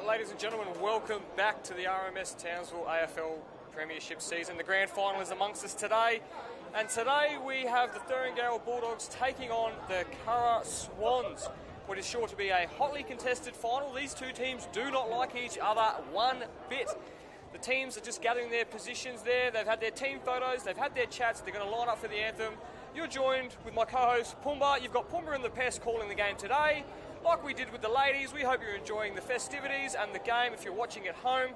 ladies and gentlemen, welcome back to the RMS Townsville AFL Premiership season. The grand final is amongst us today, and today we have the Thurngale Bulldogs taking on the Curragh Swanns. What is sure to be a hotly contested final. These two teams do not like each other one bit. The teams are just gathering their positions there. They've had their team photos, they've had their chats, they're going to line up for the anthem. You're joined with my co-host Pumba. You've got Pumba and the Pest calling the game today. Like we did with the ladies, we hope you're enjoying the festivities and the game if you're watching at home.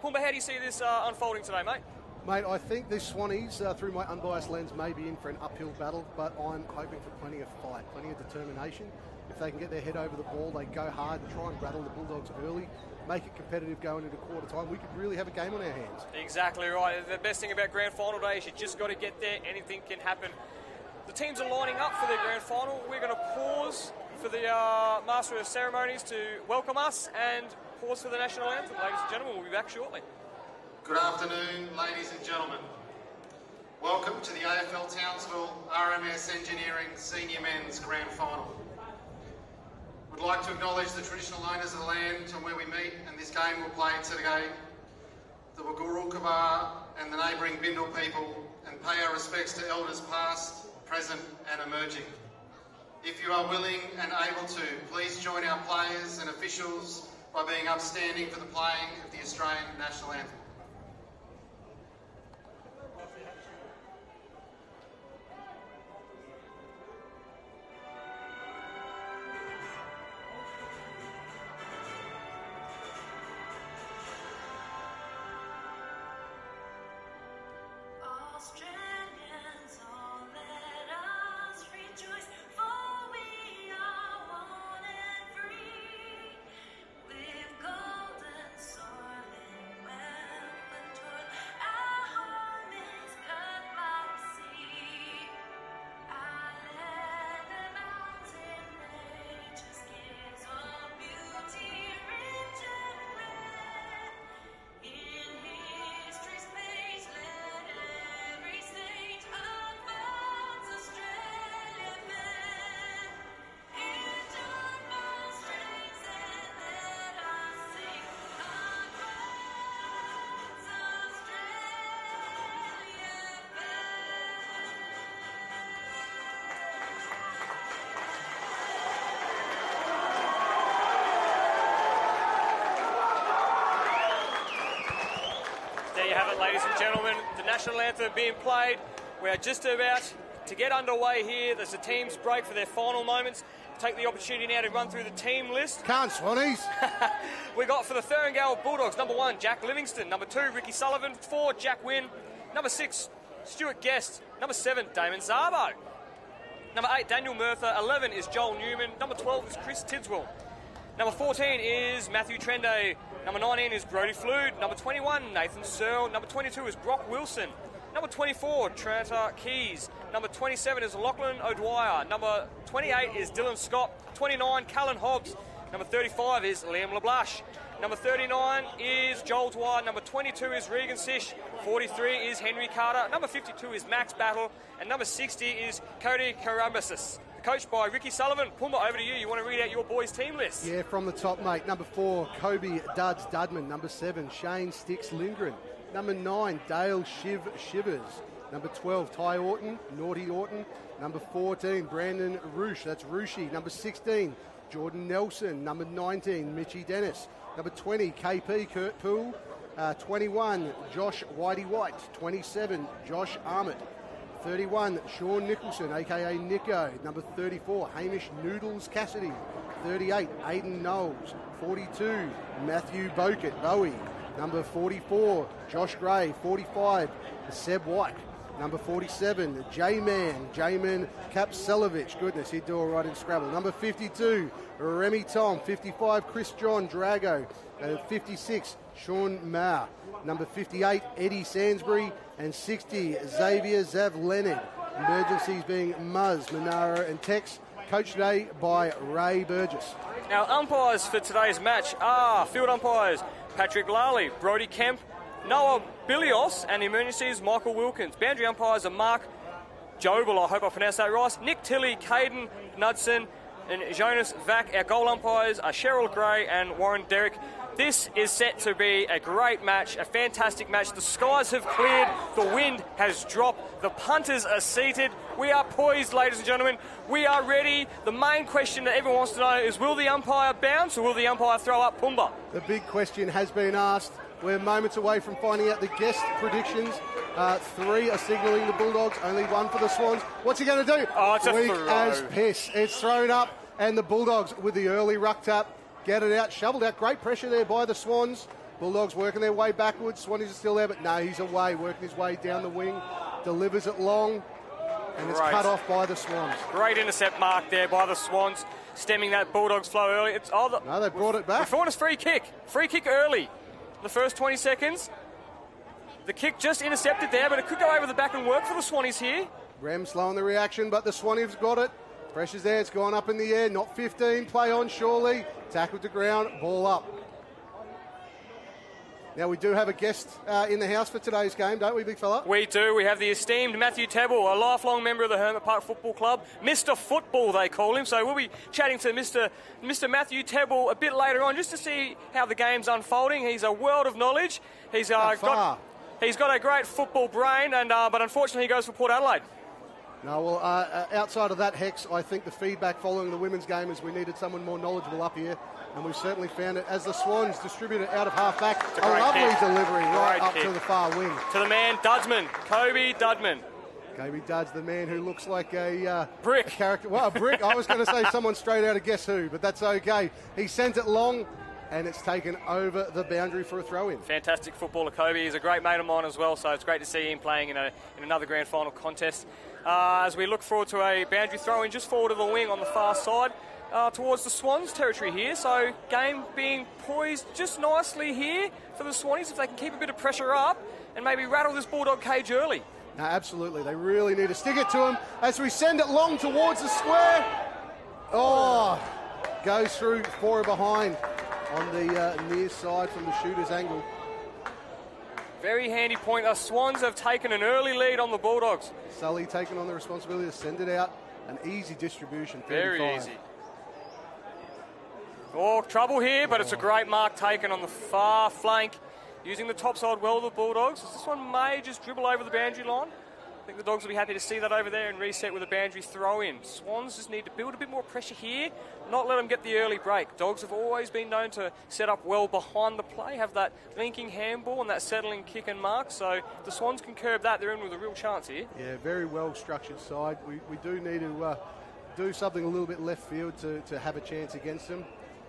Pumba, how do you see this unfolding today, mate? Mate, I think this Swannies, through my unbiased lens, may be in for an uphill battle, but I'm hoping for plenty of fight, plenty of determination. If they can get their head over the ball, they go hard and try and rattle the Bulldogs early, make it competitive going into quarter time, we could really have a game on our hands. Exactly right. The best thing about grand final day is you just got to get there. Anything can happen. The teams are lining up for their grand final. We're going to pause for the Master of Ceremonies to welcome us and pause for the national anthem. Ladies and gentlemen, we'll be back shortly. Good afternoon, ladies and gentlemen. Welcome to the AFL Townsville RMS Engineering Senior Men's Grand Final. We'd like to acknowledge the traditional owners of the land on where we meet, and this game will play today, the Wagurukaba and the neighbouring Bindal people, and pay our respects to elders past, present and emerging. If you are willing and able to, please join our players and officials by being upstanding for the playing of the Australian National Anthem. There you have it, ladies and gentlemen. The national anthem being played. We're just about to get underway here. There's the teams break for their final moments. Take the opportunity now to run through the team list. Can't, Swannies. We got for the Thurngale Bulldogs, number 1, Jack Livingston. Number 2, Ricky Sullivan. 4, Jack Wynn. Number 6, Stuart Guest. Number 7, Damon Zabo. Number 8, Daniel Murtha. 11 is Joel Newman. Number 12 is Chris Tidswell. Number 14 is Matthew Trende. Number 19 is Brodie Flood. Number 21, Nathan Searle. Number 22 is Brock Wilson. Number 24, Tranter Keys. Number 27 is Lachlan O'Dwyer. Number 28 is Dylan Scott. 29, Callan Hobbs. Number 35 is Liam LeBlash. Number 39 is Joel Dwyer. Number 22 is Regan Sish. 43 is Henry Carter. Number 52 is Max Battle. And number 60 is Cody Karambasis. Coached by Ricky Sullivan. Pumba, over to you. You want to read out your boys' team list? Yeah, from the top, mate. Number 4, Kobe Duds Dudman. Number 7, Shane Sticks Lindgren. Number 9, Dale Shivers. Number 12, Ty Orton, Naughty Orton. Number 14, Brandon Roosh. That's Rooshie. Number 16, Jordan Nelson. Number 19, Mitchie Dennis. Number 20, KP Kurt Poole. 21, Josh Whitey White. 27, Josh Armott. 31, Sean Nicholson, a.k.a. Nico. Number 34, Hamish Noodles Cassidy. 38, Aidan Knowles. 42, Matthew Bowie. Number 44, Josh Gray. 45, Seb White. Number 47, Jamin Kapselovich. Goodness, he'd do all right in Scrabble. Number 52, Remy Tom. 55, Chris John Drago. 56, Sean Maher. Number 58, Eddie Sansbury. And 60, Xavier Zav Leonard. Emergencies being Muzz, Monaro and Tex. Coached today by Ray Burgess. Now, umpires for today's match are field umpires Patrick Lally, Brodie Kemp, Noah Billios, and emergencies Michael Wilkins. Boundary umpires are Mark Jobel, I hope I pronounced that right, Nick Tilley, Caden Knudsen, and Jonas Vack. Our goal umpires are Cheryl Gray and Warren Derrick. This is set to be a great match, a fantastic match. The skies have cleared, the wind has dropped, the punters are seated. We are poised, ladies and gentlemen. We are ready. The main question that everyone wants to know is, will the umpire bounce or will the umpire throw up Pumba? The big question has been asked. We're moments away from finding out the guest predictions. 3 are signalling the Bulldogs, only 1 for the Swans. What's he going to do? Oh, it's a Weak throw. as piss. It's thrown up, and the Bulldogs with the early ruck tap get it out, shoveled out. Great pressure there by the Swans. Bulldogs working their way backwards. Swannies are still there, but no, he's away, working his way down the wing. Delivers it long, and it's cut off by the Swans. Great intercept mark there by the Swans, stemming that Bulldogs flow early. No, they brought it back. We found a free kick. Free kick early. The first 20 seconds. The kick just intercepted there, but it could go over the back and work for the Swannies here. Rem slowing the reaction, but the Swannies got it. Pressure's there, it's gone up in the air, not 15, play on surely. Tackled to ground, ball up. Now we do have a guest in the house for today's game, don't we, big fella? We do. We have the esteemed Matthew Tebble, a lifelong member of the Hermit Park Football Club. Mr. Football, they call him. So we'll be chatting to Mr. Matthew Tebble a bit later on just to see how the game's unfolding. He's a world of knowledge. He's got a great football brain, but unfortunately he goes for Port Adelaide. No, well, outside of that, Hex, I think the feedback following the women's game is we needed someone more knowledgeable up here, and we've certainly found it as the Swans distribute it out of half-back. A lovely delivery right up to the far wing. To the man, Dudsman, Kobe Dudman. Kobe Dudds, the man who looks like a brick. A character. Well, a brick. I was going to say someone straight out of Guess Who, but that's okay. He sent it long, and it's taken over the boundary for a throw-in. Fantastic footballer, Kobe. He's a great mate of mine as well, so it's great to see him playing in another grand final contest. As we look forward to a boundary throw-in just forward of the wing on the far side towards the Swans territory here. So game being poised just nicely here for the Swannies if they can keep a bit of pressure up and maybe rattle this Bulldog cage early. No, absolutely. They really need to stick it to him as we send it long towards the square. Oh, goes through 4 behind on the near side from the shooter's angle. Very handy point. The Swans have taken an early lead on the Bulldogs. Sully taking on the responsibility to send it out. An easy distribution. 35. Very easy. Oh, trouble here, but it's a great mark taken on the far flank. Using the top side well of the Bulldogs. This one may just dribble over the boundary line. I think the Dogs will be happy to see that over there and reset with a boundary throw-in. Swans just need to build a bit more pressure here, not let them get the early break. Dogs have always been known to set up well behind the play, have that linking handball and that settling kick and mark. So if the Swans can curb that, they're in with a real chance here. Yeah, very well-structured side. We do need to do something a little bit left field to have a chance against them.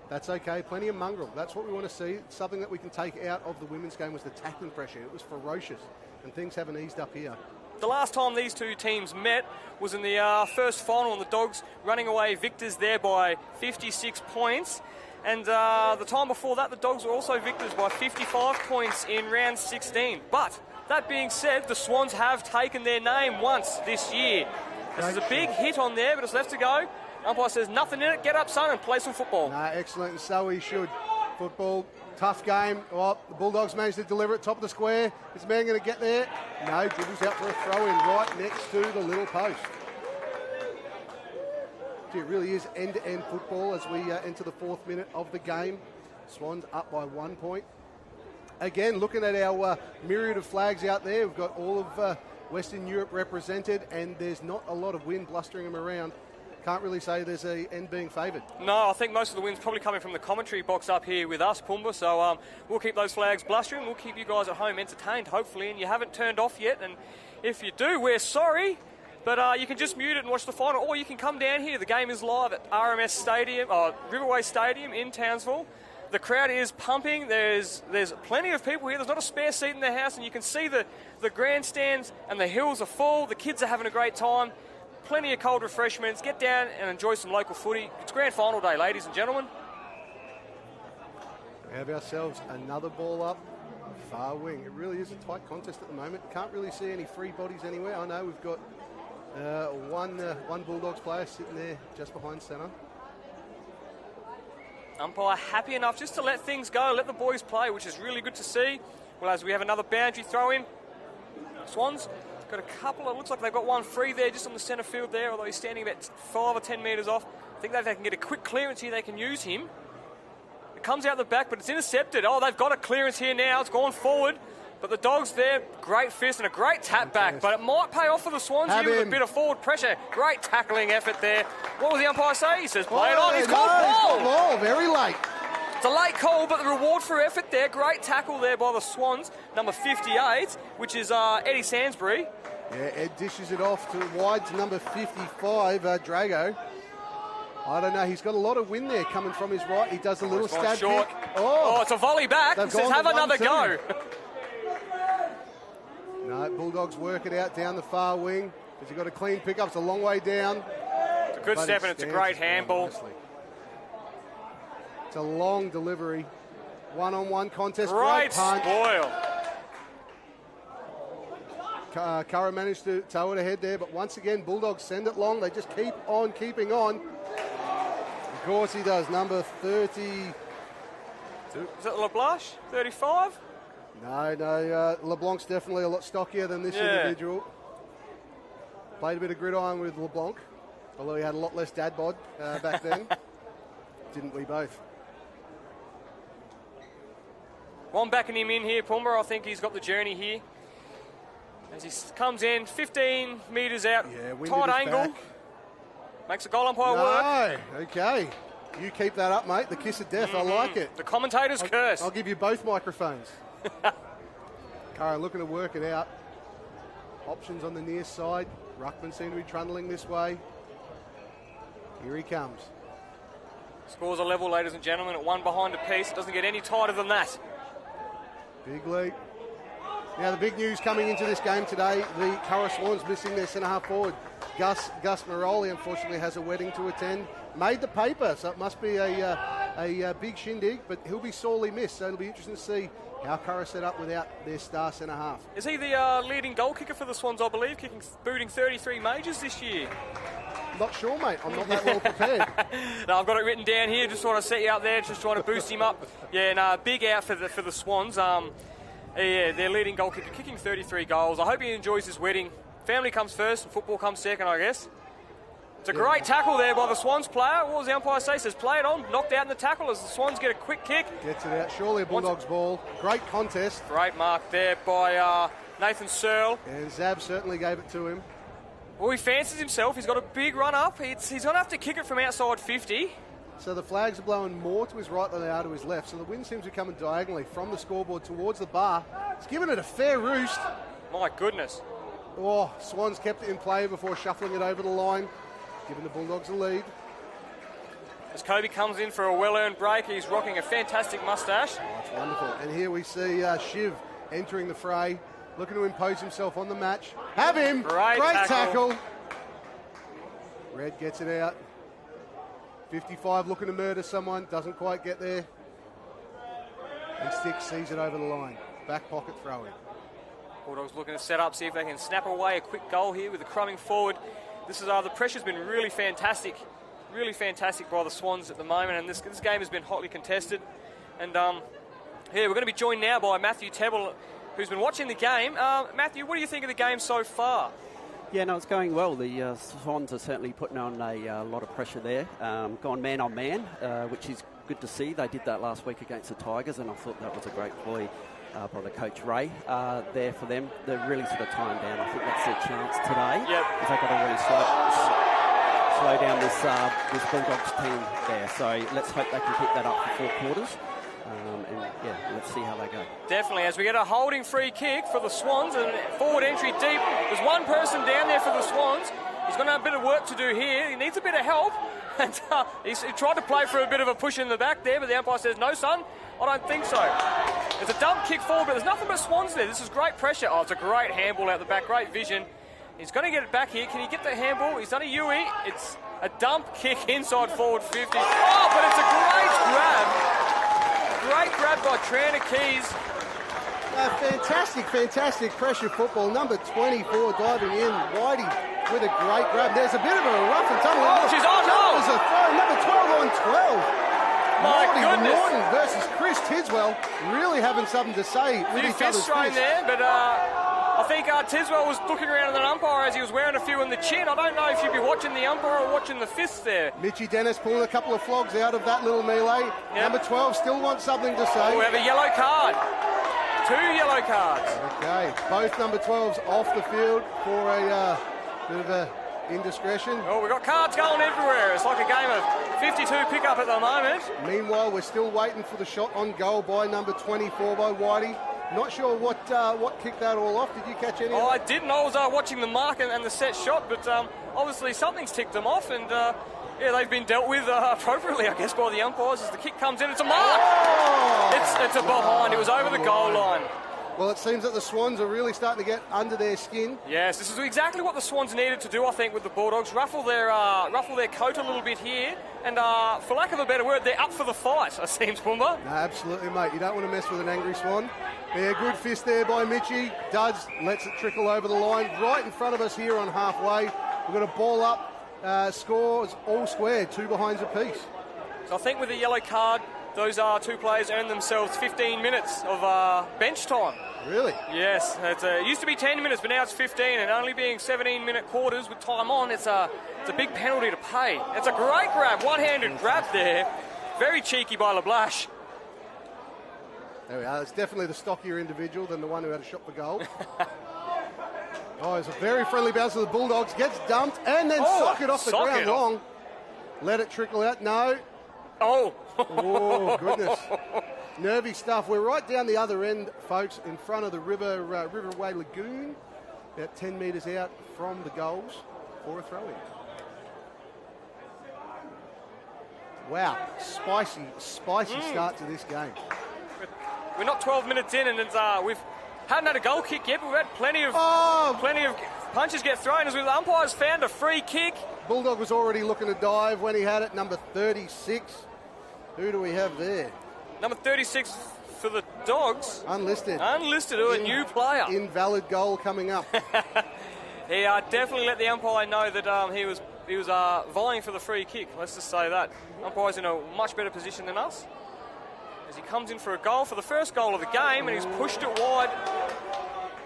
That's okay, plenty of mongrel. That's what we want to see. Something that we can take out of the women's game was the tackling pressure. It was ferocious, and things haven't eased up here. The last time these two teams met was in the first final, and the Dogs running away victors there by 56 points. And the time before that, the Dogs were also victors by 55 points in round 16. But that being said, the Swans have taken their name once this year. This is a big hit on there, but it's left to go. Umpire says nothing in it. Get up, son, and play some football. Excellent, and so he should. Football, tough game. Oh, the Bulldogs managed to deliver it top of the square. Is the man going to get there? No, dribbles out for a throw-in right next to the little post. It really is end-to-end football as we enter the 4th minute of the game. Swans up by 1 point. Again, looking at our myriad of flags out there, we've got all of Western Europe represented, and there's not a lot of wind blustering them around. Can't really say there's an end being favoured. No, I think most of the wind's probably coming from the commentary box up here with us, Pumba. So we'll keep those flags blustering. We'll keep you guys at home entertained, hopefully. And you haven't turned off yet. And if you do, we're sorry. But you can just mute it and watch the final. Or you can come down here. The game is live at RMS Stadium, Riverway Stadium in Townsville. The crowd is pumping. There's plenty of people here. There's not a spare seat in the house. And you can see the grandstands and the hills are full. The kids are having a great time. Plenty of cold refreshments. Get down and enjoy some local footy. It's grand final day, ladies and gentlemen. We have ourselves another ball up, far wing. It really is a tight contest at the moment. Can't really see any free bodies anywhere. I know we've got one Bulldogs player sitting there just behind centre. Umpire happy enough just to let things go, let the boys play, which is really good to see. Well, as we have another boundary throw in. Swans got a couple. It looks like they've got one free there just on the centre field there, although he's standing about 5 or 10 metres off. I think that if they can get a quick clearance here, they can use him. It comes out the back, but it's intercepted. Oh, they've got a clearance here now. It's gone forward. But the Dogs there, great fist and a great tap back. But it might pay off for the Swans here with a bit of forward pressure. Great tackling effort there. What was the umpire say? He says, play it on. He's called ball. Ball, very late. It's a late call, but the reward for effort there. Great tackle there by the Swans. Number 58, which is Eddie Sainsbury. Yeah, Ed dishes it off to wide to number 55, Drago. I don't know. He's got a lot of wind there coming from his right. He does a little stab short. kick. Oh, it's a volley back. He says, have another go. No, Bulldogs work it out down the far wing. Because you've got a clean pickup. It's a long way down. It's a good step and it's a great handball. It's a long delivery. One-on-one contest. Great punch. spoil. Curra managed to tow it ahead there, but once again, Bulldogs send it long. They just keep on keeping on. Of course he does. Number 30. Is it LeBlanche? 35? No, LeBlanc's definitely a lot stockier than this individual. Played a bit of gridiron with LeBlanc, although he had a lot less dad bod back then. Didn't we both? Well, I'm backing him in here, Pumba. I think he's got the journey here. As he comes in, 15 metres out, tight angle. Back. Makes the goal umpire work. Okay. You keep that up, mate. The kiss of death, I like it. The commentator's curse. I'll give you both microphones. Curra looking to work it out. Options on the near side. Ruckman seem to be trundling this way. Here he comes. Scores a level, ladies and gentlemen, at one behind a piece. It doesn't get any tighter than that. Big lead. Now the big news coming into this game today, the Curra Swans missing their centre-half forward. Gus Maroli unfortunately has a wedding to attend. Made the paper, so it must be a big shindig, but he'll be sorely missed. So it'll be interesting to see how Curra set up without their star centre-half. Is he the leading goal kicker for the Swans, I believe, booting 33 majors this year? Not sure, mate. I'm not that well prepared. No, I've got it written down here. Just want to set you up there, just trying to boost him up. Yeah, no, big out for the Swans. Yeah, their leading goal kicker, kicking 33 goals. I hope he enjoys his wedding. Family comes first and football comes second, I guess. It's a great tackle there by the Swans player. What was the umpire say? Says play it on. Knocked out in the tackle as the Swans get a quick kick. Gets it out. Surely a Bulldogs ball. Great contest. Great mark there by Nathan Searle. And Zab certainly gave it to him. Well, he fancies himself. He's got a big run up. He's going to have to kick it from outside 50. So the flags are blowing more to his right than they are to his left. So the wind seems to be coming diagonally from the scoreboard towards the bar. He's given it a fair roost. My goodness. Oh, Swans kept it in play before shuffling it over the line, giving the Bulldogs a lead. As Kobe comes in for a well-earned break, he's rocking a fantastic moustache. Oh, it's wonderful. And here we see Shiv entering the fray, looking to impose himself on the match. Have him! Great tackle. Red gets it out. 55 looking to murder someone, doesn't quite get there. And Sticks sees it over the line. Back pocket throw in. Bulldogs looking to set up, see if they can snap away a quick goal here with the crumbing forward. This is the pressure's been really fantastic by the Swans at the moment, and this game has been hotly contested. And we're going to be joined now by Matthew Tebble, who's been watching the game. Matthew, what do you think of the game so far? Yeah, no, it's going well. The Swans are certainly putting on a lot of pressure there. Gone man on man, which is good to see. They did that last week against the Tigers, and I thought that was a great ploy by the coach Ray there for them. They're really sort of timed down. I think that's their chance today. Yep. If they've got to really slow down this Bulldogs team there. So let's hope they can keep that up for 4 quarters. Let's see how they go. Definitely, as we get a holding free kick for the Swans and forward entry deep. There's one person down there for the Swans. He's going to have a bit of work to do here. He needs a bit of help. And he tried to play for a bit of a push in the back there, but the umpire says, no, son, I don't think so. It's a dump kick forward, but there's nothing but Swans there. This is great pressure. Oh, it's a great handball out the back, great vision. He's going to get it back here. Can he get the handball? He's done a Yui. It's a dump kick inside forward 50. Oh, but it's a great grab. Great grab by Tranter Keys. Fantastic pressure football. Number 24 diving in. Whitey with a great grab. There's a bit of a rough and tumble. Oh, she's on goal. There's a throw. Number 12 on 12. My goodness. Norton versus Chris Tidswell. Really having something to say with each other's fist thrown there, but I think Tiswell was looking around at an umpire as he was wearing a few in the chin. I don't know if you'd be watching the umpire or watching the fists there. Mitchy Dennis pulling a couple of flogs out of that little melee. Yep. Number 12 still wants something to say. Oh, we have a yellow card. 2 yellow cards. Okay, both number 12s off the field for a bit of a indiscretion. Oh, we've got cards going everywhere. It's like a game of 52 pickup at the moment. Meanwhile, we're still waiting for the shot on goal by number 24 by Whitey. Not sure what kicked that all off. Did you catch any? I didn't. I was watching the mark and the set shot, but obviously something's ticked them off, and they've been dealt with appropriately, I guess, by the umpires. As the kick comes in, it's a mark. Oh! It's a behind. It was over the goal line. Well, it seems that the Swans are really starting to get under their skin. Yes, this is exactly what the Swans needed to do, I think, with the Bulldogs. Ruffle their coat a little bit here, and for lack of a better word, they're up for the fight, it seems, Pumba. No, absolutely, mate. You don't want to mess with an angry Swan. Yeah, good fist there by Mitchie. Duds lets it trickle over the line right in front of us here on halfway. We've got a ball up, scores all squared, 2 behinds apiece. So I think with the yellow card, those 2 players earned themselves 15 minutes of bench time. Really? Yes. It used to be 10 minutes, but now it's 15, and only being 17-minute quarters with time on, it's a big penalty to pay. It's a great grab, one-handed grab there. Very cheeky by LeBlash. There we are. It's definitely the stockier individual than the one who had a shot for goal. Oh, it's a very friendly bounce to the Bulldogs. Gets dumped and then socket off the ground long. Let it trickle out. No. Oh. Oh, goodness. Nervy stuff. We're right down the other end, folks, in front of the Riverway Lagoon, about 10 metres out from the goals for a throw-in. Wow, spicy start to this game. We're not 12 minutes in, and we've hadn't had a goal kick yet, but we've had plenty of punches get thrown as the umpires found a free kick. Bulldog was already looking to dive when he had it, number 36. Who do we have there? Number 36 for the Dogs. Unlisted. A new player. Invalid goal coming up. He definitely let the umpire know that he was vying for the free kick. Let's just say that. Umpire's in a much better position than us. As he comes in for a goal for the first goal of the game, and he's pushed it wide,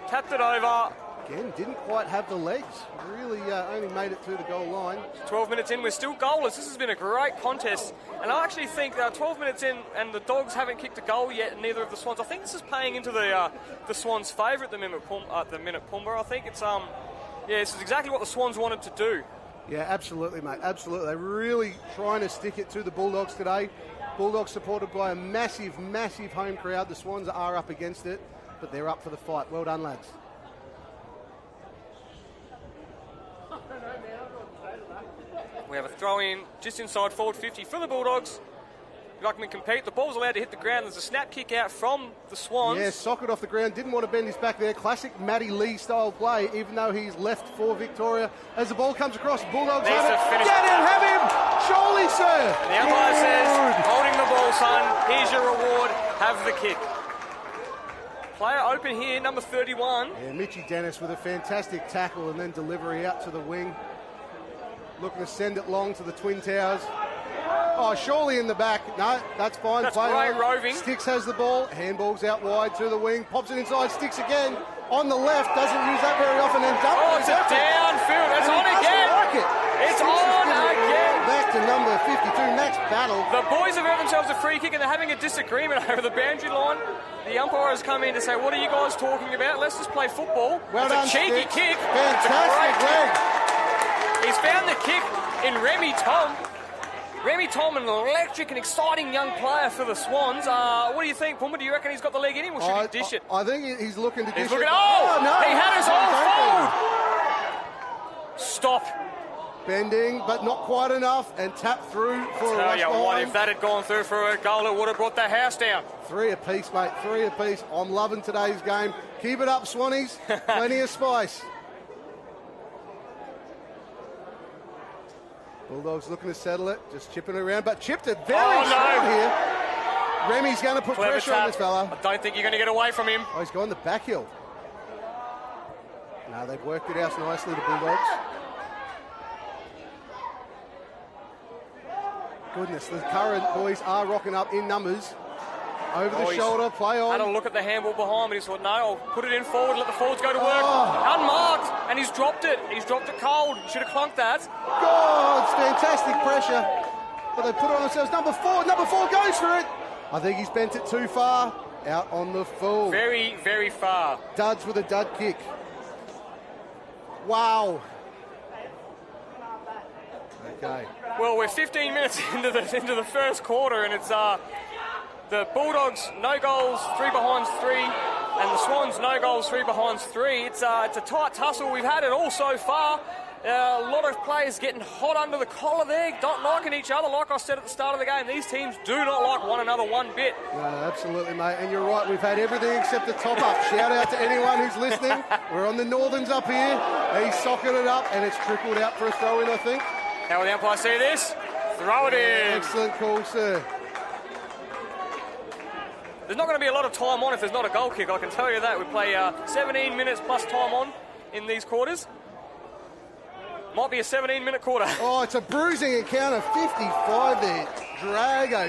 tapped it over. Again, didn't quite have the legs. Really only made it to the goal line. 12 minutes in, we're still goalless. This has been a great contest. And I actually think 12 minutes in, and the Dogs haven't kicked a goal yet, and neither of the Swans. I think this is paying into the Swans' favour at the minute, Pumba. I think it's this is exactly what the Swans wanted to do. Yeah, absolutely, mate. Absolutely. They're really trying to stick it to the Bulldogs today. Bulldogs supported by a massive, massive home crowd. The Swans are up against it, but they're up for the fight. Well done, lads. We have a throw-in just inside forward 50 for the Bulldogs. Ruckman compete. The ball's allowed to hit the ground. There's a snap kick out from the Swans. Yeah, socket off the ground. Didn't want to bend his back there. Classic Matty Lee style play, even though he's left for Victoria. As the ball comes across, Bulldogs have it. Get in, have him! Surely, sir! And the umpire says, holding the ball, son. Here's your reward. Have the kick. Player open here, number 31. Yeah, Mitchy Dennis with a fantastic tackle and then delivery out to the wing. Looking to send it long to the Twin Towers. Oh, surely in the back. No, that's fine. That's great roving. Sticks has the ball. Handball's out wide to the wing. Pops it inside. Sticks again. On the left. Doesn't use that very often. And it's a downfield. It's on again. It's on again. Back to number 52. Next battle. The boys have earned themselves a free kick and they're having a disagreement over the boundary line. The umpire has come in to say, what are you guys talking about? Let's just play football. Well it's done, a cheeky kick. Fantastic leg. He's found the kick in Remy Tom. Remy Tom, an electric and exciting young player for the Swans. What do you think, Pumba? Do you reckon he's got the leg in him, or should he dish it? I think he's looking to dish it. Oh, no. He had his whole fold. Stop. Bending, but not quite enough, and tap through for a rush what, line. if that had gone through for a goal, it would have brought the house down. 3 apiece, mate. 3 apiece. I'm loving today's game. Keep it up, Swannies. Plenty of spice. Bulldogs looking to settle it, just chipping it around, but chipped it very strong here. Remy's going to put pressure on this fella. I don't think you're going to get away from him. Oh, he's gone the back heel. No, they've worked it out nicely, the Bulldogs. Goodness, the current boys are rocking up in numbers. Over the shoulder, play on. Had a look at the handball behind, but he thought, no, I'll put it in forward, let the forwards go to work. Unmarked, and he's dropped it. He's dropped it cold. Should have clunked that. God, it's fantastic pressure. But they put it on themselves. Number 4 goes for it. I think he's bent it too far. Out on the full. Very, very far. Duds with a dud kick. Wow. Okay. Well, we're 15 minutes into the first quarter, and it's the Bulldogs no goals, 3 behinds 3, and the Swanns no goals, 3 behinds 3. It's a tight tussle. We've had it all so far. A lot of players getting hot under the collar there, not liking each other. Like I said at the start of the game, these teams do not like one another one bit. No, absolutely, mate. And you're right, we've had everything except the top-up. Shout out to anyone who's listening. We're on the Northerns up here. He's socking it up, and it's trickled out for a throw-in, I think. How will the umpire see this? Throw it in. Excellent call, sir. There's not going to be a lot of time on if there's not a goal kick, I can tell you that. We play 17 minutes plus time on in these quarters. Might be a 17-minute quarter. Oh, it's a bruising encounter. 55 there.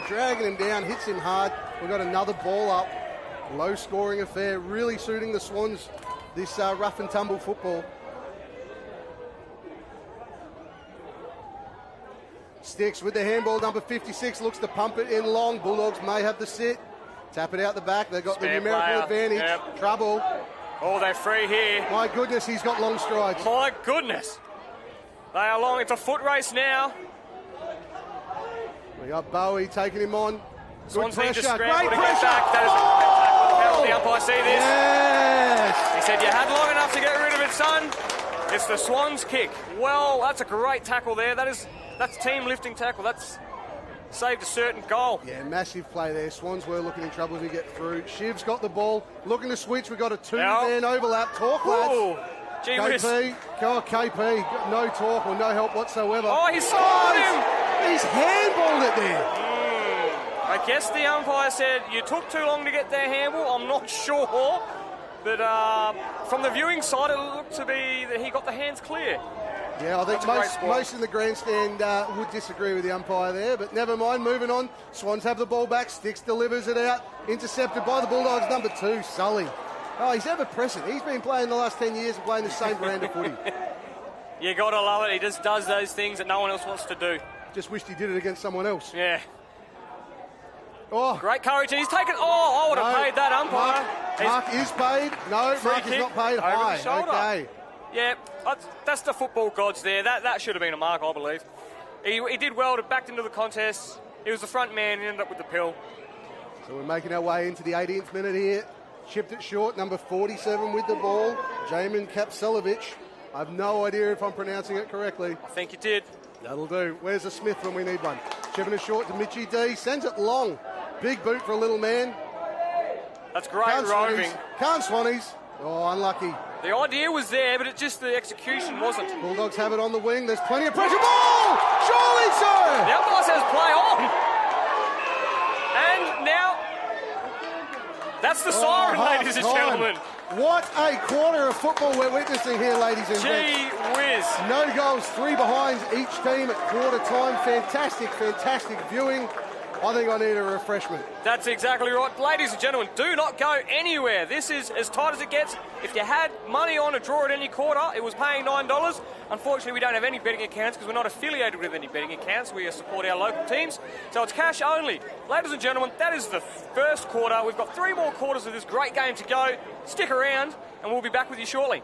Dragging him down, hits him hard. We've got another ball up. Low-scoring affair, really suiting the Swans, this rough and tumble football. Sticks with the handball, number 56, looks to pump it in long. Bulldogs may have the sit. Tap it out the back. They've got Spare the numerical player. advantage. Yep. Trouble. Oh, they're free here. My goodness, he's got long strides. My goodness. They are long. It's a foot race now. We got Bowie taking him on. Swans Good need to pressure. scramble Great to pressure. get back. That is how will the umpire see this? Yes. He said, you had long enough to get rid of it, son. It's the Swans kick. Well, that's a great tackle there. That's team lifting tackle. That's saved a certain goal. Yeah, massive play there. Swans were looking in trouble as we get through. Shiv's got the ball. Looking to switch. We've got a 2-man overlap. Talk, lads. Ooh, gee whiz. KP, no talk or no help whatsoever. Oh, he scored him. He's handballed it there. I guess the umpire said you took too long to get their handball. I'm not sure. But from the viewing side, it looked to be that he got the hands clear. Yeah, I think most in the grandstand would disagree with the umpire there, but never mind, moving on. Swans have the ball back, Sticks delivers it out, intercepted by the Bulldogs, number 2, Sully. Oh, he's ever present. He's been playing the last 10 years and playing the same brand of footy. You got to love it. He just does those things that no one else wants to do. Just wished he did it against someone else. Yeah. Oh, Great courage, and he's taken... Oh, I would have paid that umpire. Mark is paid. No, Mark is not paid. High. Okay. Yeah, that's the football gods there. That should have been a mark, I believe. He did well to back into the contest. He was the front man and ended up with the pill. So we're making our way into the 18th minute here. Chipped it short, number 47 with the ball. Jamin Kapselovic. I have no idea if I'm pronouncing it correctly. I think you did. That'll do. Where's the Smith when we need one? Chipping it short to Mitchie D. Sends it long. Big boot for a little man. That's great roving. Can't Swannies. Oh, unlucky. The idea was there, but the execution wasn't. Bulldogs have it on the wing. There's plenty of pressure. Ball! Surely, sir! The umpire says play on. And now, that's the siren, ladies and gentlemen. What a quarter of football we're witnessing here, ladies and gentlemen. Gee whiz. No goals, 3 behinds each team at quarter time. Fantastic viewing. I think I need a refreshment. That's exactly right. Ladies and gentlemen, do not go anywhere. This is as tight as it gets. If you had money on a draw at any quarter, it was paying $9. Unfortunately, we don't have any betting accounts because we're not affiliated with any betting accounts. We support our local teams, so it's cash only. Ladies and gentlemen, that is the first quarter. We've got 3 more quarters of this great game to go. Stick around, and we'll be back with you shortly.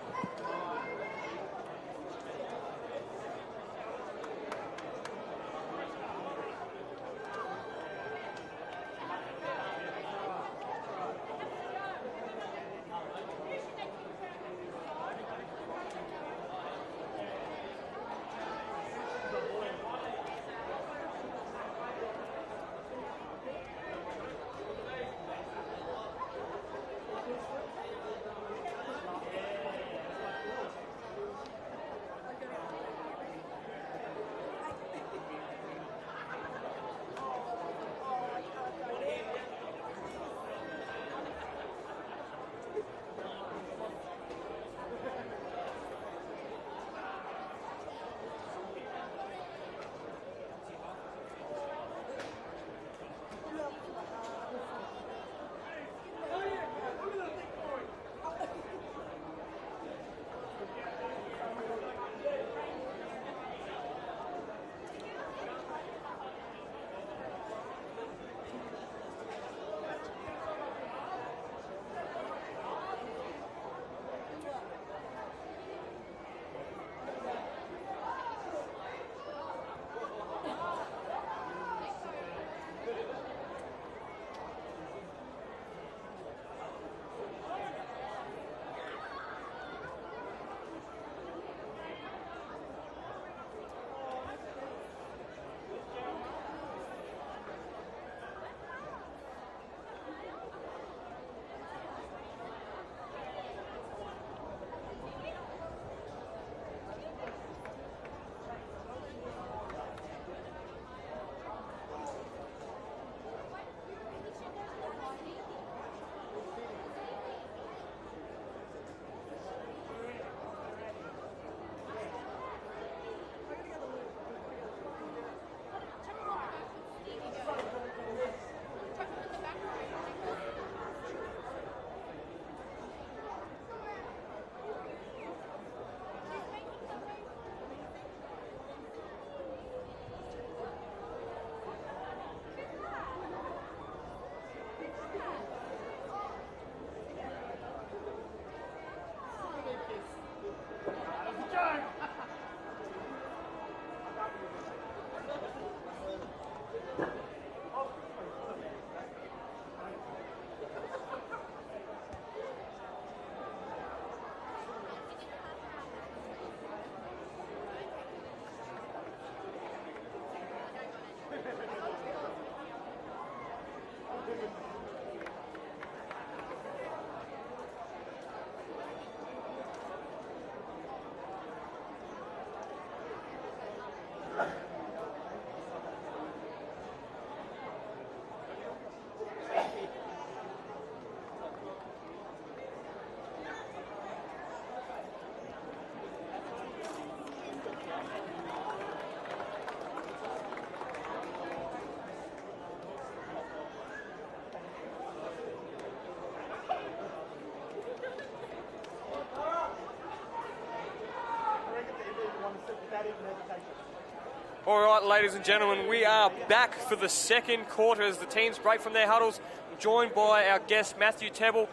All right, ladies and gentlemen, we are back for the second quarter as the teams break from their huddles. I'm joined by our guest, Matthew Tebble.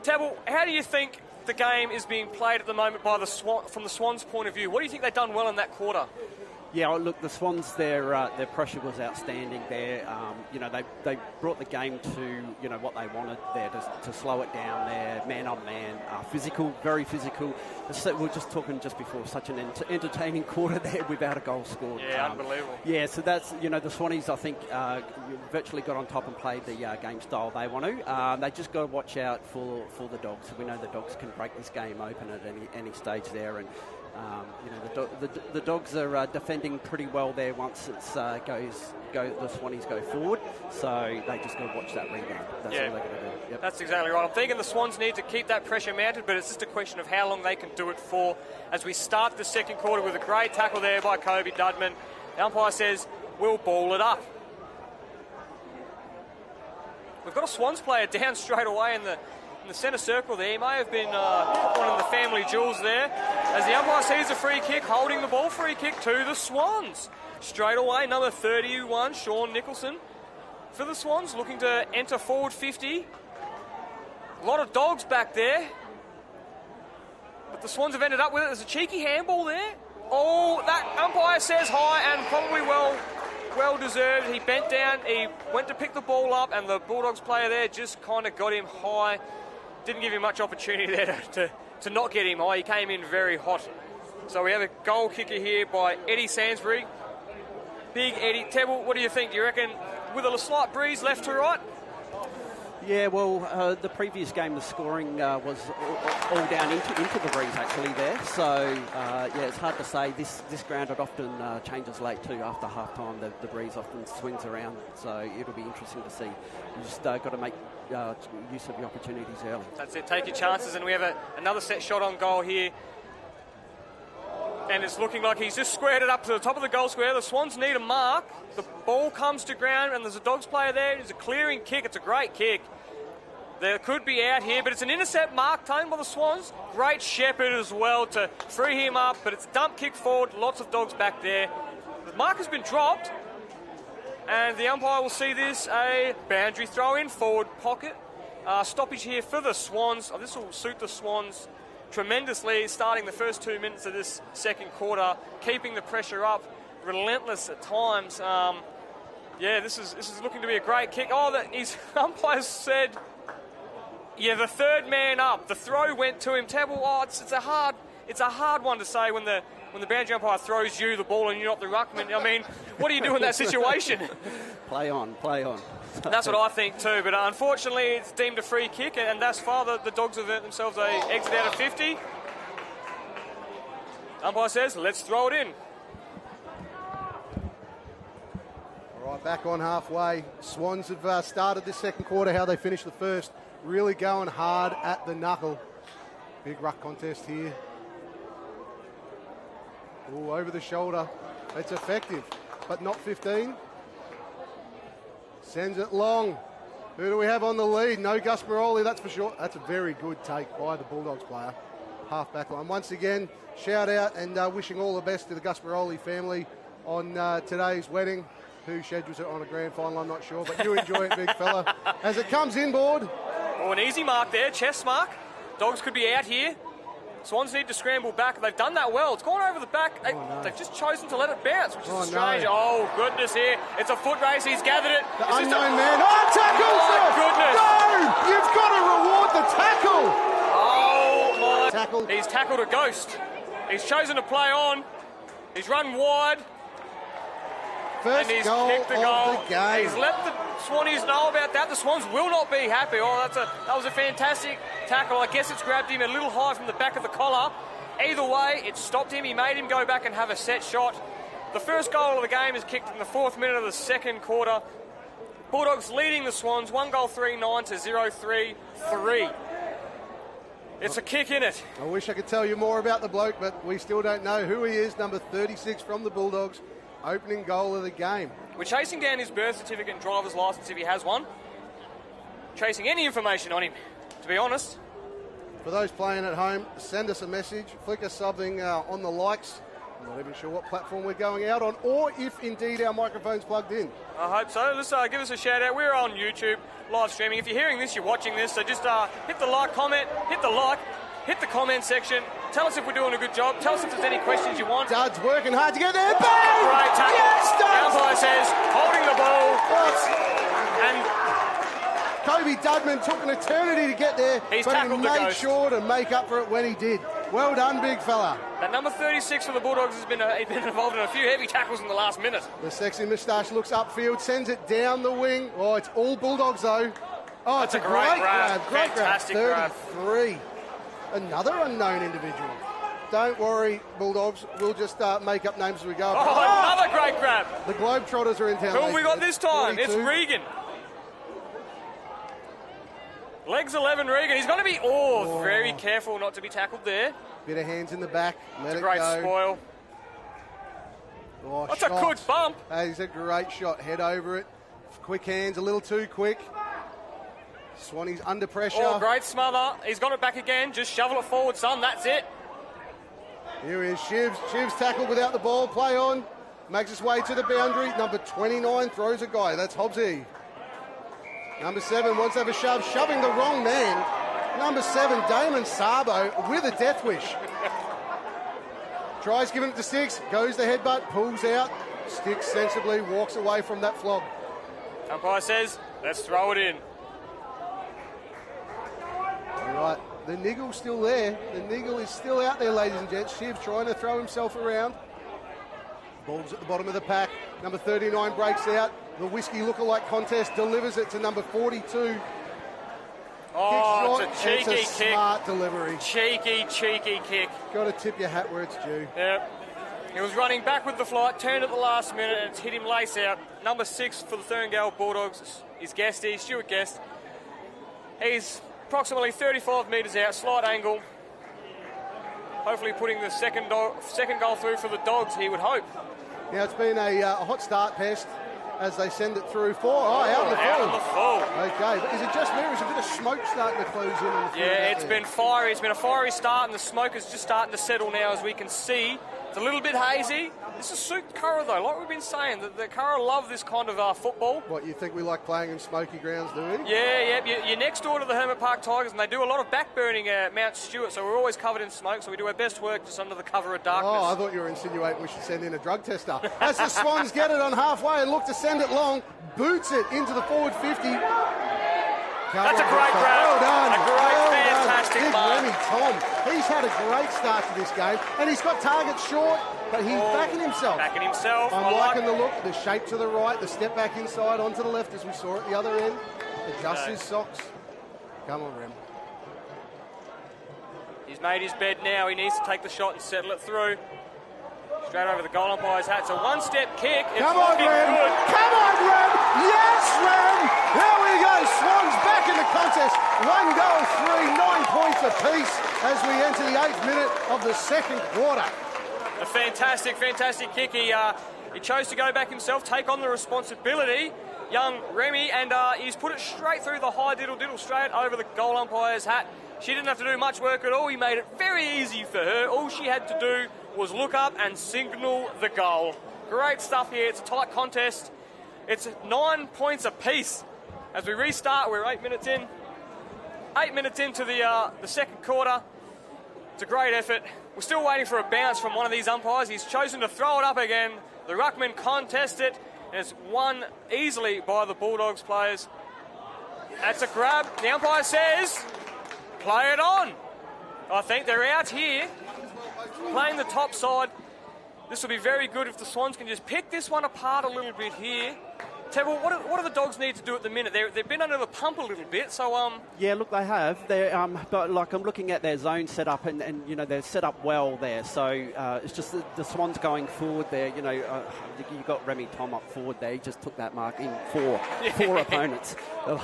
Tebble, how do you think the game is being played at the moment by from the Swanns' point of view? What do you think they've done well in that quarter? Yeah, look, the Swans, their pressure was outstanding there. They brought the game to, what they wanted there to slow it down there, man on man, physical, very physical. We were just talking just before, such an entertaining quarter there without a goal scored. Yeah, unbelievable. Yeah, so that's, the Swannies, I think, virtually got on top and played the game style they want to. They just got to watch out for the Dogs. We know the Dogs can break this game open at any stage there, and the Dogs are defending pretty well there once the Swannies go forward. So they just got to watch that rebound. That's all they're going to do. Yep. That's exactly right. I'm thinking the Swans need to keep that pressure mounted, but it's just a question of how long they can do it for. As we start the second quarter with a great tackle there by Kobe Dudman, the umpire says, we'll ball it up. We've got a Swans player down straight away in the centre circle there. He may have been one of the family jewels there. As the umpire sees a free kick, holding the ball, free kick to the Swans. Straight away, number 31, Sean Nicholson. For the Swans, looking to enter forward 50. A lot of Dogs back there. But the Swans have ended up with it. There's a cheeky handball there. Oh, that umpire says high and probably well deserved. He bent down, he went to pick the ball up, and the Bulldogs player there just kind of got him high. Didn't give him much opportunity there to not get him high. He came in very hot. So we have a goal kicker here by Eddie Sainsbury. Big Eddie. Tebble, what do you think? Do you reckon with a slight breeze left to right? Yeah, well, the previous game, the scoring was all down into the breeze actually there. So, it's hard to say. This ground, it often changes late too after half-time. The breeze often swings around, so it'll be interesting to see. You just got to make use of the opportunities early. That's it. Take your chances, and we have another set shot on goal here. And it's looking like he's just squared it up to the top of the goal square. The Swans need a mark. The ball comes to ground, and there's a Dogs player there. It's a clearing kick. It's a great kick. There could be out here, but it's an intercept mark taken by the Swans. Great Shepherd as well to free him up, but it's a dump kick forward. Lots of Dogs back there. The mark has been dropped, and the umpire will see this a boundary throw in forward pocket. Stoppage here for the Swans. This will suit the Swans tremendously, starting the first 2 minutes of this second quarter, keeping the pressure up, relentless at times. This is looking to be a great kick. His umpire said, the third man up. The throw went to him. Tebble, it's a hard one to say when the boundary umpire throws you the ball and you're not the ruckman. I mean, what do you do in that situation? Play on. That's what I think too, but unfortunately it's deemed a free kick, and thus far the Dogs have earned themselves a exit out of 50. Umpire says, let's throw it in. All right, back on halfway. Swans have started this second quarter how they finished the first. Really going hard at the knuckle. Big ruck contest here. All over the shoulder. It's effective, but not 15. Sends it long. Who do we have on the lead? No Gus Moroli, that's for sure. That's a very good take by the Bulldogs player. Half back line. Once again, shout out and wishing all the best to the Gus Moroli family on today's wedding. Who schedules it on a grand final, I'm not sure, but you enjoy it, big fella. As it comes inboard. Oh, an easy mark there, chest mark. Dogs could be out here. Swans need to scramble back. They've done that well. It's gone over the back. They've just chosen to let it bounce, which is strange. No. Oh, goodness here. It's a foot race. He's gathered it. The unknown man. Oh, tackle! Oh, goodness. No! You've got to reward the tackle! Oh, my. Tackle. He's tackled a ghost. He's chosen to play on. He's run wide. First and he's goal kicked the of goal. the game. He's let the Swannies know about that. The Swans will not be happy. That was a fantastic tackle. I guess it's grabbed him a little high from the back of the collar. Either way, it stopped him. He made him go back and have a set shot. The first goal of the game is kicked in the 4th minute of the second quarter. Bulldogs leading the Swans 1-3-9 to 0-3-3. It's a kick in it. I wish I could tell you more about the bloke, but we still don't know who he is. Number 36 from the Bulldogs. Opening goal of the game. We're chasing down his birth certificate and driver's license if he has one. Chasing any information on him, to be honest. For those playing at home, send us a message, flick us something on the likes I'm not even sure what platform we're going out on, or if indeed our microphone's plugged in. I hope so. Let's give us a shout out. We're on YouTube live streaming. If you're hearing this, you're watching this, so just hit the like, hit the comment section. Tell us if we're doing a good job. Tell us if there's any questions you want. Duds working hard to get there. Bang! Great tackle. Yes, The Duds! umpire says, holding the ball. And Kobe Dudman took an eternity to get there, He's but he tackled the made ghost. sure to make up for it when he did. Well done, big fella. that number 36 for the Bulldogs has been involved in a few heavy tackles in the last minute. The sexy moustache looks upfield, sends it down the wing. Oh, it's all Bulldogs, though. Oh, That's it's a great grab. Great Fantastic grab. grab. 33. Another unknown individual. Don't worry, Bulldogs. We'll just make up names as we go. Oh, another great grab. The Globetrotters are in town. Who have we got this time? 42. It's Regan. Legs 11, Regan. He's going to be very careful not to be tackled there. Bit of hands in the back. Let it Great go. spoil. Oh, That's shot. a good bump. That is a great shot. Head over it. Quick hands, a little too quick. Swanny's under pressure. Oh, great smother. He's got it back again. Just shovel it forward, son. That's it. Here is Shivs. Shivs tackled without the ball. Play on. Makes his way to the boundary. Number 29 throws a guy. That's Hobbsy. Number 7 wants to have a shove. Shoving the wrong man. Number 7, Damon Sabo with a death wish. Tries giving it to Sticks. Goes the headbutt. Pulls out. Sticks sensibly walks away from that flog. Umpire says, let's throw it in. All right. The niggle's still there. The niggle is still out there, ladies and gents. Shiv trying to throw himself around. Ball's at the bottom of the pack. Number 39 breaks out. The whiskey lookalike contest delivers it to number 42. Oh, Kick it's short, a and cheeky it's a kick. smart delivery. Cheeky kick. Got to tip your hat where it's due. Yep. He was running back with the flight, turned at the last minute, and it's hit him lace out. Number 6 for the Thurngale Bulldogs is Guesty, Stuart Guest. He's approximately 35 metres out, slight angle. Hopefully putting the second goal through for the Dogs, he would hope. Now it's been a hot start, Pest, as they send it through for out in the Out on the full. full. Okay, but is it just me or is a bit of smoke starting to close in on the field? Yeah, out it's there? been fiery. It's been a fiery start, and the smoke is just starting to settle now, as we can see. It's a little bit hazy. This is suit Curra, though. Like we've been saying, the Curra love this kind of football. What, you think we like playing in smoky grounds, do we? Yeah. You're next door to the Hermit Park Tigers, and they do a lot of backburning at Mount Stewart, so we're always covered in smoke, so we do our best work just under the cover of darkness. Oh, I thought you were insinuating we should send in a drug tester. As the Swans get it on halfway and look to send it long, boots it into the forward 50. That's a great grab. Well done. A great, well fantastic done. Big mark. Remy Tom. He's had a great start to this game, and he's got targets short, but he's backing himself. Backing himself. I'm I like liking the look, the shape to the right, the step back inside onto the left as we saw at the other end. Adjusts his socks. Come on, Rem. He's made his bed now. He needs to take the shot and settle it through. Straight over the goal umpire's hat. It's a one-step kick. It's Come on, looking Rem. good. Come on, Rem. Yes, Rem. Here we go. Swans back in the contest. 1 goal, 3, 9 points apiece as we enter the 8th minute of the second quarter. A fantastic kick. He chose to go back himself, take on the responsibility. Young Remy, and he's put it straight through the high diddle, straight over the goal umpire's hat. She didn't have to do much work at all. He made it very easy for her. All she had to do was look up and signal the goal. Great stuff here. It's a tight contest. It's 9 points apiece. As we restart, we're 8 minutes in. 8 minutes into the second quarter. It's a great effort. We're still waiting for a bounce from one of these umpires. He's chosen to throw it up again. The ruckman contest it, and it's won easily by the Bulldogs players. That's a grab. The umpire says, play it on. I think they're out here, playing the top side. This will be very good if the Swans can just pick this one apart a little bit here. Tevil, what do the Dogs need to do at the minute? They've been under the pump a little bit, so Yeah, look, they have. But like I'm looking at their zone set up, and you know they're set up well there. So it's just the Swans going forward there. You know, you got Remy Tom up forward there. He just took that mark in four opponents.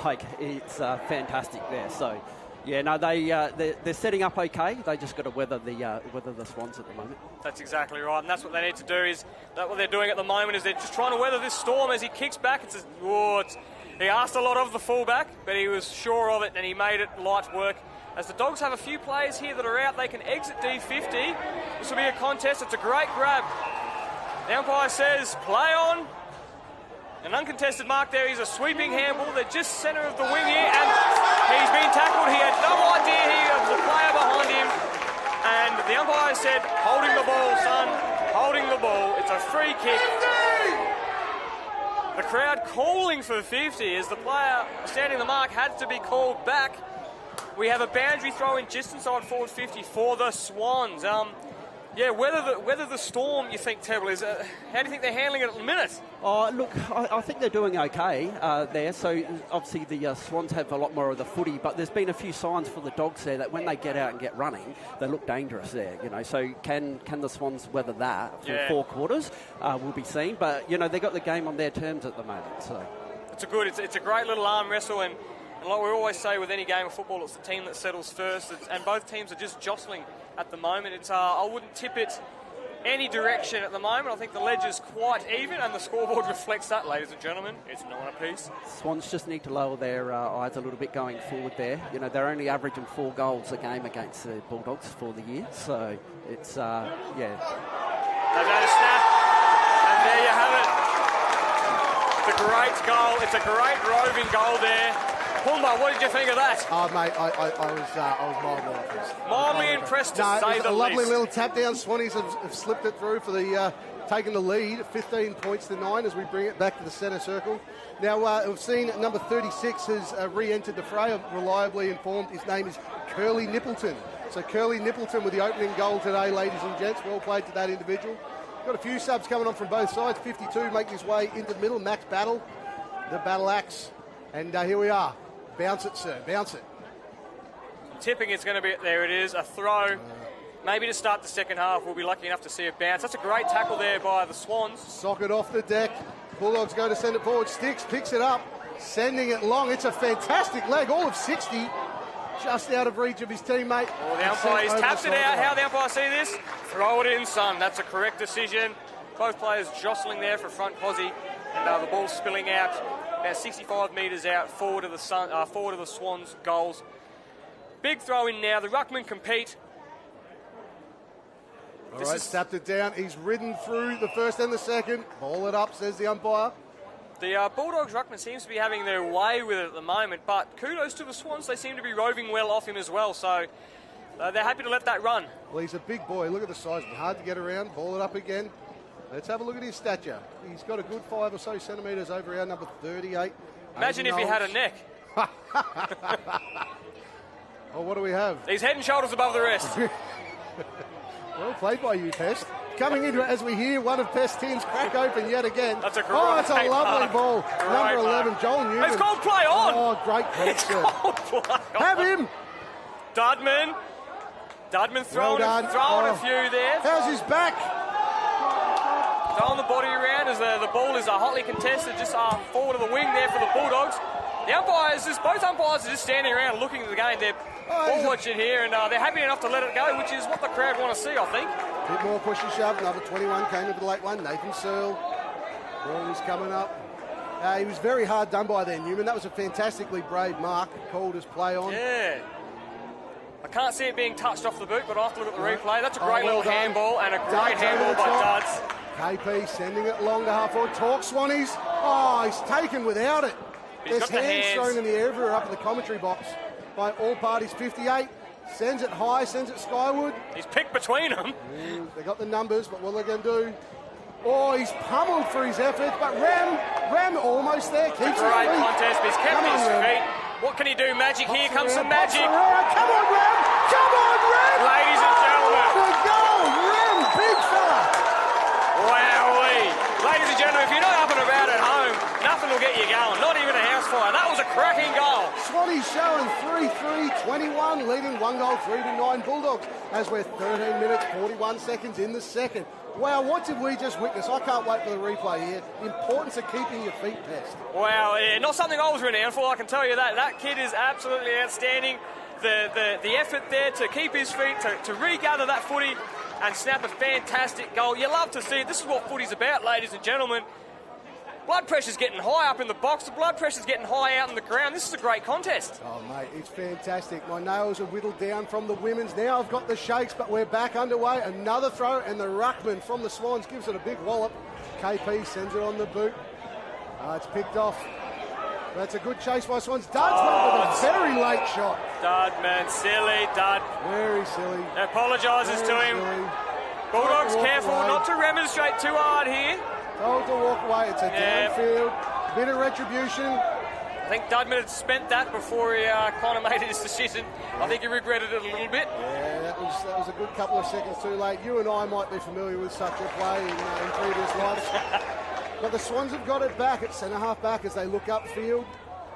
Like it's fantastic there. So. Yeah, no, they're setting up okay. They just got to weather the Swans at the moment. That's exactly right, and that's what they need to do. Is that what they're doing at the moment? Is they're just trying to weather this storm as he kicks back. He asked a lot of the fullback, but he was sure of it, and he made it light work. As the Dogs have a few players here that are out, they can exit D50. This will be a contest. It's a great grab. The umpire says, play on. An uncontested mark there. He's a sweeping handball. They're just centre of the wing here, and he's been tackled. He had no idea he was a player behind him. And the umpire said, holding the ball, son. Holding the ball. It's a free kick. The crowd calling for 50 as the player standing the mark had to be called back. We have a boundary throw in just inside forward 50 for the Swanns. Whether the Storm, you think, Tebble, is how do you think they're handling it at the minute? Oh, look, I think they're doing okay there. So obviously the Swans have a lot more of the footy, but there's been a few signs for the Dogs there that when they get out and get running, they look dangerous there. So can the Swans weather that for 4 quarters? Will be seen. But they got the game on their terms at the moment. So it's a great little arm wrestle, and like we always say with any game of football, it's the team that settles first, and both teams are just jostling at the moment. It's I wouldn't tip it any direction at the moment. I think the ledge is quite even, and the scoreboard reflects that, ladies and gentlemen. It's 9 apiece. Swans just need to lower their eyes a little bit going forward there. They're only averaging 4 goals a game against the Bulldogs for the year, so it's They've had a snap, and there you have it. It's a great goal. It's a great roving goal there. Pulma, what did you think of that? Oh, mate, I was mildly impressed. Mildly impressed, to say the least. A lovely little tap down. Swannies have slipped it through for the taking the lead, 15 points to 9 as we bring it back to the centre circle. Now, we've seen number 36 has re-entered the fray. I'm reliably informed his name is Curly Nippleton. So Curly Nippleton with the opening goal today, ladies and gents. Well played to that individual. Got a few subs coming on from both sides. 52 making his way into the middle. Max Battle, the battle axe. And here we are. Bounce it, sir. Bounce it. Tipping it's going to be, there it is, a throw. Maybe to start the second half, we'll be lucky enough to see a bounce. That's a great tackle there by the Swans. Socket off the deck. Bulldogs go to send it forward. Sticks picks it up, sending it long. It's a fantastic leg, all of 60. Just out of reach of his teammate. Oh, the umpire, he's tapped it out. How the umpire see this? Throw it in, son. That's a correct decision. Both players jostling there for front posse, and the ball spilling out about 65 metres out forward of the Swans' goals. Big throw in now. The ruckmen compete. All right, tapped it down. He's ridden through the first and the second. Ball it up, says the umpire. The Bulldogs ruckman seems to be having their way with it at the moment, but kudos to the Swans. They seem to be roving well off him as well, so they're happy to let that run. Well, he's a big boy. Look at the size. Hard to get around. Ball it up again. Let's have a look at his stature. He's got a good 5 or so centimetres over our number 38. Imagine if he had a neck. Well, what do we have? He's head and shoulders above the rest. Well played by you, Pest. Coming into it as we hear one of Pest's tins crack open yet again. That's a great it's a lovely ball. Number 11, Joel Newman. It's called play on. Oh, great credit, sir. Play on. Have him. Dudman throwing a few there. How's his back? Throwing the body around as the ball is hotly contested just forward of the wing there for the Bulldogs. Both umpires are just standing around looking at the game. They're ball watching here, and they're happy enough to let it go, which is what the crowd want to see, I think. Bit more push and shove. Number 21 came into the late one. Nathan Searle. Ball is coming up. He was very hard done by there, Newman. That was a fantastically brave mark. Called as play on. Yeah. I can't see it being touched off the boot, but I'll have to look at the replay. That's a great little handball, and a great handball by Duds. KP sending it long to half forward. Talk, Swannies. Oh, he's taken without it. There's hands thrown in the air everywhere up in the commentary box by all parties. 58 sends it high, sends it skyward. He's picked between them. They got the numbers, but what are they going to do? Oh, he's pummeled for his efforts, but Ram almost there. Keeps it great contest, but he's kept his feet. What can he do? Magic. Here comes some magic. Come on, Ram! Come on, Ram! Ladies and gentlemen. What a goal! Ram, big fella. Wowee. Ladies and gentlemen, if you're not up and about at home, nothing will get you going. Not even a house fire. That was a cracking goal. Swannies showing 3-3-21, leading 1 goal, 3-9 Bulldogs, as we're 13 minutes, 41 seconds in the second. Wow, what did we just witness? I can't wait for the replay here. The importance of keeping your feet pest. Wow, yeah, not something I was renowned for, I can tell you that. That kid is absolutely outstanding. The effort there to keep his feet, to regather that footy and snap a fantastic goal. You love to see it. This is what footy's about, ladies and gentlemen. blood pressure's getting high up in the box. The blood pressure's getting high out in the ground. This is a great contest. Oh, mate, it's fantastic. My nails are whittled down from the women's. Now I've got the shakes, but we're back underway. Another throw, and the ruckman from the Swanns gives it a big wallop. KP sends it on the boot. It's picked off. That's a good chase by Swanns. Duds went with a very late shot. Dud, man, silly, Dud. Very silly. Apologises to him. Silly. Bulldogs careful not to remonstrate too hard here. Told to walk away. It's a downfield. Bit of retribution. I think Dudman had spent that before he kind of made his decision. I think he regretted it a little bit. Yeah, that was a good couple of seconds too late. You and I might be familiar with such a play in previous lives. But the Swans have got it back at centre-half back as they look upfield.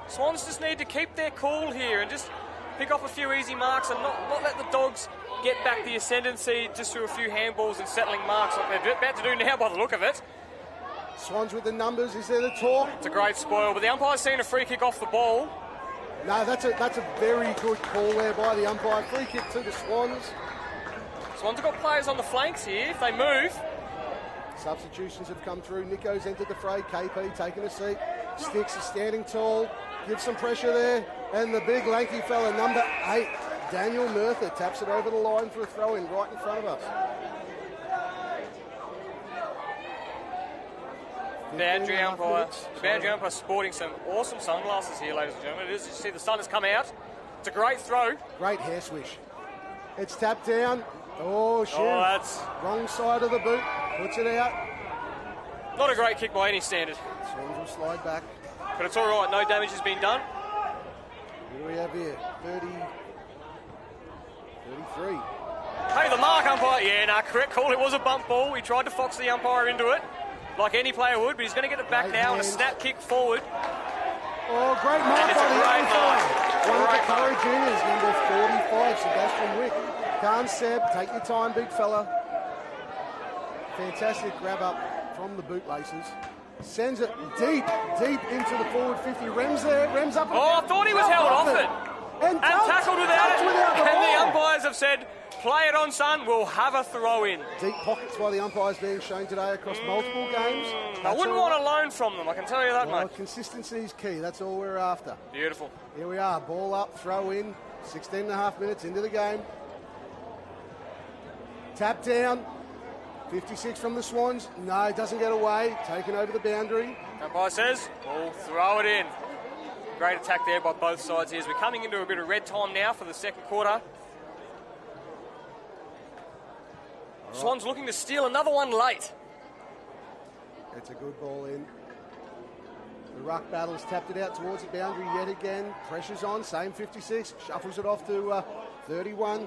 Swans just need to keep their cool here and just pick off a few easy marks and not let the Dogs get back the ascendancy just through a few handballs and settling marks like they're about to do now by the look of it. Swans with the numbers. Is there the talk? It's a great spoil, but the umpire's seen a free kick off the ball. No, that's a very good call there by the umpire. Free kick to the Swans. Swans have got players on the flanks here. If they move. Substitutions have come through. Nico's entered the fray. KP taking a seat. Sticks is standing tall. Gives some pressure there. And the big lanky fella, number 8, Daniel Murtha, taps it over the line for a throw-in right in front of us. Boundary umpire. The boundary umpire sporting some awesome sunglasses here, ladies and gentlemen. It is. You see the sun has come out. It's a great throw. Great hair swish. It's tapped down. Oh, shit. Oh, that's... Wrong side of the boot. Puts it out. Not a great kick by any standard. Swans will slide back. But it's all right. No damage has been done. What do we have here? 33. Hey, the mark umpire. Yeah, correct call. It was a bump ball. He tried to fox the umpire into it, like any player would, but he's going to get it back now and a snap kick forward. Oh, great mark by the umpire. One of the Curry Juniors, number 45, Sebastian Wick. Khan Seb, take your time, big fella. Fantastic grab up from the bootlaces. Sends it deep into the forward 50. Rems there, Rems up. Oh, I thought he was held off it. And tackled without it. The and the umpires have said, play it on, son, we'll have a throw-in. Deep pockets by the umpires being shown today across multiple games. I wouldn't want a loan from them, I can tell you that much. Consistency is key, that's all we're after. Beautiful. Here we are, ball up, throw in, 16 and a half minutes into the game. Tap down, 56 from the Swans. No, it doesn't get away, taken over the boundary. Umpire says, we'll throw it in. Great attack there by both sides here. As we're coming into a bit of red time now for the second quarter. Swans looking to steal another one late. It's a good ball in. The ruck battle's tapped it out towards the boundary yet again. Pressure's on, same 56. Shuffles it off to 31.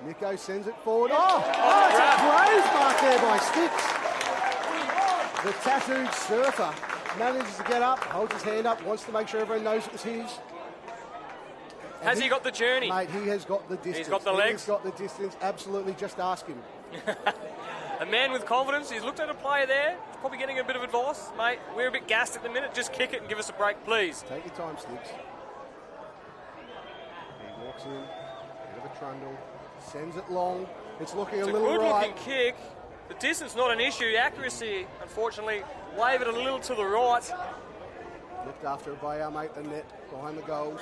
Nico sends it forward. It's a brave mark there by Sticks. The tattooed surfer manages to get up, holds his hand up, wants to make sure everyone knows it was his. Has he got the journey? Mate, he has got the distance. He's got the legs? He's got the distance, absolutely, just ask him. A man with confidence. He's looked at a player there. He's probably getting a bit of advice. Mate, we're a bit gassed at the minute. Just kick it and give us a break, please. Take your time, Sticks. He walks in, bit of a trundle, sends it long. It's looking a little right. It's a good-looking kick. The distance not an issue. The accuracy, unfortunately, wave it a little to the right. Looked after by our mate, the net, behind the goals,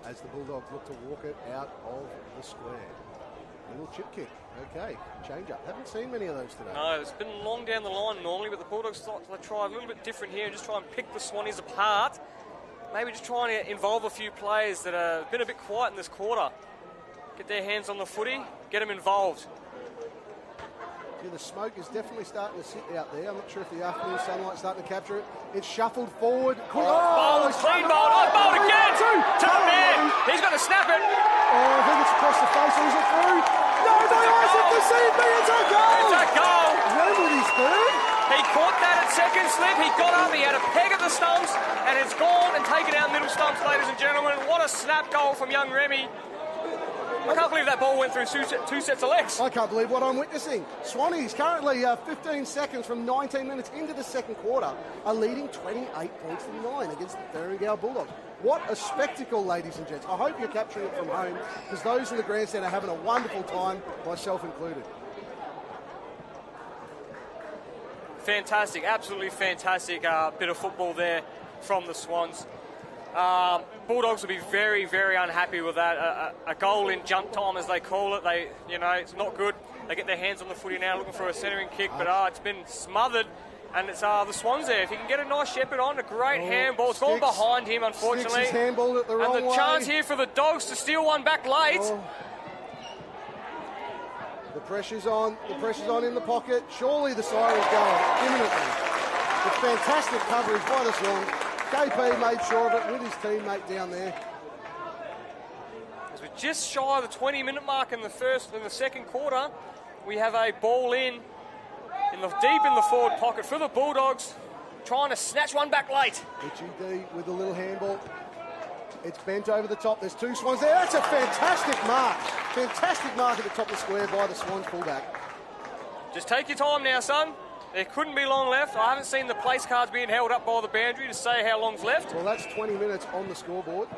as the Bulldogs look to walk it out of the square. Little chip kick. Okay, change up. Haven't seen many of those today. No, it's been long down the line normally, but the Bulldogs thought to try a little bit different here and just try and pick the Swannies apart. Maybe just trying to involve a few players that have been a bit quiet in this quarter. Get their hands on the footy, get them involved. Yeah, the smoke is definitely starting to sit out there. I'm not sure if the afternoon sunlight's starting to capture it. It's shuffled forward. Clean bowl again! To the man! He's got to snap it! I think it's across the face. Is it through? No, the eyes have deceived me. It's a goal! It's a goal! Wembley is third. He caught that at second slip. He got up, he had a peg at the stumps, and it's gone and taken out middle stumps, ladies and gentlemen. What a snap goal from young Remy. I can't believe that ball went through two sets of legs. I can't believe what I'm witnessing. Swannies currently 15 seconds from 19 minutes into the second quarter are leading 28 points to 9 against the Ferngale Bulldogs. What a spectacle, ladies and gents. I hope you're capturing it from home, because those in the grandstand are having a wonderful time, myself included. Fantastic, absolutely fantastic bit of football there from the Swans. Bulldogs will be very, very unhappy with that. A goal in junk time, as they call it. It's not good. They get their hands on the footy now, looking for a centering kick, but it's been smothered. And it's the Swans there. If he can get a nice shepherd on, a great handball. It's gone behind him, unfortunately. Sticks handballed it the wrong way. And the chance here for the Dogs to steal one back late. The pressure's on. The pressure's on in the pocket. Surely the siren's going imminently. It's fantastic coverage by the Swans. KP made sure of it with his teammate down there. As we're just shy of the 20-minute mark in the second quarter, we have a ball in deep in the forward pocket for the Bulldogs, trying to snatch one back late. HED with a little handball. It's bent over the top. There's two Swans there. That's a fantastic mark. Fantastic mark at the top of the square by the Swans fullback. Just take your time now, son. There couldn't be long left. I haven't seen the place cards being held up by the boundary to say how long's left. Well, that's 20 minutes on the scoreboard.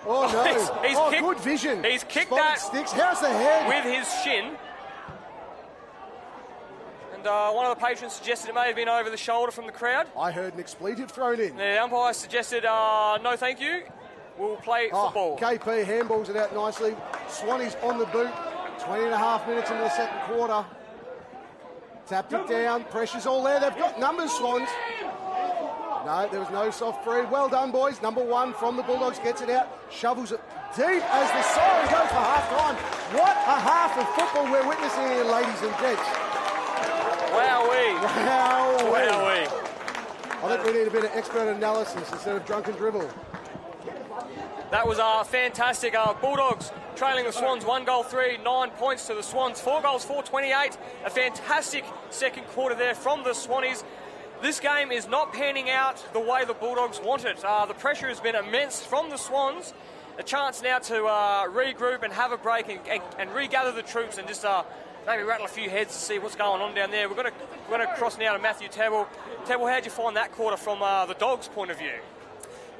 Oh, no. He's kicked, good vision. He's kicked Spotted that Sticks. How's the head? with his shin. And one of the patrons suggested it may have been over the shoulder from the crowd. I heard an expletive thrown in. The umpire suggested, no thank you, we'll play football. KP handballs it out nicely. Swannies on the boot. 20.5 minutes into the second quarter. Tapped it down. Pressure's all there. They've got numbers, Swans. No, there was no soft breed. Well done, boys. Number 1 from the Bulldogs gets it out. Shovels it deep as the siren goes for half-time. What a half of football we're witnessing here, ladies and gents. Wowee. Wowee. I think we need a bit of expert analysis instead of drunken dribble. That was fantastic. Bulldogs trailing the Swans 1 goal 3, 9 points to the Swans, 4 goals 4-28. A fantastic second quarter there from the Swannies. This game is not panning out the way the Bulldogs want it. The pressure has been immense from the Swans. A chance now to regroup and have a break and regather the troops and just maybe rattle a few heads to see what's going on down there. We're going to cross now to Matthew Tebble. Tebble, how'd you find that quarter from the Dogs' point of view?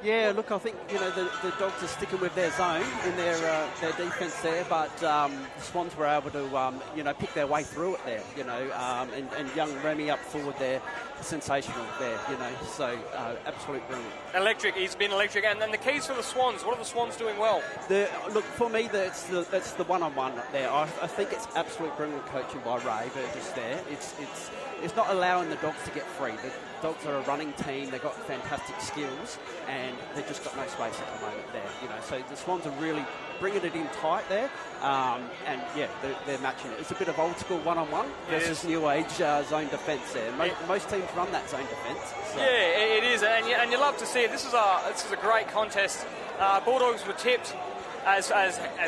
Yeah, look, I think, the Dogs are sticking with their zone in their defence there, but the Swans were able to, pick their way through it there, and young Remy up forward there, sensational there, so absolute brilliant. Electric, he's been electric. And then the keys for the Swans, what are the Swans doing well? Look, for me, that's the one-on-one there. I think it's absolute brilliant coaching by Ray Burgess there. It's not allowing the Dogs to get free. The Dogs are a running team. They've got fantastic skills, and they've just got no space at the moment there. So the Swans are really bringing it in tight there, and yeah, they're matching it. It's a bit of old school one-on-one versus new age zone defence there. Most teams run that zone defence. So. Yeah, it is, and you love to see it. This is a great contest. Bulldogs were tipped as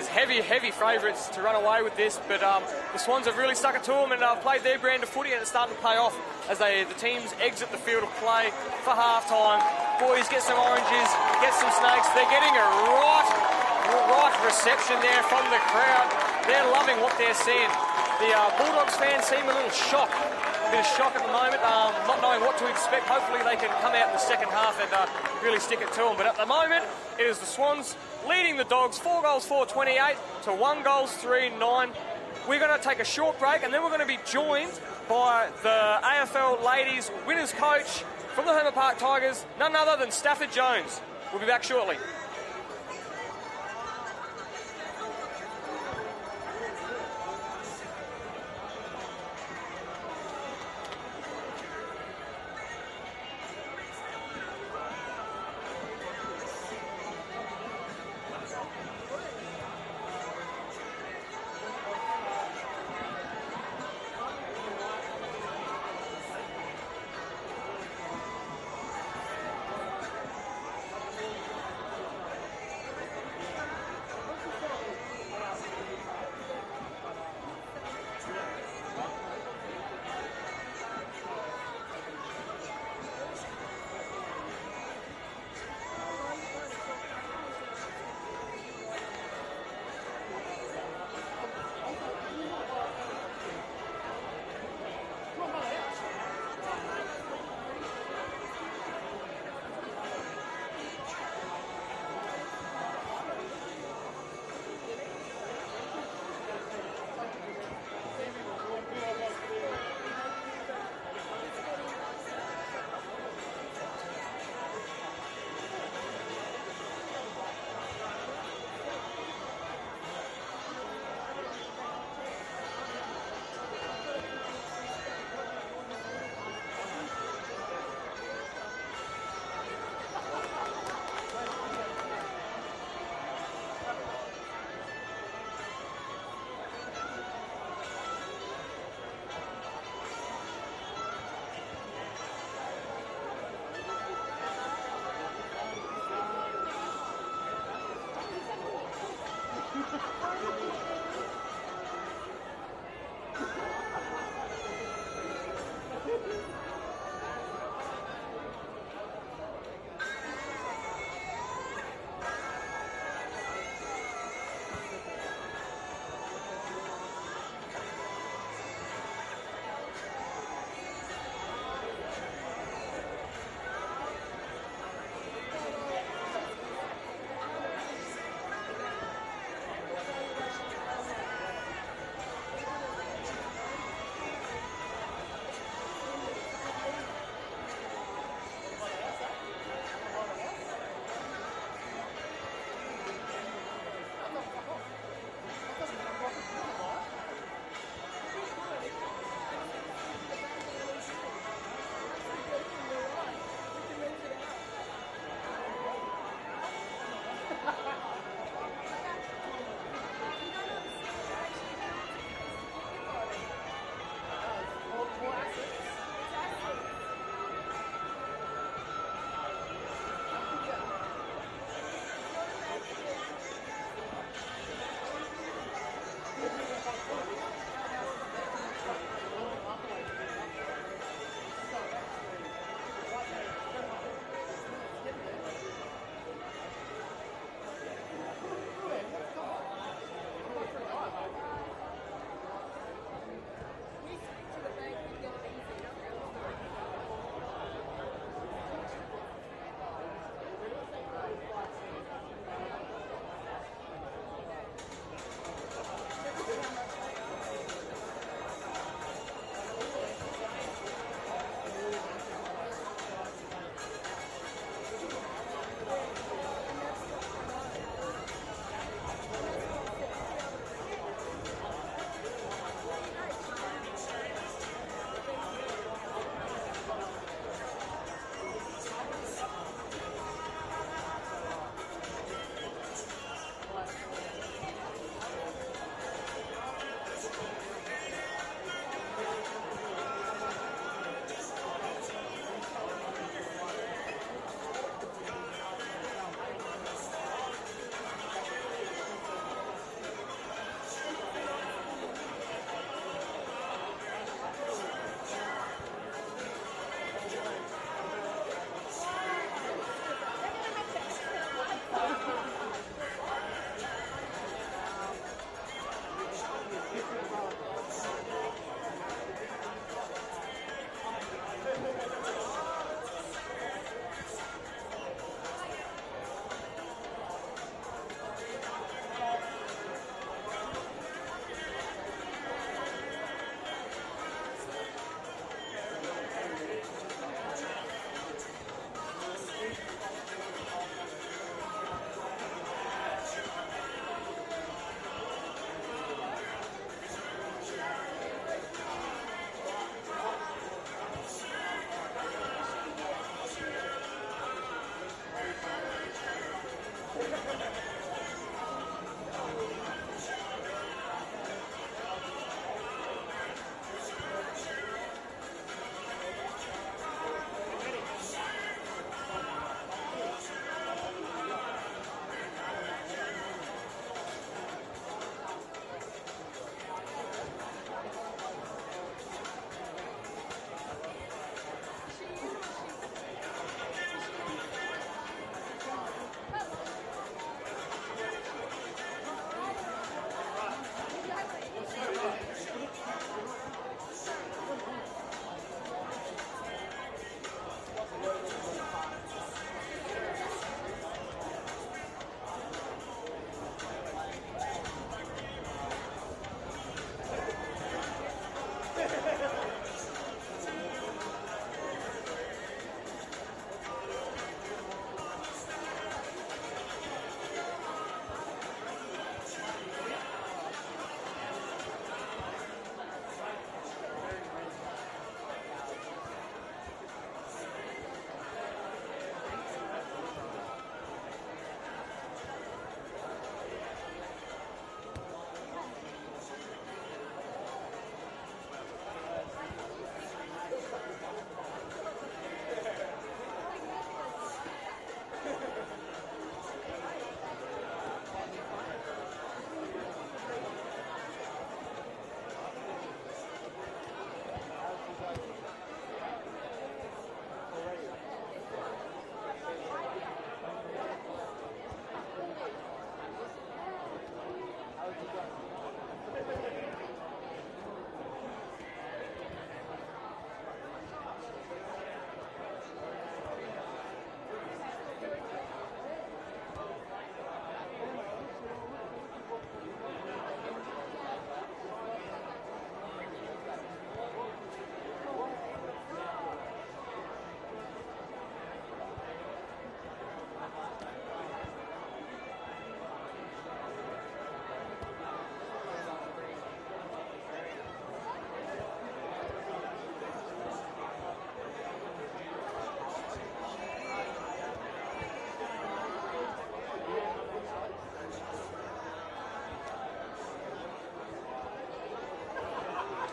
heavy favourites to run away with this, but the Swans have really stuck it to them and played their brand of footy, and it's starting to pay off as the teams exit the field of play for half-time. Boys, get some oranges, get some snakes. They're getting a right reception there from the crowd. They're loving what they're seeing. The Bulldogs fans seem a little shocked. A bit of shock at the moment, not knowing what to expect. Hopefully they can come out in the second half and really stick it to them. But at the moment, it is the Swans leading the Dogs 4 goals 4-28 to 1 goals 3-9. We're going to take a short break, and then we're going to be joined by the AFL ladies winners coach from the Homer Park Tigers, none other than Stafford Jones. We'll be back shortly.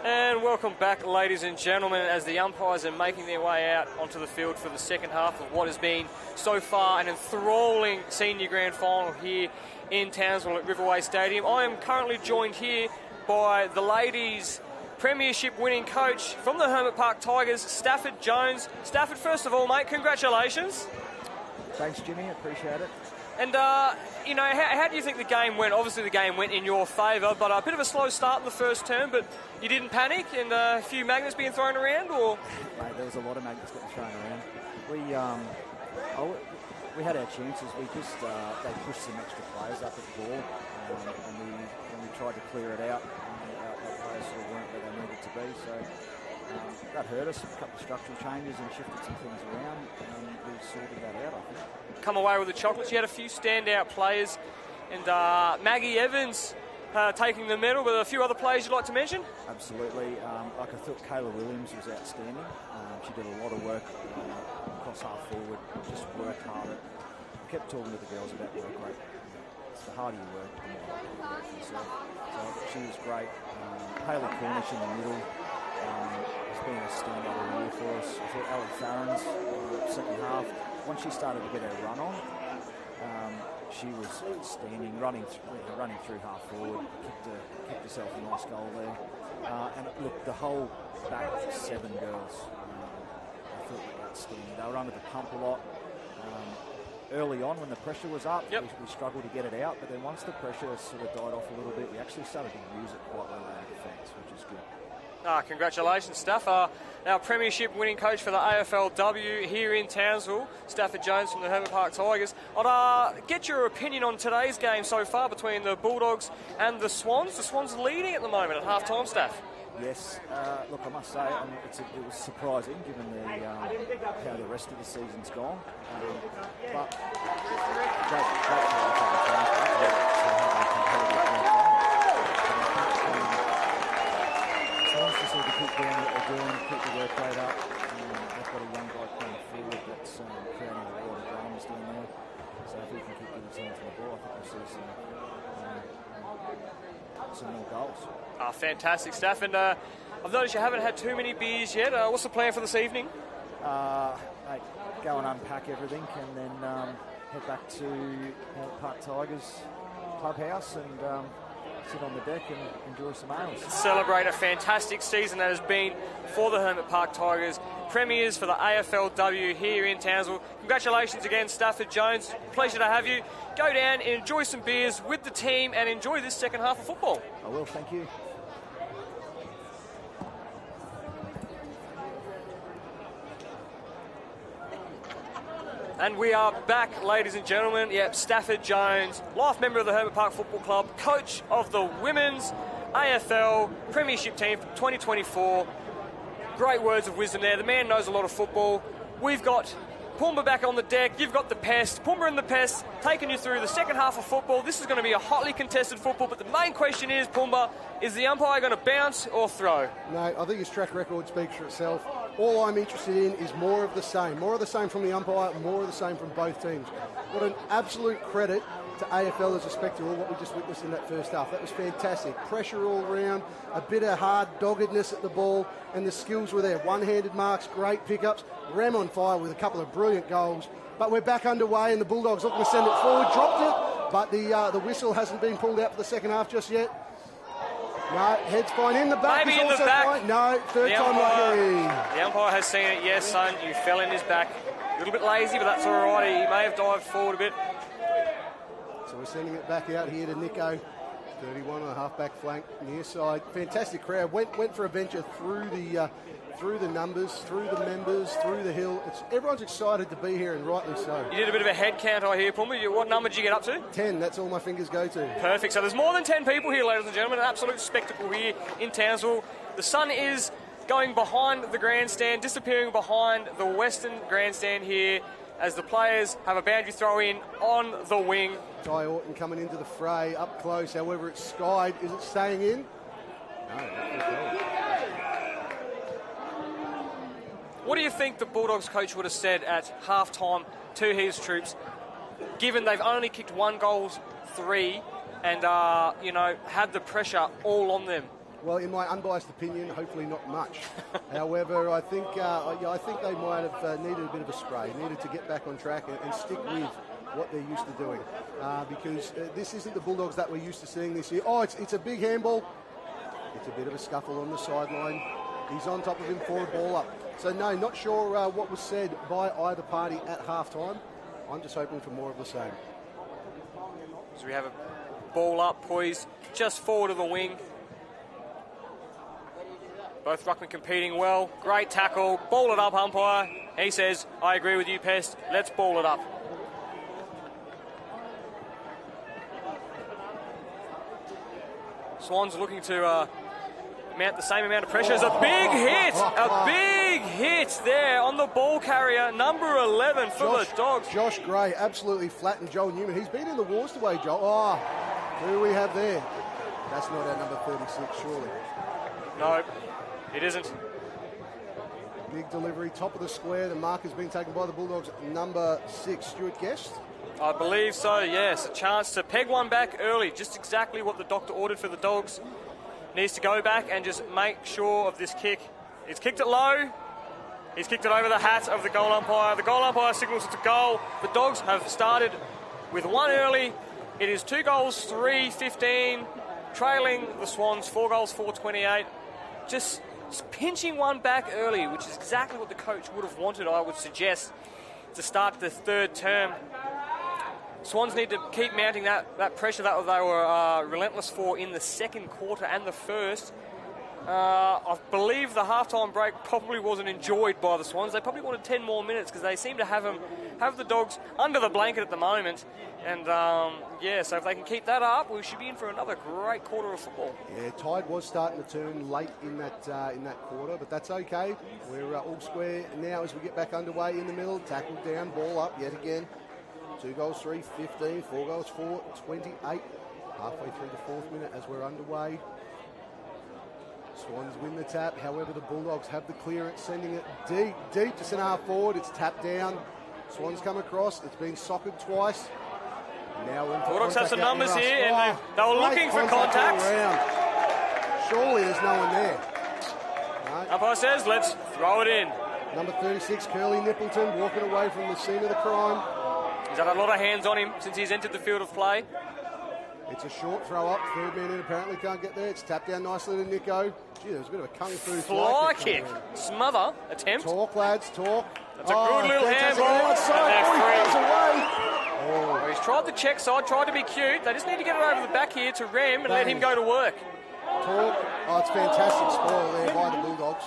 And welcome back, ladies and gentlemen, as the umpires are making their way out onto the field for the second half of what has been so far an enthralling senior grand final here in Townsville at Riverway Stadium. I am currently joined here by the ladies' premiership winning coach from the Hermit Park Tigers, Stafford Jones. Stafford, first of all, mate, congratulations. Thanks, Jimmy. Appreciate it. And, you know, how do you think the game went? Obviously, the game went in your favour, but a bit of a slow start in the first term, but you didn't panic and a few magnets being thrown around, or...? Mate, there was a lot of magnets getting thrown around. We had our chances. We just, they pushed some extra players up at the ball, and we tried to clear it out. Our players sort of weren't where they needed to be, so that hurt us. A couple of structural changes and shifted some things around, and we sorted that out, I think. Come away with the chocolates. You had a few standout players, and Maggie Evans taking the medal, but a few other players you'd like to mention? Absolutely. I thought Kayla Williams was outstanding. She did a lot of work across half forward, just worked hard. I kept talking to the girls about work rate. The harder you work, the more you work for yourself. So she was great. Hayley Cornish in the middle has been a standout all year for us. I thought Ellie Farron's second half, once she started to get her run on, she was standing, running through half forward, kicked herself a nice goal there. And look, the whole back seven girls, I thought were outstanding. They were under the pump a lot. Early on, when the pressure was up, we struggled to get it out, but then once the pressure sort of died off a little bit, we actually started to use it quite well in defence, which is good. Congratulations, Staff. Our premiership winning coach for the AFLW here in Townsville, Stafford Jones from the Hermit Park Tigers. I'd get your opinion on today's game so far between the Bulldogs and the Swanns. The Swanns leading at the moment at half-time, Staff. Yes, look, I must say, it was surprising given how the rest of the season's gone. But Swans just need to keep doing what they're doing, keep the work rate up. They've got a young guy playing forward that's creating a lot of dramas down there. So if we can keep getting teams on the ball, I think we'll see some more goals. Fantastic, Staff. And I've noticed you haven't had too many beers yet. What's the plan for this evening? Mate, go and unpack everything and then head back to Park Tigers clubhouse and sit on the deck and enjoy some ales. Celebrate a fantastic season that has been for the Hermit Park Tigers. Premiers for the AFLW here in Townsville. Congratulations again, Stafford Jones. Pleasure to have you. Go down and enjoy some beers with the team and enjoy this second half of football. I will, thank you. And we are back, ladies and gentlemen. Yep, Stafford Jones, life member of the Hermit Park Football Club, coach of the Women's AFL Premiership team for 2024. Great words of wisdom there. The man knows a lot of football. We've got Pumba back on the deck. You've got the Pest. Pumba and the Pest taking you through the second half of football. This is going to be a hotly contested football, but the main question is, Pumba, is the umpire going to bounce or throw? No, I think his track record speaks for itself. All I'm interested in is more of the same. More of the same from the umpire, more of the same from both teams. What an absolute credit to AFL as a spectacle, what we just witnessed in that first half. That was fantastic. Pressure all around, a bit of hard doggedness at the ball, and the skills were there. One-handed marks, great pickups. Rem on fire with a couple of brilliant goals. But we're back underway, and the Bulldogs looking to send it forward. Dropped it, but the whistle hasn't been pulled out for the second half just yet. No, head's fine. In the back. Maybe in the back. Fine. No, third time lucky. The umpire has seen it. Yes, son, you fell in his back. A little bit lazy, but that's all right. He may have dived forward a bit. So we're sending it back out here to Nico. 31 on the half-back flank, near side. Fantastic crowd. Went for a venture through the numbers, through the members, through the hill. Everyone's excited to be here, and rightly so. You did a bit of a head count, I hear, Pumba. What number did you get up to? 10. That's all my fingers go to. Perfect. So there's more than 10 people here, ladies and gentlemen. An absolute spectacle here in Townsville. The sun is going behind the grandstand, disappearing behind the western grandstand here, as the players have a boundary throw in on the wing. Ty Orton coming into the fray, up close. However, it's skied. Is it staying in? No. What do you think the Bulldogs coach would have said at half-time to his troops, given they've only kicked 1 goal, 3, and, had the pressure all on them? Well, in my unbiased opinion, hopefully not much. However, I think they might have needed a bit of a spray, needed to get back on track and stick with what they're used to doing. Because this isn't the Bulldogs that we're used to seeing this year. Oh, it's a big handball. It's a bit of a scuffle on the sideline. He's on top of him for a ball up. So, no, not sure what was said by either party at halftime. I'm just hoping for more of the same. So we have a ball up, poised just forward of the wing. Both ruckmen competing well. Great tackle. Ball it up, umpire. He says, I agree with you, Pest. Let's ball it up. Swanns looking to mount the same amount of pressure. As a big hit. A big hit there on the ball carrier. Number 11 for the Dogs. Josh Gray absolutely flattened Joel Newman. He's been in the wars today, Joel. Oh, who do we have there? That's not our number 36, surely. No. It isn't. Big delivery, top of the square. The mark has been taken by the Bulldogs. Number 6, Stuart Guest. I believe so, yes. A chance to peg one back early. Just exactly what the doctor ordered for the Dogs. Needs to go back and just make sure of this kick. He's kicked it low. He's kicked it over the hat of the goal umpire. The goal umpire signals it's a goal. The Dogs have started with one early. It is 2 goals, 3-15. Trailing the Swanns, 4 goals, 4-28. Just pinching one back early, which is exactly what the coach would have wanted, I would suggest, to start the third term. Swans need to keep mounting that pressure that they were relentless for in the second quarter and the first. I believe the halftime break probably wasn't enjoyed by the Swans. They probably wanted 10 more minutes because they seem to have the Dogs under the blanket at the moment. And, so if they can keep that up, we should be in for another great quarter of football. Yeah, tide was starting to turn late in that quarter, but that's okay. We're all square now as we get back underway in the middle. Tackled down, ball up yet again. 2 goals, 3-15, 4 goals, 4-28. Halfway through the 4th minute as we're underway. Swans win the tap. However, the Bulldogs have the clearance, sending it deep to centre half forward. It's tapped down. Swans come across. It's been socketed twice. Now Bulldogs have some numbers here, and they were looking for contact. Surely there's no one there. No. Umpire says, let's throw it in. Number 36, Curly Nippleton, walking away from the scene of the crime. He's had a lot of hands on him since he's entered the field of play. It's a short throw up. Third man in apparently can't get there. It's tapped down nicely to Nico. Gee, there's a bit of a kung fu fly kick. Smother attempt. Talk, lads, talk. That's a good little handball. Oh, he's tried the check side, tried to be cute. They just need to get it over the back here to Rem and let him go to work. Talk. Oh, it's fantastic spoil there by the Bulldogs.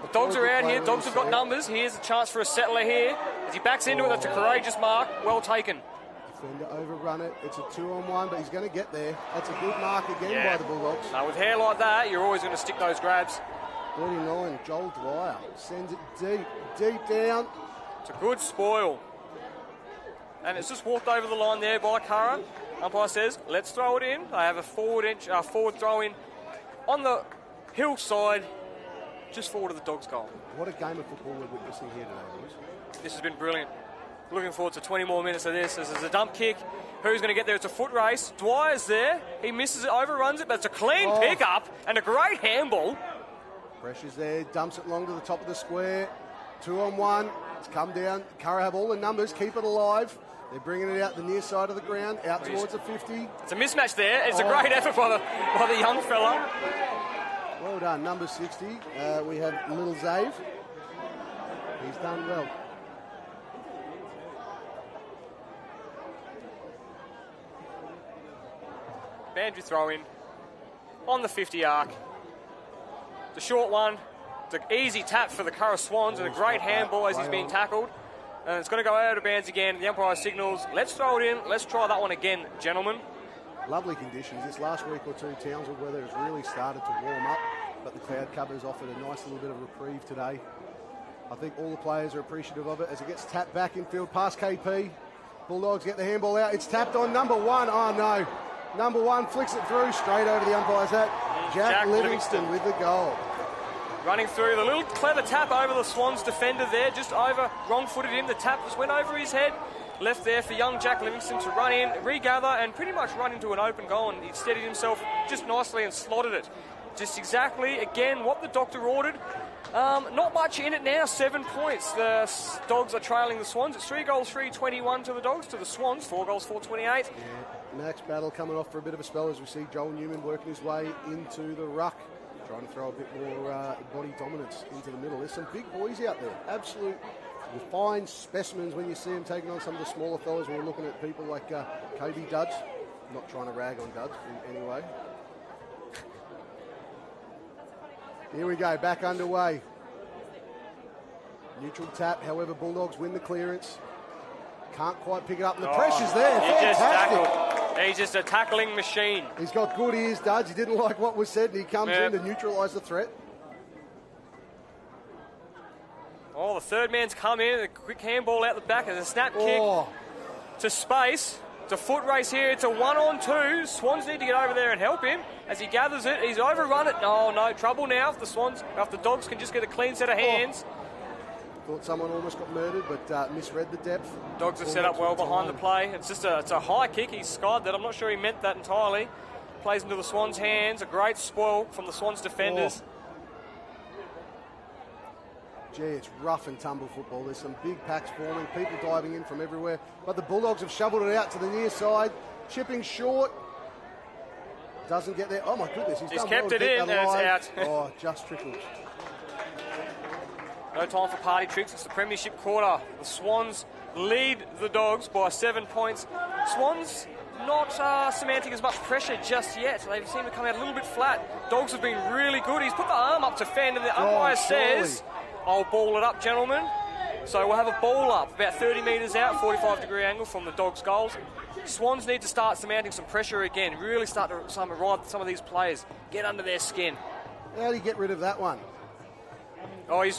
The Dogs are out here. Dogs have got numbers. Here's a chance for a settler here. As he backs into it, that's a courageous mark. Well taken. Defender overrun it. It's a 2-on-1, but he's going to get there. That's a good mark again by the Bulldogs. Now, with hair like that, you're always going to stick those grabs. 39, Joel Dwyer sends it deep down. It's a good spoil. And it's just walked over the line there by Curran. Umpire says, let's throw it in. They have a forward throw in on the hillside, just forward of the Dogs' goal. What a game of football we're witnessing here today, boys. This has been brilliant. Looking forward to 20 more minutes of this. This is a dump kick. Who's going to get there? It's a foot race. Dwyer's there. He misses it, overruns it, but it's a clean pick-up and a great handball. Pressure's there, dumps it long to the top of the square. 2-on-1. It's come down. Curra have all the numbers. Keep it alive. They're bringing it out the near side of the ground, out towards the 50. It's a mismatch there. It's a great effort by the young fella. Well done, number 60. We have Little Zave. He's done well. Boundary throw in on the 50 arc. The short one. It's an easy tap for the Curra Swans and a great handball as he's being tackled. And it's going to go out of bounds again. The umpire signals, let's throw it in. Let's try that one again, gentlemen. Lovely conditions. This last week or two, Townsville weather has really started to warm up, but the cloud cover's offered a nice little bit of reprieve today. I think all the players are appreciative of it as it gets tapped back in field past KP. Bulldogs get the handball out. It's tapped on number 1. Oh, no. Number 1 flicks it through straight over the umpire's hat. Jack Livingston with the goal. Running through the little clever tap over the Swans defender there, just over, wrong-footed him. The tap just went over his head. Left there for young Jack Livingston to run in, regather, and pretty much run into an open goal. And he steadied himself just nicely and slotted it just exactly, again, what the doctor ordered. Not much in it now, 7 points. The Dogs are trailing the Swans. It's 3 goals, 3-21 to the Dogs, to the Swans, 4 goals, 4-28. Yeah. Max Battle coming off for a bit of a spell as we see Joel Newman working his way into the ruck, trying to throw a bit more body dominance into the middle. There's some big boys out there, absolute fine specimens when you see them taking on some of the smaller fellas. We're looking at people like Kobe Dudds, not trying to rag on Dudds in any way. Here we go, back underway. Neutral tap, however, Bulldogs win the clearance. Can't quite pick it up, and the pressure's there. Fantastic. He's just a tackling machine. He's got good ears, Dudds. He didn't like what was said, and he comes in to neutralise the threat. Oh, the third man's come in, a quick handball out the back, and a snap kick to space. It's a foot race here. It's a 1-on-2. Swans need to get over there and help him. As he gathers it, he's overrun it. Oh, no, trouble now if the Dogs can just get a clean set of hands. Thought someone almost got murdered, but misread the depth. Dogs are set up well behind the play. It's just it's a high kick. He skied that. I'm not sure he meant that entirely. Plays into the Swans' hands. A great spoil from the Swans defenders. Gee, it's rough and tumble football. There's some big packs forming, people diving in from everywhere. But the Bulldogs have shoveled it out to the near side. Chipping short. Doesn't get there. Oh, my goodness. He's done kept well it in, and it's out. Oh, just trickled. No time for party tricks. It's the premiership quarter. The Swans lead the Dogs by 7 points. Swans not cementing as much pressure just yet. They seem to come out a little bit flat. Dogs have been really good. He's put the arm up to fend, and the umpire says, I'll ball it up, gentlemen. So we'll have a ball up about 30 metres out, 45-degree angle from the Dogs' goals. Swans need to start surmounting some pressure again, really start to ride some of these players, get under their skin. How do you get rid of that one? Oh, he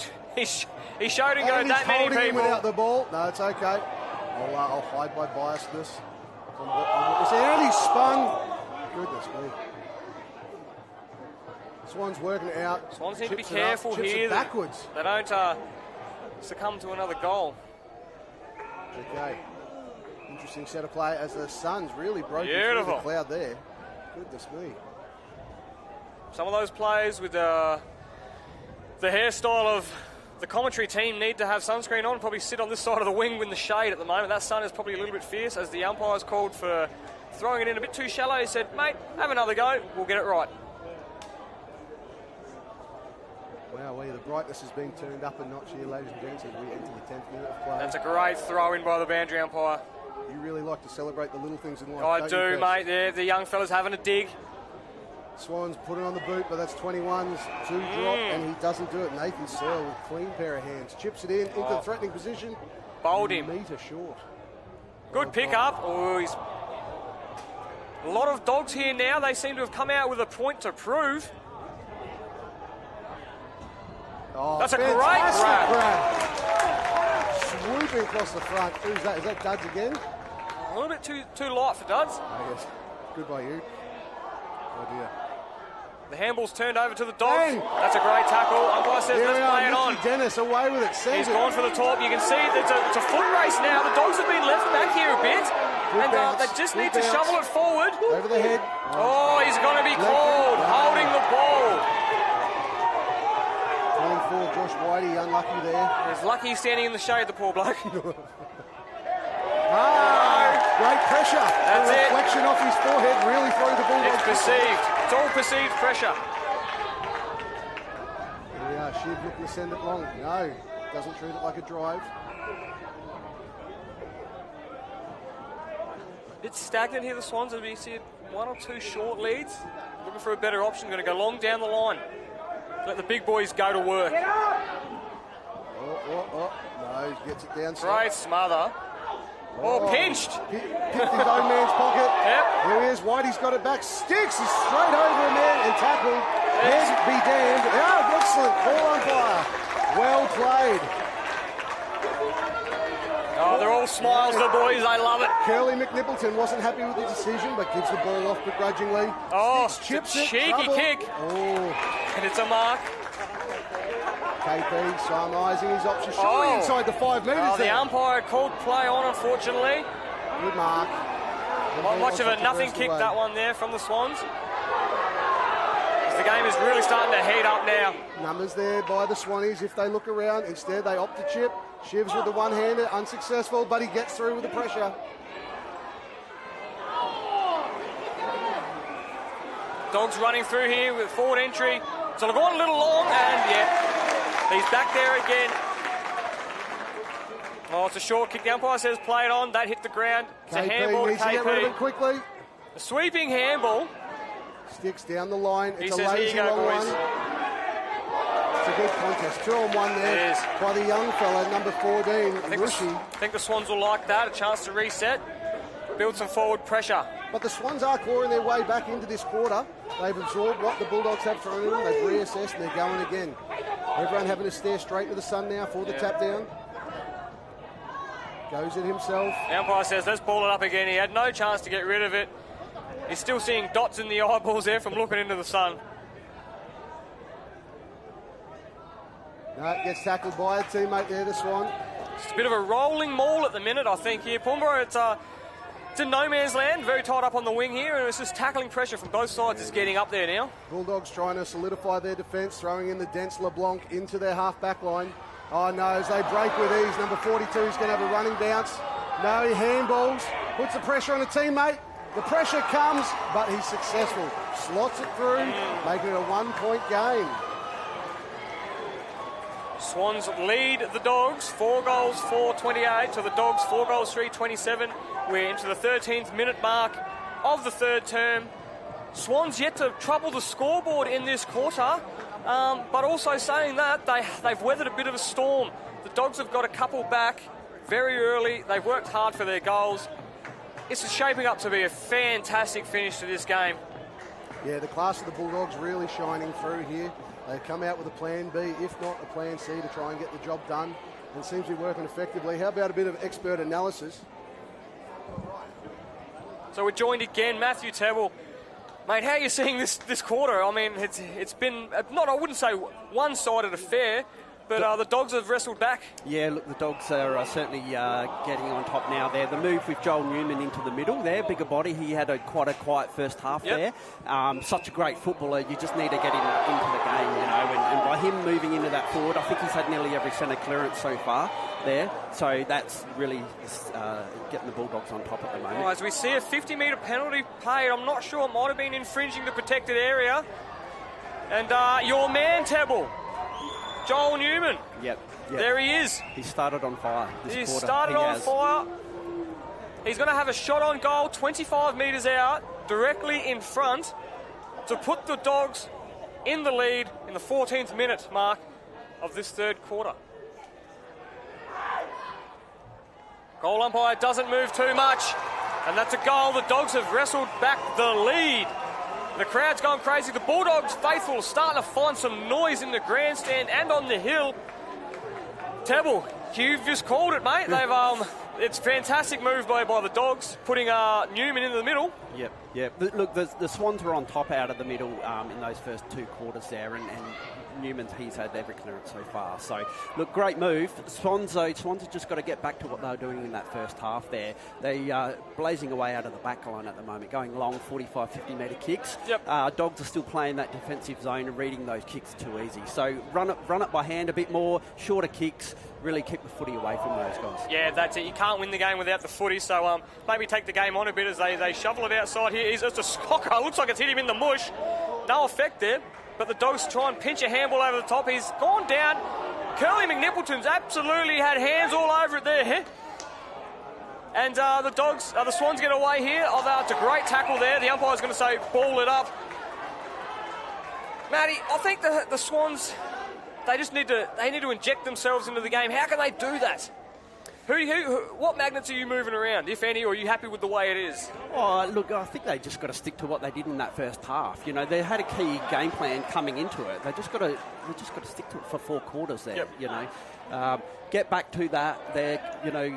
showed him go that many people. Without the ball. No, it's okay. I'll hide my biasness. And he spun. Goodness me. Swans working it out. Swans need to be careful here. Backwards. They don't succumb to another goal. Okay. Interesting set of play as the Suns really broke through the cloud there. Goodness me. Some of those players with the hairstyle of the commentary team need to have sunscreen on, probably sit on this side of the wing in the shade at the moment. That sun is probably a little bit fierce as the umpires called for throwing it in a bit too shallow. He said, mate, have another go. We'll get it right. Wow, the brightness has been turned up a notch here, ladies and gents, as we enter the 10th minute of play. That's a great throw in by the boundary umpire. You really like to celebrate the little things in life. I do, mate. The young fella's having a dig. Swans put it on the boot, but that's 21's to drop, and he doesn't do it. Nathan Searle with a clean pair of hands. Chips it in, into the threatening position. Bowled him. Metre short. Good pick up. Oh, he's a lot of Dogs here now. They seem to have come out with a point to prove. Oh, that's a great grab. Swooping across the front. Who's that? Is that Duds again? A little bit too light for Duds. I guess. Good by you. Oh dear. The handball's turned over to the Dogs. Dang. That's a great tackle. Umpire says let's play it on. Dennis away with it. He's gone for the top. You can see that it's a foot race now. The Dogs have been left back here a bit. They just need to shovel it forward. Over the head. Oh, he's going to be called. Holding the ball. Going for Josh Whitey, unlucky there. He's lucky he's standing in the shade, the poor bloke. Great pressure. That's it. Reflection off his forehead, really throwing the ball. It's perceived. It's all perceived pressure. Here we are. Shiv looking to send it long. No, doesn't treat it like a drive. A bit stagnant here, the Swans. As we see 1 or 2 short leads. Looking for a better option. Going to go long down the line. Let the big boys go to work. No, he gets it down. Great smother. Oh, pinched. Picked his own man's pocket. Yep. Here he is. Whitey's got it back. Sticks is straight over a man and tackled. Head be damned. Oh, excellent. Ball umpire. Well played. Oh, they're all smiles, the boys. They love it. Curly McNippleton wasn't happy with the decision, but gives the ball off begrudgingly. Oh, Sticks, chips it's a cheeky kick. Oh. And it's a mark. KP summarising his options. Surely inside the 5 metres. Oh, the umpire called play on, unfortunately. Good mark. Not much of a nothing kick, that one there from the Swans. The game is really starting to heat up now. Numbers there by the Swannies. If they look around, instead they opt to chip. Shivs with the one-hander, unsuccessful, but he gets through with the pressure. Dogs running through here with forward entry. So they've gone a little long, and yeah, he's back there again. Oh, it's a short kick. The umpire says play it on. That hit the ground. It's a handball to needs to get rid of it KP. quickly. A sweeping handball. Sticks down the line. He It's a says, lazy here you go, long boys. one. It's a good contest. 2-on-1 there It is. by the young fella, number 14, I Rushy. think the Swans will like that. A chance to reset. Build some forward pressure. But the Swans are clawing their way back into this quarter. They've absorbed what the Bulldogs have thrown at them. They've reassessed and they're going again. Everyone having to stare straight to the sun now for the tap down. Goes it himself. The umpire says, let's ball it up again. He had no chance to get rid of it. He's still seeing dots in the eyeballs there from looking into the sun. No, gets tackled by a teammate there, the Swan. It's a bit of a rolling maul at the minute, I think, here. Pumborough, it's in no man's land, very tight up on the wing here, and it's just tackling pressure from both sides is getting up there now. Bulldogs trying to solidify their defence, throwing in the dense LeBlanc into their half-back line. Oh, no, as they break with ease, number 42 is going to have a running bounce. No, he handballs, puts the pressure on a teammate. The pressure comes, but he's successful. Slots it through, making it a one-point game. Swans lead the Dogs, 4 goals, 4-28 to the Dogs, 4 goals, 3-27. We're into the 13th minute mark of the third term. Swans yet to trouble the scoreboard in this quarter, but also saying that they've weathered a bit of a storm. The Dogs have got a couple back very early. They've worked hard for their goals. It's shaping up to be a fantastic finish to this game. Yeah, the class of the Bulldogs really shining through here. They come out with a plan B, if not a plan C, to try and get the job done. And it seems to be working effectively. How about a bit of expert analysis? So we're joined again, Matthew Tebble. Mate, how are you seeing this quarter? I mean, it's been, I wouldn't say one-sided affair, but the Dogs have wrestled back. Yeah, look, the Dogs are certainly getting on top now there. The move with Joel Newman into the middle there, bigger body, he had quite a quiet first half there. Such a great footballer, you just need to get him into the game, you know, and by him moving into that forward, I think he's had nearly every centre clearance so far there. So that's really getting the Bulldogs on top at the moment. Oh, as we see a 50-metre penalty paid, I'm not sure, it might have been infringing the protected area. And your man, Tebble, Joel Newman. Yep. There he is. He started on fire this quarter. He started on fire. He's going to have a shot on goal 25 metres out, directly in front, to put the Dogs in the lead in the 14th minute mark of this third quarter. Goal umpire doesn't move too much, and that's a goal. The Dogs have wrestled back the lead. The crowd's gone crazy. The Bulldogs faithful starting to find some noise in the grandstand and on the hill. Tebble, you've just called it, mate. They've it's a fantastic move by the Dogs, putting Newman in the middle. Yep. Look, the Swans were on top out of the middle in those first 2 quarters there, and Newman's, he's had every clearance so far. So, look, great move. Swans have just got to get back to what they were doing in that first half there. They blazing away out of the back line at the moment, going long 45, 50-metre kicks. Yep. Dogs are still playing that defensive zone and reading those kicks too easy. So, run it by hand a bit more, shorter kicks, really keep the footy away from those guys. Yeah, that's it. You can't win the game without the footy, so maybe take the game on a bit as they shovel it outside here. He's just a scocker. Looks like it's hit him in the mush. No effect there, but the Dogs try and pinch a handball over the top. He's gone down. Curly McNippleton's absolutely had hands all over it there. And the Dogs, the Swans get away here. It's a great tackle there. The umpire's going to say, ball it up. Matty, I think the Swans, they need to inject themselves into the game. How can they do that? What magnets are you moving around, if any, or are you happy with the way it is? Oh, look, I think they just got to stick to what they did in that first half. You know, they had a key game plan coming into it. They just got to stick to it for 4 quarters there. Yep. You know, get back to that. There, you know,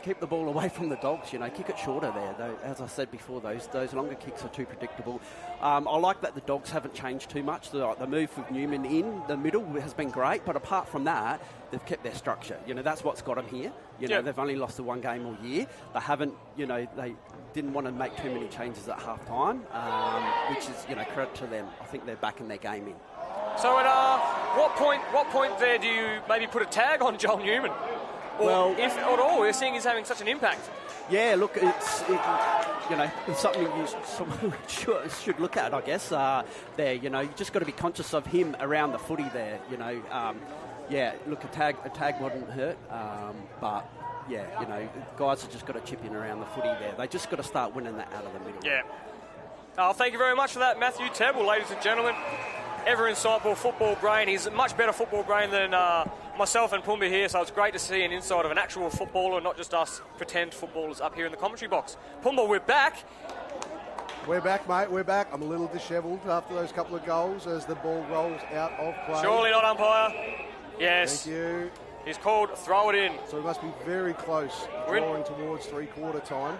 keep keep the ball away from the Dogs. Kick it shorter there. Though, as I said before, those longer kicks are too predictable. I like that the Dogs haven't changed too much. The move with Newman in the middle has been great, but apart from that, they've kept their structure. That's what's got them here. They've only lost the one game all year. They haven't, they didn't want to make too many changes at half time, which is, credit to them. I think they're backing their game in. So at what point there do you maybe put a tag on Joel Newman? Or if at all, we're seeing he's having such an impact. Yeah, look, it's something someone should look at, I guess. There, you just got to be conscious of him around the footy there. Look, a tag wouldn't hurt, but yeah, guys have just got to chip in around the footy there. They just got to start winning that out of the middle. Yeah. Thank you very much for that, Matthew Tebble, ladies and gentlemen. Ever insightful football brain. He's a much better football brain than myself and Pumba here, so it's great to see an insight of an actual footballer, not just us pretend footballers up here in the commentary box. Pumba, we're back. We're back, mate. We're back. I'm a little dishevelled after those couple of goals as the ball rolls out of play. Surely not, umpire. Yes. Thank you. He's called throw it in. So we must be very close, drawing towards three-quarter time.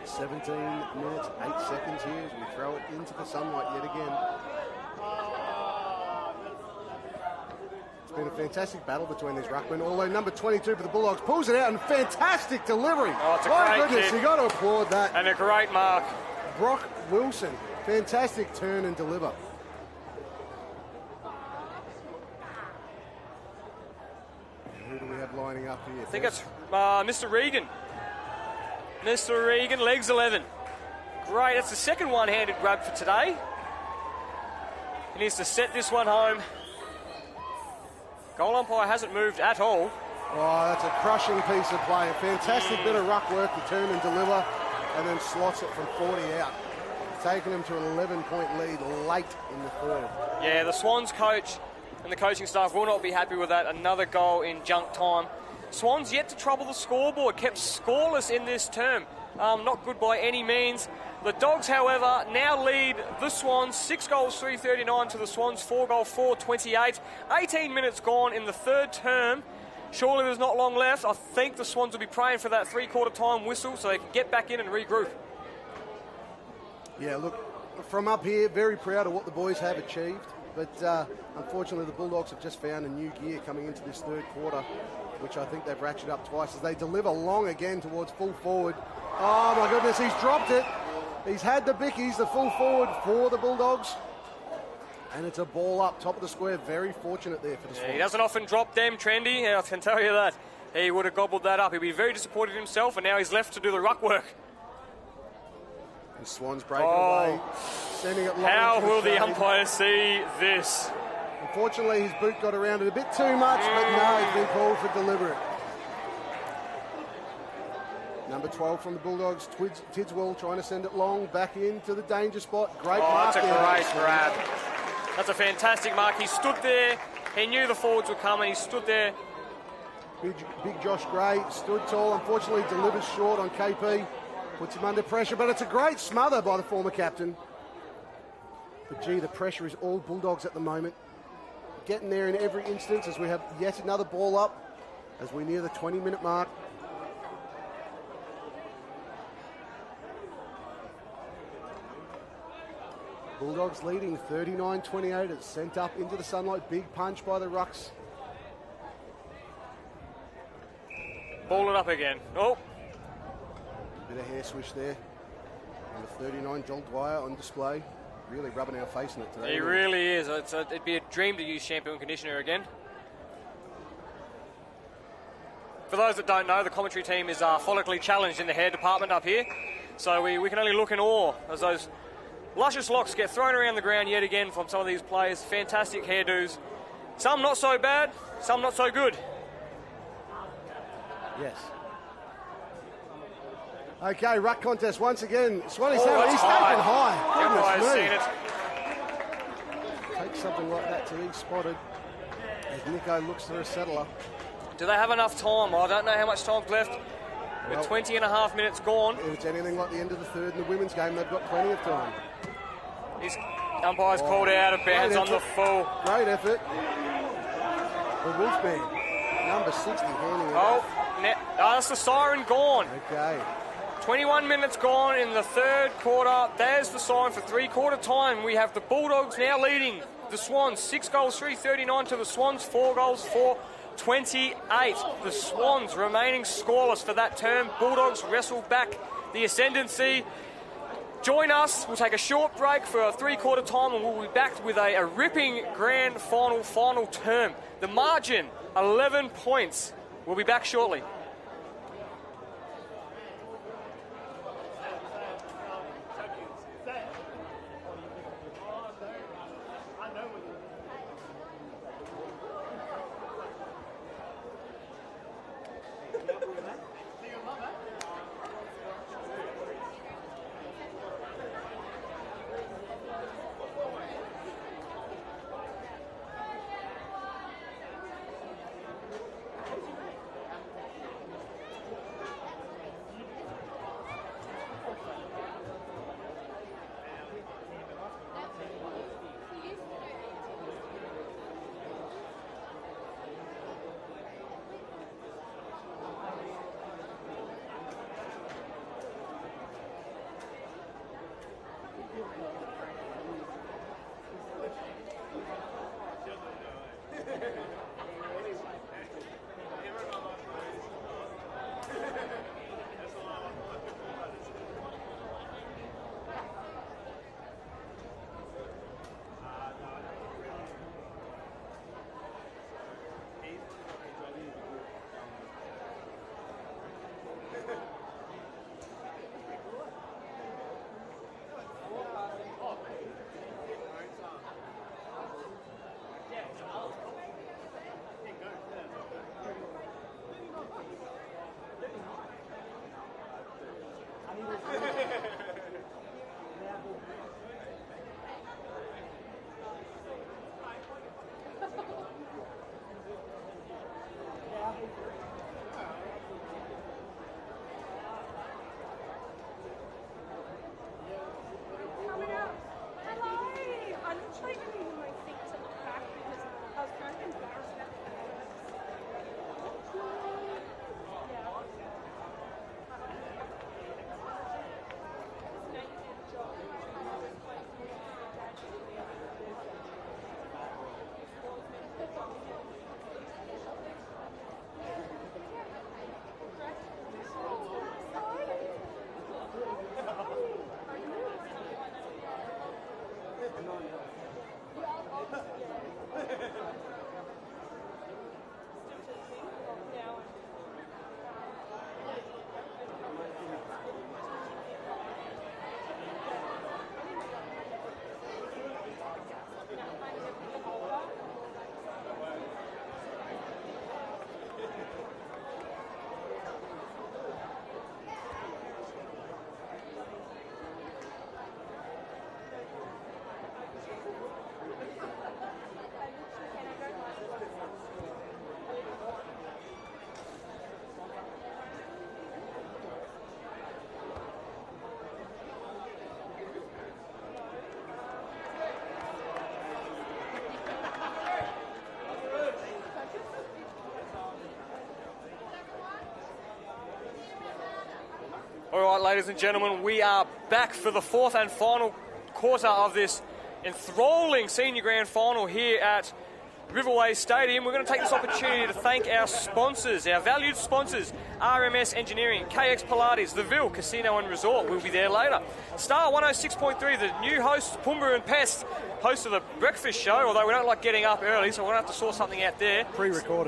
17 minutes, 8 seconds here as we throw it into the sunlight yet again. It's been a fantastic battle between these ruckmen, although number 22 for the Bulldogs pulls it out and fantastic delivery. Oh, it's a My great goodness, kick. you got to applaud that. And a great mark. Brock Wilson, fantastic turn and deliver. Who do we have lining up here? I think it's Mr. Regan. Mr. Regan, legs 11. Great, that's the second one-handed grab for today. He needs to set this one home. Goal umpire hasn't moved at all. Oh, that's a crushing piece of play. A fantastic bit of ruck work to turn and deliver, and then slots it from 40 out. Taking them to an 11-point lead late in the third. Yeah, the Swanns coach and the coaching staff will not be happy with that. Another goal in junk time. Swanns yet to trouble the scoreboard, kept scoreless in this term. Not good by any means. The Dogs, however, now lead the Swans 6 goals, 339 to the Swans, 4 goal, 428. 18 minutes gone in the third term. Surely there's not long left. I think the Swans will be praying for that three-quarter time whistle so they can get back in and regroup. Yeah, look, from up here, very proud of what the boys have achieved. But unfortunately, the Bulldogs have just found a new gear coming into this third quarter, which I think they've ratcheted up twice as they deliver long again towards full forward. Oh, my goodness, he's dropped it. He's had the bickies, the full forward for the Bulldogs. And it's a ball up, top of the square. Very fortunate there for the Swans. He doesn't often drop them, Trendy. I can tell you that. He would have gobbled that up. He'd be very disappointed in himself, and now he's left to do the ruck work. The Swans breaking away, sending it long. How will the shade. umpire see this? Unfortunately, his boot got around it a bit too much, but no, he's been called for deliberate. Number 12 from the Bulldogs, Tidswell trying to send it long, back into the danger spot. Great mark. That's a there. great grab. That's a fantastic mark. He stood there. He knew the forwards were coming. He stood there. Big Josh Gray stood tall. Unfortunately, delivers short on KP. Puts him under pressure, but it's a great smother by the former captain. But gee, the pressure is all Bulldogs at the moment. Getting there in every instance as we have yet another ball up as we near the 20-minute mark. Bulldogs leading 39-28. It's sent up into the sunlight. Big punch by the Rucks. Ball it up again. Oh. Bit of hair swish there. Number 39, John Dwyer on display. Really rubbing our face in it today. He really is. It'd be a dream to use shampoo and conditioner again. For those that don't know, the commentary team is follically challenged in the hair department up here. So we can only look in awe as those luscious locks get thrown around the ground yet again from some of these players. Fantastic hairdos. Some not so bad, some not so good. Yes. Okay, ruck contest once again. Swanee he's that's taken high. high. Umpire's Goodness seen it. Take something like that to be spotted as Nico looks for a settler. Do they have enough time? I don't know how much time's left. With 20 and a half minutes gone. If it's anything like the end of the third in the women's game, they've got plenty of time. His umpire's called out of bounds on the full. Great effort. The Wolfman, number 60, handing it off. That's the siren gone. Okay. 21 minutes gone in the third quarter. There's the sign for three-quarter time. We have the Bulldogs now leading the Swans. 6 goals, 3:39 to the Swans. 4 goals, 4:28. The Swans remaining scoreless for that term. Bulldogs wrestle back the ascendancy. Join us. We'll take a short break for a three-quarter time and we'll be back with a ripping grand final term. The margin, 11 points. We'll be back shortly. All right, ladies and gentlemen, we are back for the fourth and final quarter of this enthralling senior grand final here at Riverway Stadium. We're going to take this opportunity to thank our sponsors, our valued sponsors, RMS Engineering, KX Pilates, The Ville Casino and Resort. We'll be there later. Star 106.3, the new host, Pumbaa and Pest, host of the breakfast show, although we don't like getting up early, so we're going to have to sort something out there. Pre-record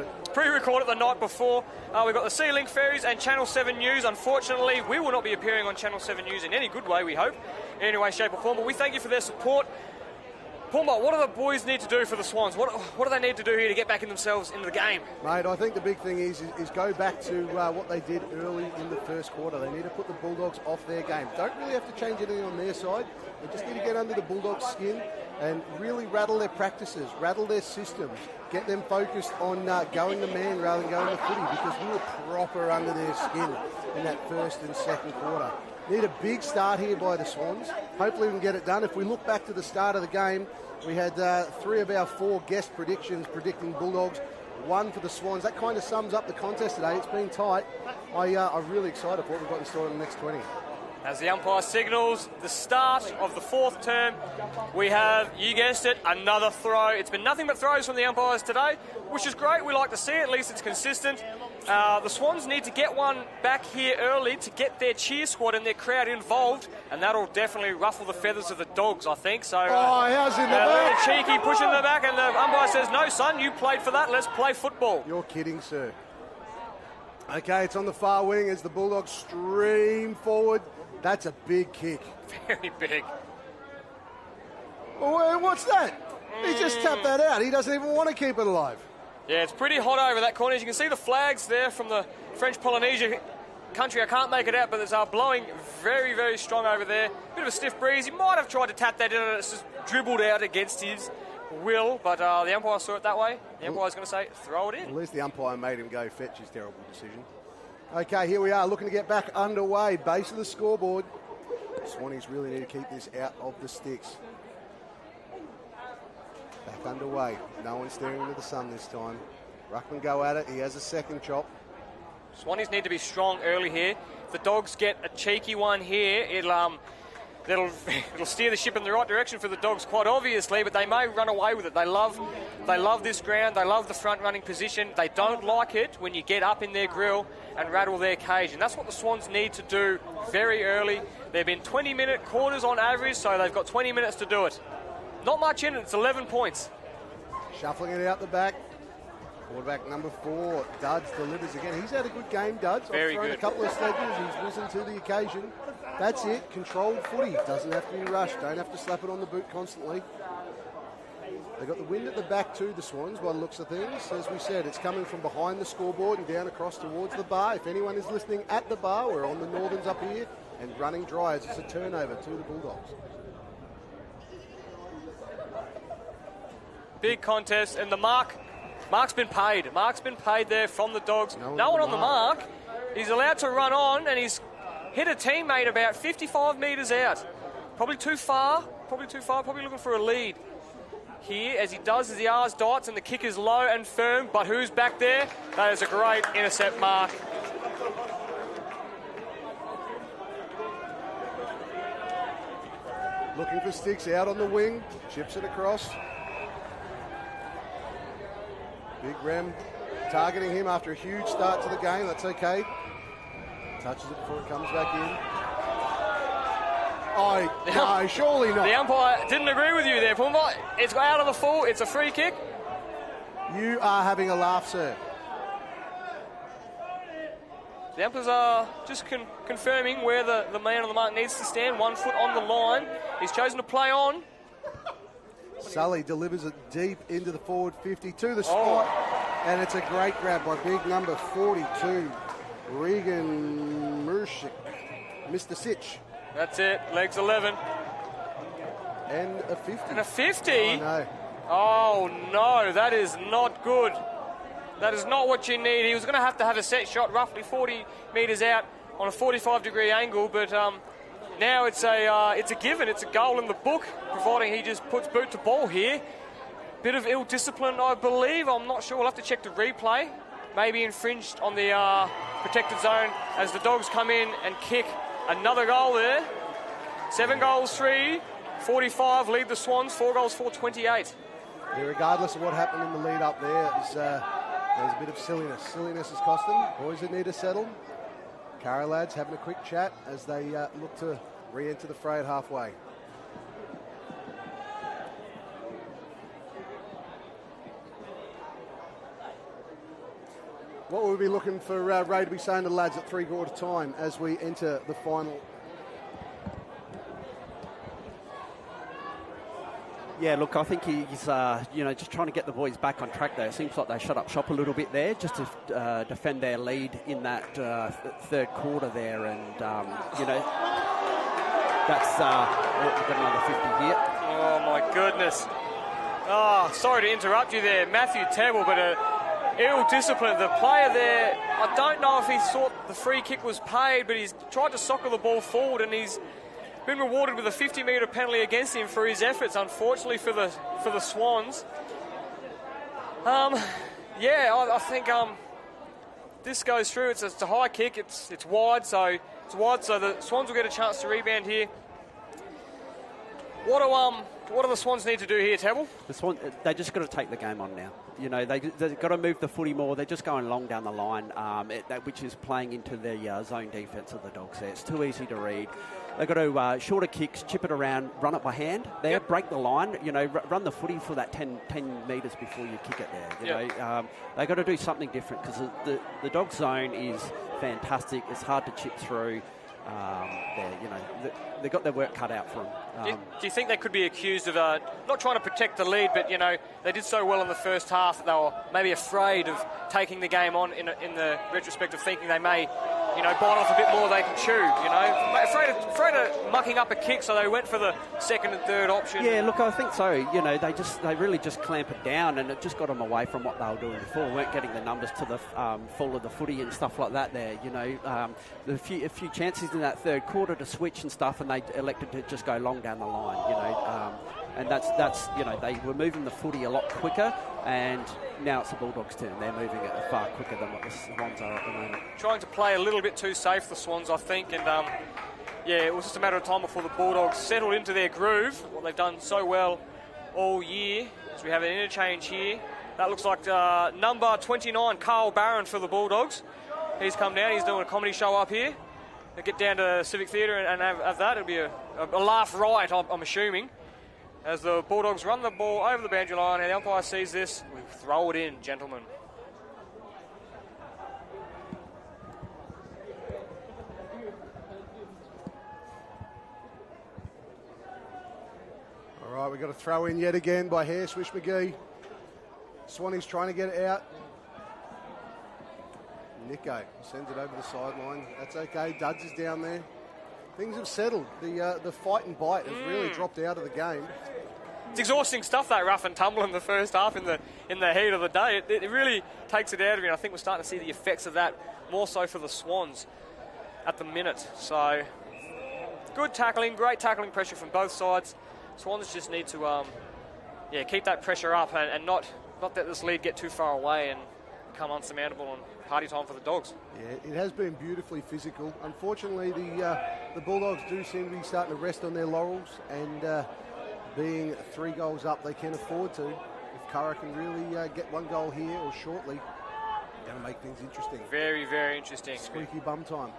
it the night before. We've got the Sea-Link Ferries and Channel 7 News. Unfortunately, we will not be appearing on Channel 7 News in any good way, we hope, in any way, shape or form, but we thank you for their support. Pumbaa, what do the boys need to do for the Swans? What do they need to do here to get back in themselves into the game? Mate, I think the big thing is go back to what they did early in the first quarter. They need to put the Bulldogs off their game. Don't really have to change anything on their side. They just need to get under the Bulldogs' skin and really rattle their practices, rattle their systems, get them focused on going the man rather than going the footy, because we were proper under their skin in that first and second quarter. Need a big start here by the Swans. Hopefully we can get it done. If we look back to the start of the game, we had 3 of our 4 guest predictions predicting Bulldogs 1 for the Swans. That kind of sums up the contest today. It's been tight. I'm really excited for what we've got in store in the next 20. As the umpire signals the start of the 4th term, we have, you guessed it, another throw. It's been nothing but throws from the umpires today, which is great. We like to see it. At least it's consistent. The Swans need to get one back here early to get their cheer squad and their crowd involved, and that'll definitely ruffle the feathers of the Dogs, I think. So, how's in the back? Cheeky pushing the back, and the umpire says, no, son, you played for that. Let's play football. You're kidding, sir. Okay, it's on the far wing as the Bulldogs stream forward. That's a big kick. Very big. Oh, what's that? He just tapped that out. He doesn't even want to keep it alive. Yeah, it's pretty hot over that corner. As you can see the flags there from the French Polynesia country. I can't make it out, but it's blowing very, very strong over there. Bit of a stiff breeze. He might have tried to tap that in and it's just dribbled out against his will, but the umpire saw it that way. The umpire's going to say, throw it in. At least the umpire made him go fetch his terrible decision. Okay, here we are, looking to get back underway. Base of the scoreboard. Swannies really need to keep this out of the sticks. Back underway. No one staring into the sun this time. Ruckman go at it. He has a second chop. Swannies need to be strong early here. If the Dogs get a cheeky one here, it'll steer the ship in the right direction for the Dogs, quite obviously, but they may run away with it. They love this ground. They love the front running position. They don't like it when you get up in their grill and rattle their cage, and that's what the Swans need to do very early. They've been 20-minute quarters on average, so they've got 20 minutes to do it. Not much in it. It's 11 points. Shuffling it out the back. Quarterback number 4, Duds, delivers again. He's had a good game, Duds. Very I've thrown good. a couple of sledges. He's risen to the occasion. That's it. Controlled footy. Doesn't have to be rushed. Don't have to slap it on the boot constantly. They've got the wind at the back too, the Swans, by the looks of things. As we said, it's coming from behind the scoreboard and down across towards the bar. If anyone is listening at the bar, we're on the Northerns up here and running dry as it's a turnover to the Bulldogs. Big contest, and the Mark's been paid. Mark's been paid there from the Dogs. No one on the mark. He's allowed to run on, and he's hit a teammate about 55 metres out. Probably too far, probably looking for a lead. Here, as he does, as the R's dots, and the kick is low and firm, but who's back there? That is a great intercept mark. Looking for sticks out on the wing, chips it across. Big Rem targeting him after a huge start to the game. That's okay. Touches it before it comes back in. Oh, no, surely not. The umpire didn't agree with you there, Pumba. It's out of the full. It's a free kick. You are having a laugh, sir. The umpires are just confirming where the man on the mark needs to stand. 1 foot on the line. He's chosen to play on. Sully delivers it deep into the forward 50 to the spot. And it's a great grab by big number 42, Regan Murshik. Mr. Sitch. That's it. Legs 11. And a 50. And a 50? Oh, no. Oh, no. That is not good. That is not what you need. He was going to have a set shot roughly 40 metres out on a 45-degree angle, but now it's a given. It's a goal in the book, providing he just puts boot to ball here. Bit of ill discipline, I believe. I'm not sure. We'll have to check the replay. Maybe infringed on the protected zone as the Dogs come in and kick another goal there. 7 goals, 3, 45 lead the Swans. 4 goals, 4, 28. Yeah, regardless of what happened in the lead up there, there's a bit of silliness. Silliness has cost them. Boys that need to settle. Cara lads having a quick chat as they look to re-enter the fray at halfway. What will we be looking for Ray to be saying to the lads at 3/4 time as we enter the final? Yeah, look, I think he's just trying to get the boys back on track there. It seems like they shut up shop a little bit there just to defend their lead in that third quarter there. And, that's we've got another 50 here. Oh, my goodness. Oh, sorry to interrupt you there, Matthew Tebble, but ill discipline. The player there, I don't know if he thought the free kick was paid, but he's tried to soccer the ball forward and he's been rewarded with a 50-metre penalty against him for his efforts, unfortunately for the Swans. Yeah, I think this goes through. It's a high kick. It's wide, so the Swans will get a chance to rebound here. What do the Swans need to do here, Tebble? The Swans, they just got to take the game on now. You know, they've got to move the footy more. They're just going long down the line, which is playing into the zone defence of the Dogs there. It's too easy to read. They've got to shorter kicks, chip it around, run it by hand there, break the line, you know, run the footy for that 10 metres before you kick it there. You know, they've got to do something different because the Dog zone is fantastic. It's hard to chip through. You know, they've got their work cut out for them. Do you think they could be accused of not trying to protect the lead, but, you know, they did so well in the first half that they were maybe afraid of taking the game on in the retrospect of thinking they may, you know, bite off a bit more they can chew, you know? Afraid of mucking up a kick, so they went for the second and third option. Yeah, look, I think so. You know, they really just clamp it down, and it just got them away from what they were doing before. Weren't getting the numbers to the fall of the footy and stuff like that there, you know. A few chances in that third quarter to switch and stuff, and they elected to just go long down the line, you know. And that's you know, they were moving the footy a lot quicker, and now it's the Bulldogs' turn. They're moving it far quicker than what the Swans are at the moment. Trying to play a little bit too safe, the Swans, I think, and it was just a matter of time before the Bulldogs settled into their groove, what they've done so well all year. So we have an interchange here. That looks like number 29, Carl Barron for the Bulldogs. He's come down, he's doing a comedy show up here. They'll get down to Civic Theatre and have that. It'll be a laugh riot, I'm assuming. As the Bulldogs run the ball over the boundary line, and the umpire sees this, we throw it in, gentlemen. All right, we've got a throw in yet again by Hare Swish McGee. Swanny's trying to get it out. Nico sends it over the sideline. That's okay. Duds is down there. Things have settled. The fight and bite has really dropped out of the game. It's exhausting stuff, that rough and tumble in the first half in the heat of the day. It really takes it out of you. And I think we're starting to see the effects of that more so for the Swans at the minute. So good tackling, great tackling pressure from both sides. Swans just need to keep that pressure up and not let this lead get too far away and become unsurmountable and party time for the Dogs. Yeah, it has been beautifully physical. Unfortunately, the Bulldogs do seem to be starting to rest on their laurels, and being 3 goals up, they can afford to. If Curra can really get 1 goal here or shortly, going to make things interesting. Very, very interesting. Squeaky bum time.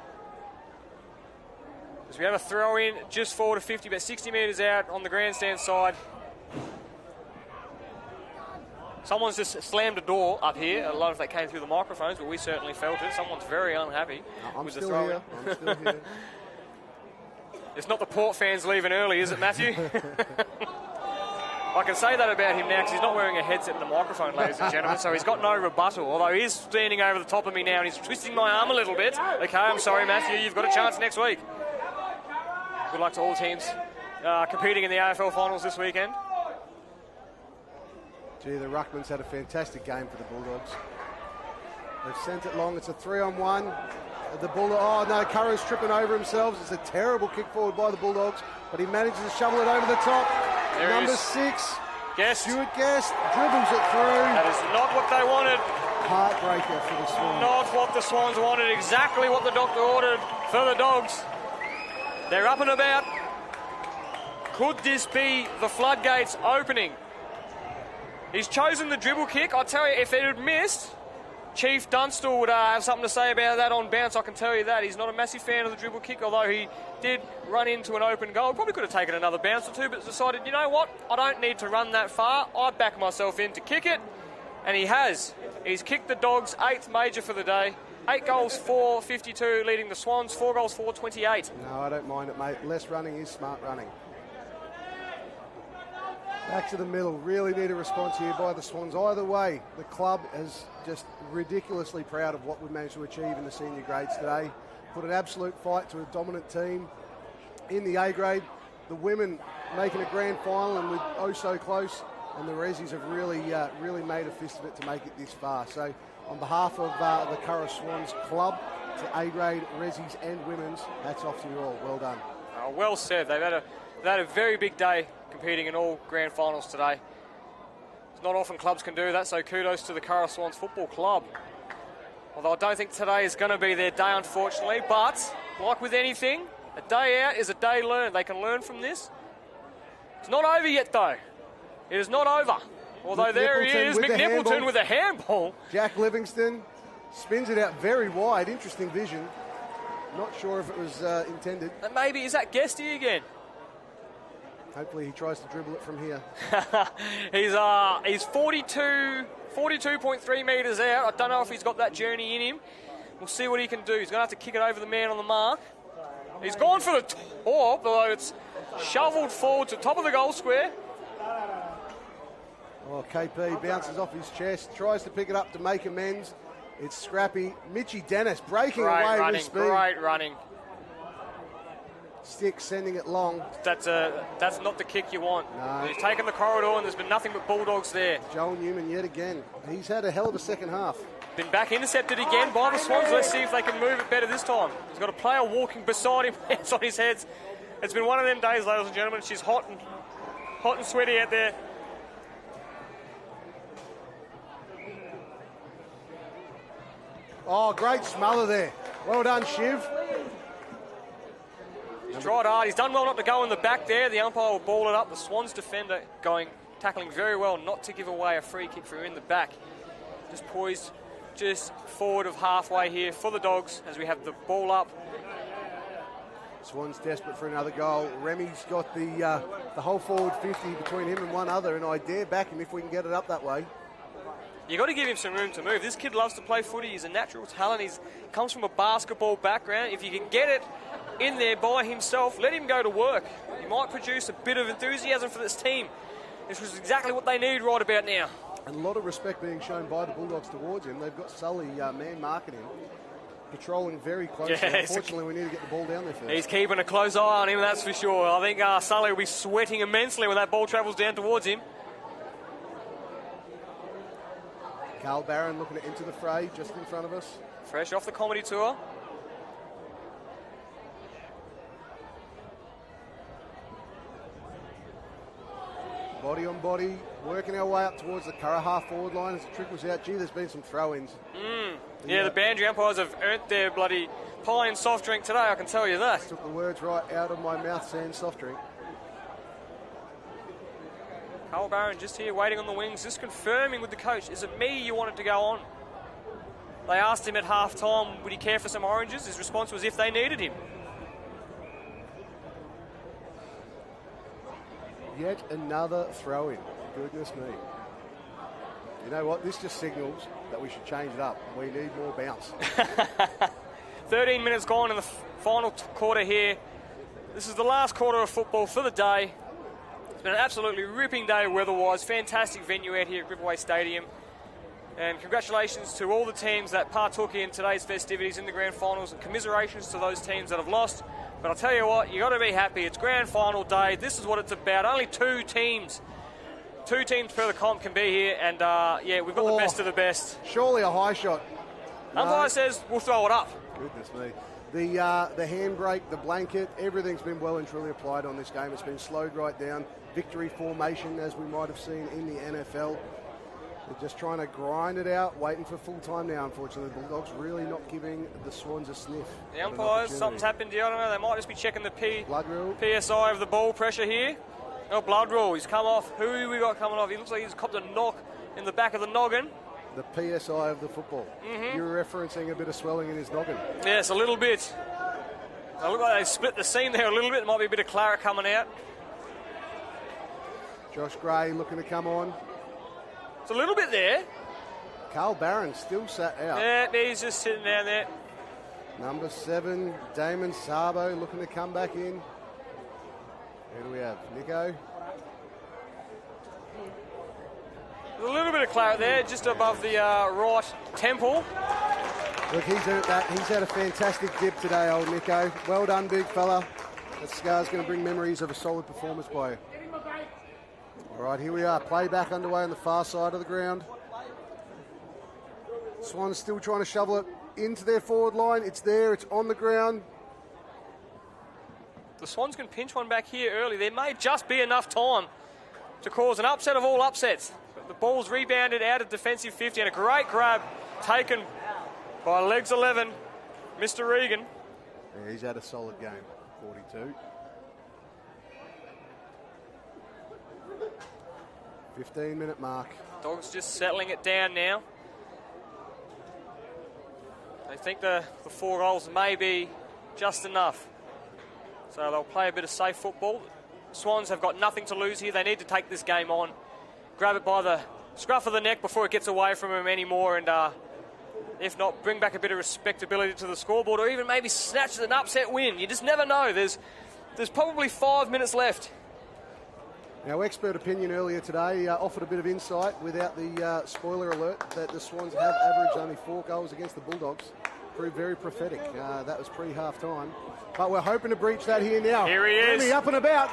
As we have a throw in just forward to 50, about 60 metres out on the grandstand side. Someone's just slammed a door up here. I don't know if that came through the microphones, but we certainly felt it. Someone's very unhappy with the throw in. I'm still here. It's not the Port fans leaving early, is it, Matthew? I can say that about him now because he's not wearing a headset and a microphone, ladies and gentlemen, so he's got no rebuttal, although he is standing over the top of me now and he's twisting my arm a little bit. Okay, I'm sorry, Matthew, you've got a chance next week. Good luck to all teams competing in the AFL finals this weekend. Gee, the Ruckmans had a fantastic game for the Bulldogs. They've sent it long. It's a 3-on-1. The Bulldogs. Oh no, Curra's tripping over himself. It's a terrible kick forward by the Bulldogs, but he manages to shovel it over the top. There Number is 6, Guest. Stuart Guest dribbles it through. That is not what they wanted. Heartbreaker for the Swans. Not what the Swans wanted. Exactly what the doctor ordered for the Dogs. They're up and about. Could this be the floodgates opening? He's chosen the dribble kick. I tell you, if it had missed, Chief Dunstall would have something to say about that on bounce. I can tell you that. He's not a massive fan of the dribble kick, although he did run into an open goal. Probably could have taken another bounce or two, but decided, you know what? I don't need to run that far. I back myself in to kick it, and he has. He's kicked the Dogs' 8th major for the day. 8 goals, 4-52, leading the Swans. 4 goals, 4-28. No, I don't mind it, mate. Less running is smart running. Back to the middle. Really need a response here by the Swans. Either way, the club is just ridiculously proud of what we've managed to achieve in the senior grades today. Put an absolute fight to a dominant team in the A grade. The women making a grand final and with oh so close, and the Rezzies have really made a fist of it to make it this far. So on behalf of the Curra Swans club, to A grade, Rezzies and women's, hats off to you all. Well done. Well said. They've had a very big day competing in all grand finals today. It's not often clubs can do that, so kudos to the Curra Swans Football Club. Although I don't think today is going to be their day, unfortunately. But, like with anything, a day out is a day learned. They can learn from this. It's not over yet, though. It is not over. Although there he is, McNippleton with a handball. Jack Livingston spins it out very wide. Interesting vision. Not sure if it was intended. And maybe, is that Guesty again? Hopefully he tries to dribble it from here. He's 42.3 metres out. I don't know if he's got that journey in him. We'll see what he can do. He's going to have to kick it over the man on the mark. He's gone for the top, although it's shovelled forward to top of the goal square. Oh, KP bounces off his chest, tries to pick it up to make amends. It's scrappy. Mitchy Dennis breaking away with speed. Great running. Stick sending it long. That's not the kick you want. No. He's taken the corridor and there's been nothing but Bulldogs there. Joel Newman yet again. He's had a hell of a second half. Been back intercepted again by the Swans. Let's see if they can move it better this time. He's got a player walking beside him, hands on his head. It's been one of them days, ladies and gentlemen. She's hot and sweaty out there. Oh, great smother there. Well done, Shiv. He's tried hard. He's done well not to go in the back there. The umpire will ball it up. The Swans defender tackling very well not to give away a free kick for him in the back. Just poised just forward of halfway here for the Dogs as we have the ball up. Swans desperate for another goal. Remy's got the whole forward 50 between him and one other, and I dare back him if we can get it up that way. You've got to give him some room to move. This kid loves to play footy. He's a natural talent. He comes from a basketball background. If you can get it in there by himself, let him go to work. He might produce a bit of enthusiasm for this team. This was exactly what they need right about now. And a lot of respect being shown by the Bulldogs towards him. They've got Sully man marking him, patrolling very closely. Yeah, unfortunately, we need to get the ball down there first. He's keeping a close eye on him, that's for sure. I think Sully will be sweating immensely when that ball travels down towards him. Carl Barron looking to enter the fray just in front of us. Fresh off the comedy tour. Body on body, working our way up towards the Curra half-forward line as it trickles out. Gee, there's been some throw-ins. Yeah, the boundary umpires have earned their bloody pie and soft drink today, I can tell you that. Took the words right out of my mouth, saying soft drink. Carl Barron just here waiting on the wings, just confirming with the coach, is it me you wanted to go on? They asked him at half-time, would he care for some oranges? His response was if they needed him. Yet another throw-in. Goodness me. You know what? This just signals that we should change it up. We need more bounce. 13 minutes gone in the final quarter here. This is the last quarter of football for the day. It's been an absolutely ripping day weather-wise. Fantastic venue out here at Riverway Stadium. And congratulations to all the teams that partook in today's festivities in the grand finals, and commiserations to those teams that have lost. But I'll tell you what, you got to be happy. It's grand final day. This is what it's about. Only two teams per the comp can be here. And, yeah, we've got the best of the best. Surely a high shot. Umpire says we'll throw it up. Goodness me. The handbrake, the blanket, everything's been well and truly applied on this game. It's been slowed right down. Victory formation, as we might have seen in the NFL. They're just trying to grind it out, waiting for full time now, unfortunately. The Bulldogs really not giving the Swans a sniff. The umpires, something's happened here. I don't know, they might just be checking the blood rule. PSI of the ball pressure here. Oh, blood rule, he's come off. Who have we got coming off? He looks like he's copped a knock in the back of the noggin. The PSI of the football. You're referencing a bit of swelling in his noggin. Yes, a little bit. They look like they split the seam there a little bit. There might be a bit of claret coming out. Josh Gray looking to come on. It's a little bit there. Carl Barron still sat out. Yeah, he's just sitting down there. Number 7, Damon Sabo looking to come back in. Who do we have? Nico. There's a little bit of claret there, just above the right temple. Look, he's earned that. He's had a fantastic dip today, old Nico. Well done, big fella. That scar's going to bring memories of a solid performance by you. All right, here we are. Play back underway on the far side of the ground. Swans still trying to shovel it into their forward line. It's there. It's on the ground. The Swans can pinch one back here early. There may just be enough time to cause an upset of all upsets. The ball's rebounded out of defensive 50 and a great grab taken by legs 11, Mr. Regan. Yeah, he's had a solid game, 42. 15-minute mark. Dogs just settling it down now. They think the 4 goals may be just enough. So they'll play a bit of safe football. Swans have got nothing to lose here. They need to take this game on. Grab it by the scruff of the neck before it gets away from them anymore, and if not, bring back a bit of respectability to the scoreboard, or even maybe snatch an upset win. You just never know. There's probably 5 minutes left. Now, expert opinion earlier today offered a bit of insight without the spoiler alert that the Swans have averaged only 4 goals against the Bulldogs. Proved very prophetic. That was pre-half-time. But we're hoping to breach that here now. Here he is. Remy up and about.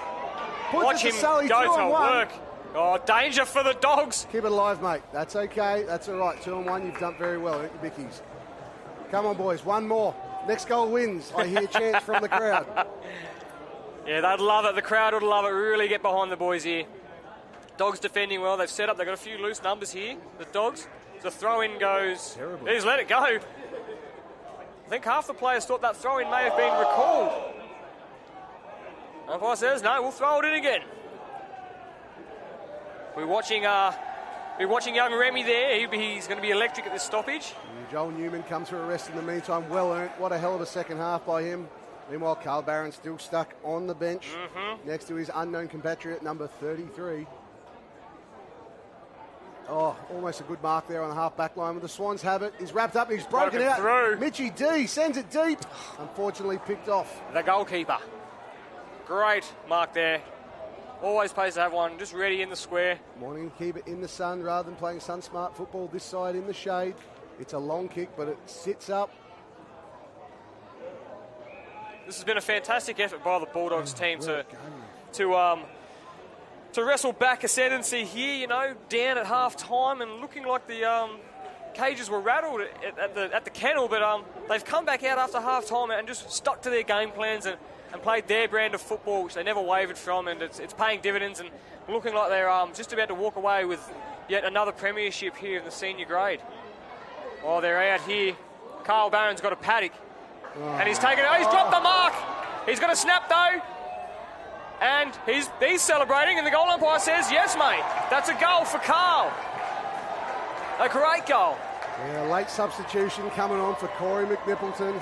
Watch him go to work. Oh, danger for the Dogs. Keep it alive, mate. That's okay. That's all right. 2-1. You've done very well, haven't you, Bickies? Come on, boys. One more. Next goal wins. I hear chants from the crowd. Yeah, they'd love it. The crowd would love it. Really get behind the boys here. Dogs defending well. They've set up. They've got a few loose numbers here, the Dogs. The throw-in goes... Terrible. He's let it go. I think half the players thought that throw-in may have been recalled. Umpire says, no, we'll throw it in again. We're watching young Remy there. He's going to be electric at this stoppage. And Joel Newman comes for a rest in the meantime. Well earned. What a hell of a second half by him. Meanwhile, Carl Barron still stuck on the bench next to his unknown compatriot, number 33. Oh, almost a good mark there on the half-back line. The Swans have it. He's wrapped up. He's broken out. Through. Mitchy D sends it deep. Unfortunately picked off. The goalkeeper. Great mark there. Always pays to have one just ready in the square. Wanting to keep it in the sun rather than playing sun-smart football this side in the shade. It's a long kick, but it sits up. This has been a fantastic effort by the Bulldogs team to wrestle back ascendancy here, you know, down at half-time and looking like the cages were rattled at the kennel, but they've come back out after half-time and just stuck to their game plans and played their brand of football, which they never wavered from, and it's paying dividends and looking like they're just about to walk away with yet another premiership here in the senior grade. While they're out here, Carl Barron's got a paddock. And he's taken it. Oh, he's dropped the mark. He's got a snap though. And he's celebrating, and the goal umpire says, yes, mate. That's a goal for Carl. A great goal. Yeah, late substitution coming on for Corey McNippleton.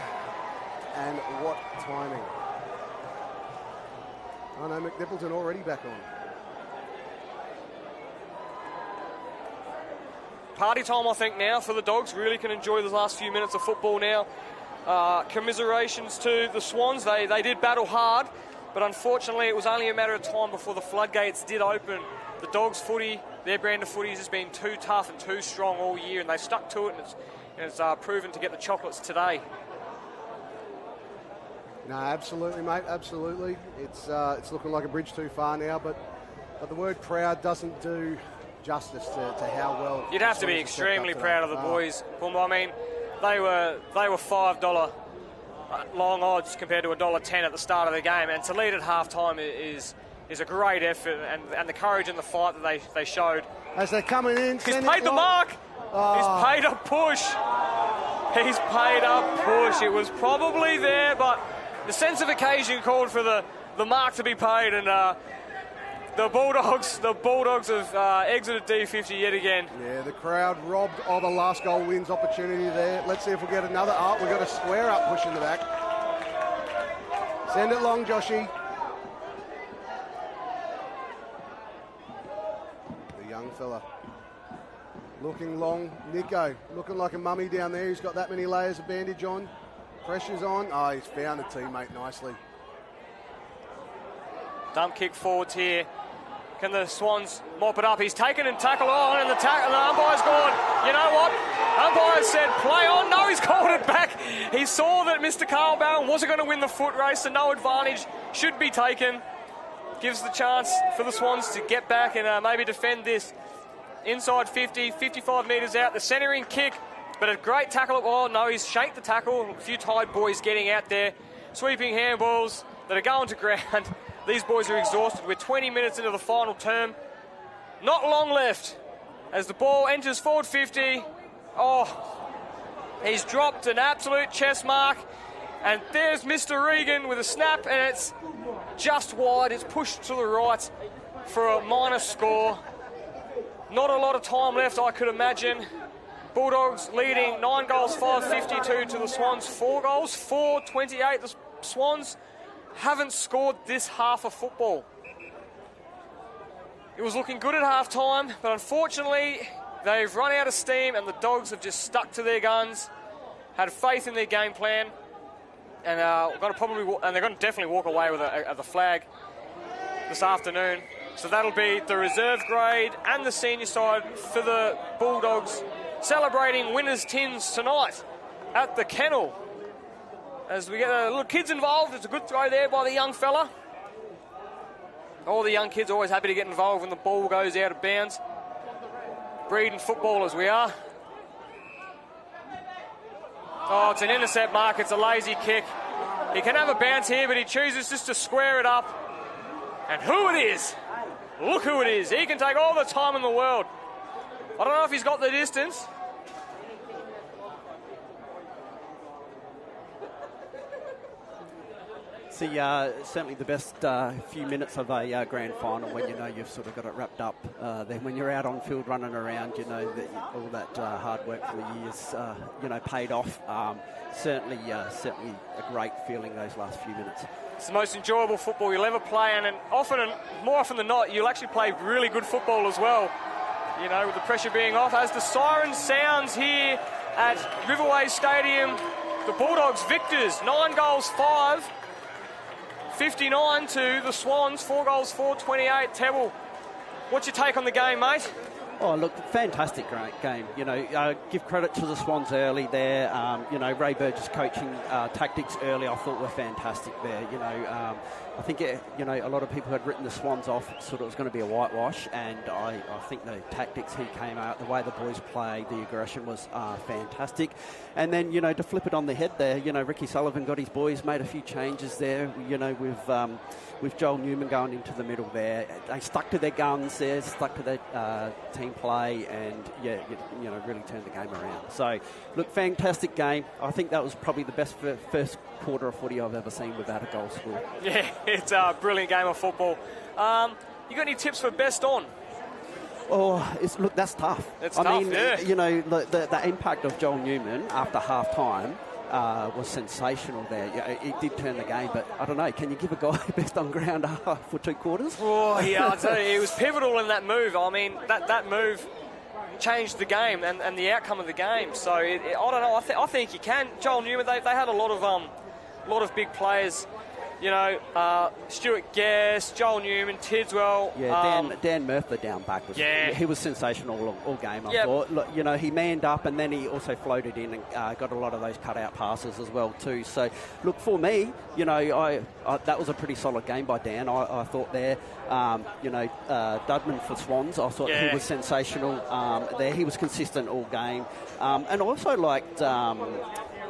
And what timing. Oh no, McNippleton already back on. Party time, I think, now for the Dogs. Really can enjoy the last few minutes of football now. Commiserations to the Swans. They did battle hard, but unfortunately it was only a matter of time before the floodgates did open. The Dogs' footy, their brand of footy, has been too tough and too strong all year, and they stuck to it, and it's proven to get the chocolates today. No, absolutely, mate, absolutely. It's looking like a bridge too far now, but the word proud doesn't do justice to how well... You'd have to be extremely proud of the boys. I mean, they were $5 long odds compared to $1.10 at the start of the game, and to lead at half-time is a great effort, and the courage and the fight that they showed. As they're coming in... He's paid the mark! He's paid a push! He's paid a push. It was probably there, but the sense of occasion called for the mark to be paid, and the Bulldogs have exited D50 yet again. Yeah, the crowd robbed of a last goal wins opportunity there. Let's see if we get another. We've got a square up push in the back. Send it long, Joshy. The young fella. Looking long. Nico, looking like a mummy down there. He's got that many layers of bandage on. Pressure's on. Oh, he's found a teammate nicely. Dump kick forwards here. Can the Swans mop it up? He's taken and tackled on, and the umpire's gone. You know what? Umpire said play on. No, he's called it back. He saw that Mr. Carl Barron wasn't going to win the foot race, so no advantage should be taken. Gives the chance for the Swans to get back and maybe defend this. Inside 50, 55 metres out. The centering kick, but a great tackle. Oh, no, he's shanked the tackle. A few tired boys getting out there. Sweeping handballs that are going to ground. These boys are exhausted. We're 20 minutes into the final term. Not long left as the ball enters forward 50. Oh, he's dropped an absolute chest mark. And there's Mr. Regan with a snap, and it's just wide. It's pushed to the right for a minus score. Not a lot of time left, I could imagine. Bulldogs leading 9 goals, 5-52 to the Swans. 4 goals, 4-28. The Swans haven't scored this half of football. It was looking good at half-time, but unfortunately, they've run out of steam and the Dogs have just stuck to their guns, had faith in their game plan, and they're going to definitely walk away with the flag this afternoon. So that'll be the reserve grade and the senior side for the Bulldogs, celebrating winners' tins tonight at the Kennel. As we get the little kids involved, it's a good throw there by the young fella. All the young kids are always happy to get involved when the ball goes out of bounds. Breeding footballers we are. Oh, it's an intercept mark. It's a lazy kick. He can have a bounce here, but he chooses just to square it up. And who it is? Look who it is. He can take all the time in the world. I don't know if he's got the distance. See, certainly the best few minutes of a grand final when you know you've sort of got it wrapped up. Then when you're out on field running around, you know that all that hard work for the years, paid off. Certainly a great feeling those last few minutes. It's the most enjoyable football you'll ever play, and more often than not, you'll actually play really good football as well. You know, with the pressure being off. As the siren sounds here at Riverway Stadium, the Bulldogs victors, 9 goals, 5-59 to the Swans, 4 goals, 4-28. Tebble, what's your take on the game, mate? Oh, look, fantastic great game. You know, give credit to the Swans early there. Ray Burgess coaching tactics early I thought were fantastic there. I think, a lot of people had written the Swans off, sort of was going to be a whitewash, and I think the tactics he came out, the way the boys played, the aggression was fantastic. And then, to flip it on the head there, Ricky Sullivan got his boys, made a few changes there, with Joel Newman going into the middle there. They stuck to their guns there, stuck to their team play, and, really turned the game around. So, look, fantastic game. I think that was probably the best first quarter of footy I've ever seen without a goal score. Yeah, it's a brilliant game of football. You got any tips for best on? Oh, that's tough. I mean, yeah. The impact of Joel Newman after half-time was sensational there. Yeah, it did turn the game, but I don't know. Can you give a guy best on ground for 2 quarters? Oh, yeah, I'll tell you, it was pivotal in that move. I mean, that move changed the game and the outcome of the game. So, I don't know. I think you can. Joel Newman, they had a lot of big players. Stuart Guest, Joel Newman, Tidswell. Yeah, Dan Murphy down back he was sensational all game. I thought. Look, he manned up and then he also floated in and got a lot of those cutout passes as well too. So, look, for me, that was a pretty solid game by Dan. I thought there. Dudman for Swans, I thought he was sensational there. He was consistent all game, and also liked.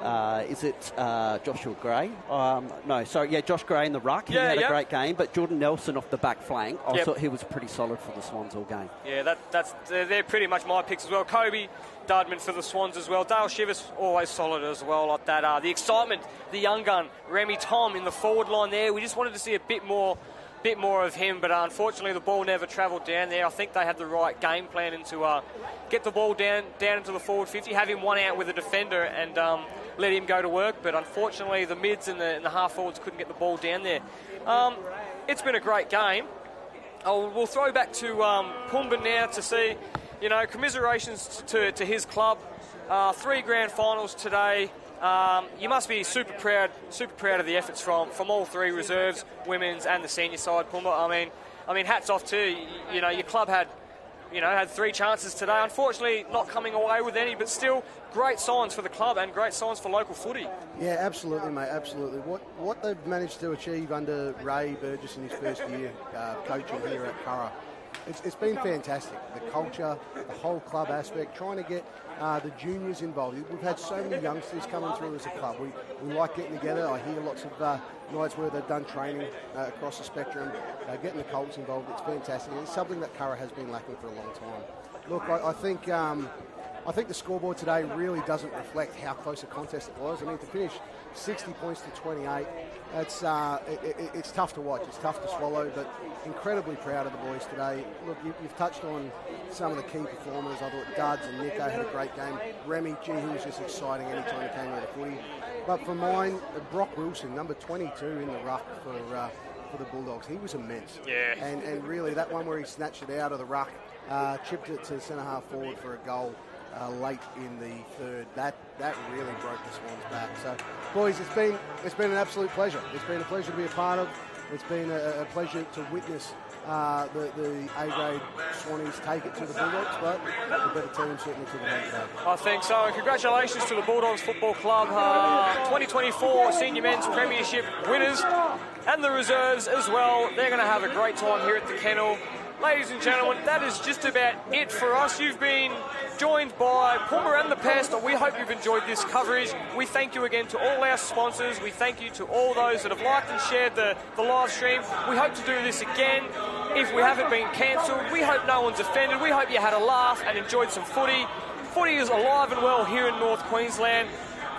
Is it Joshua Gray? Josh Gray in the ruck. He had a great game, but Jordan Nelson off the back flank, I thought he was pretty solid for the Swans all game. Yeah, they're pretty much my picks as well. Kobe Dudman for the Swans as well. Dale Shivers always solid as well, like that. The excitement, the young gun, Remy Tom in the forward line there. We just wanted to see a bit more of him, but unfortunately the ball never travelled down there. I think they had the right game plan to get the ball down into the forward 50, have him one out with a defender and let him go to work, but unfortunately the mids and the half forwards couldn't get the ball down there. It's been a great game. We'll throw back to Pumba now to see, commiserations to his club. 3 grand finals today. You must be super proud of the efforts from all 3 reserves, women's and the senior side, Pumba. I mean, hats off to you. Your club had 3 chances today. Unfortunately, not coming away with any, but still great signs for the club and great signs for local footy. Yeah, absolutely, mate, absolutely. What they've managed to achieve under Ray Burgess in his first year coaching here at Curragh It's been fantastic. The culture, the whole club aspect, trying to get the juniors involved. We've had so many youngsters coming through as a club. We like getting together. I hear lots of nights where they've done training across the spectrum, getting the Colts involved. It's fantastic. It's something that Curra has been lacking for a long time. Look, I think the scoreboard today really doesn't reflect how close a contest it was. I mean, to finish 60 points to 28, it's tough to watch. It's tough to swallow, but incredibly proud of the boys today. Look, you've touched on some of the key performers. I thought Duds and Nico had a great game. Remy, he was just exciting anytime he came out of footy. But for mine, Brock Wilson, number 22 in the ruck for the Bulldogs, he was immense. Yeah. And really, that one where he snatched it out of the ruck, chipped it to centre-half forward for a goal late in the third. That really broke the Swans back. So, boys, it's been an absolute pleasure. It's been a pleasure to be a part of. It's been a pleasure to witness the A-grade Swannies take it to the Bulldogs, but the better team certainly took it home today. I think so. And congratulations to the Bulldogs Football Club, 2024 Senior Men's Premiership winners and the reserves as well. They're going to have a great time here at the Kennel. Ladies and gentlemen, that is just about it for us. You've been joined by Puma and the Pest. We hope you've enjoyed this coverage. We thank you again to all our sponsors. We thank you to all those that have liked and shared the live stream. We hope to do this again. If we haven't been cancelled, we hope no one's offended. We hope you had a laugh and enjoyed some footy. Footy is alive and well here in North Queensland.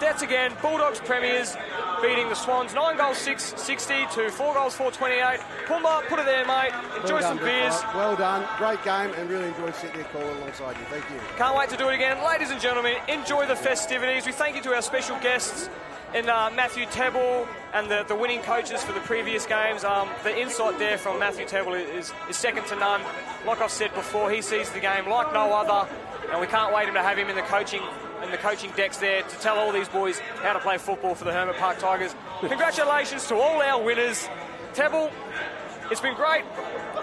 That's again Bulldogs Premiers beating the Swans 9 goals 660 to 4 goals 428. Pumba, put it there, mate. Enjoy some beers. Well done. Great game and really enjoyed sitting there calling alongside you. Thank you. Can't wait to do it again. Ladies and gentlemen, enjoy the festivities. We thank you to our special guests in Matthew Tebble and the winning coaches for the previous games. The insight there from Matthew Tebble is second to none. Like I've said before, he sees the game like no other, and we can't wait to have him in the coaching decks there to tell all these boys how to play football for the Hermit Park Tigers. Congratulations to all our winners. Tebble, it's been great.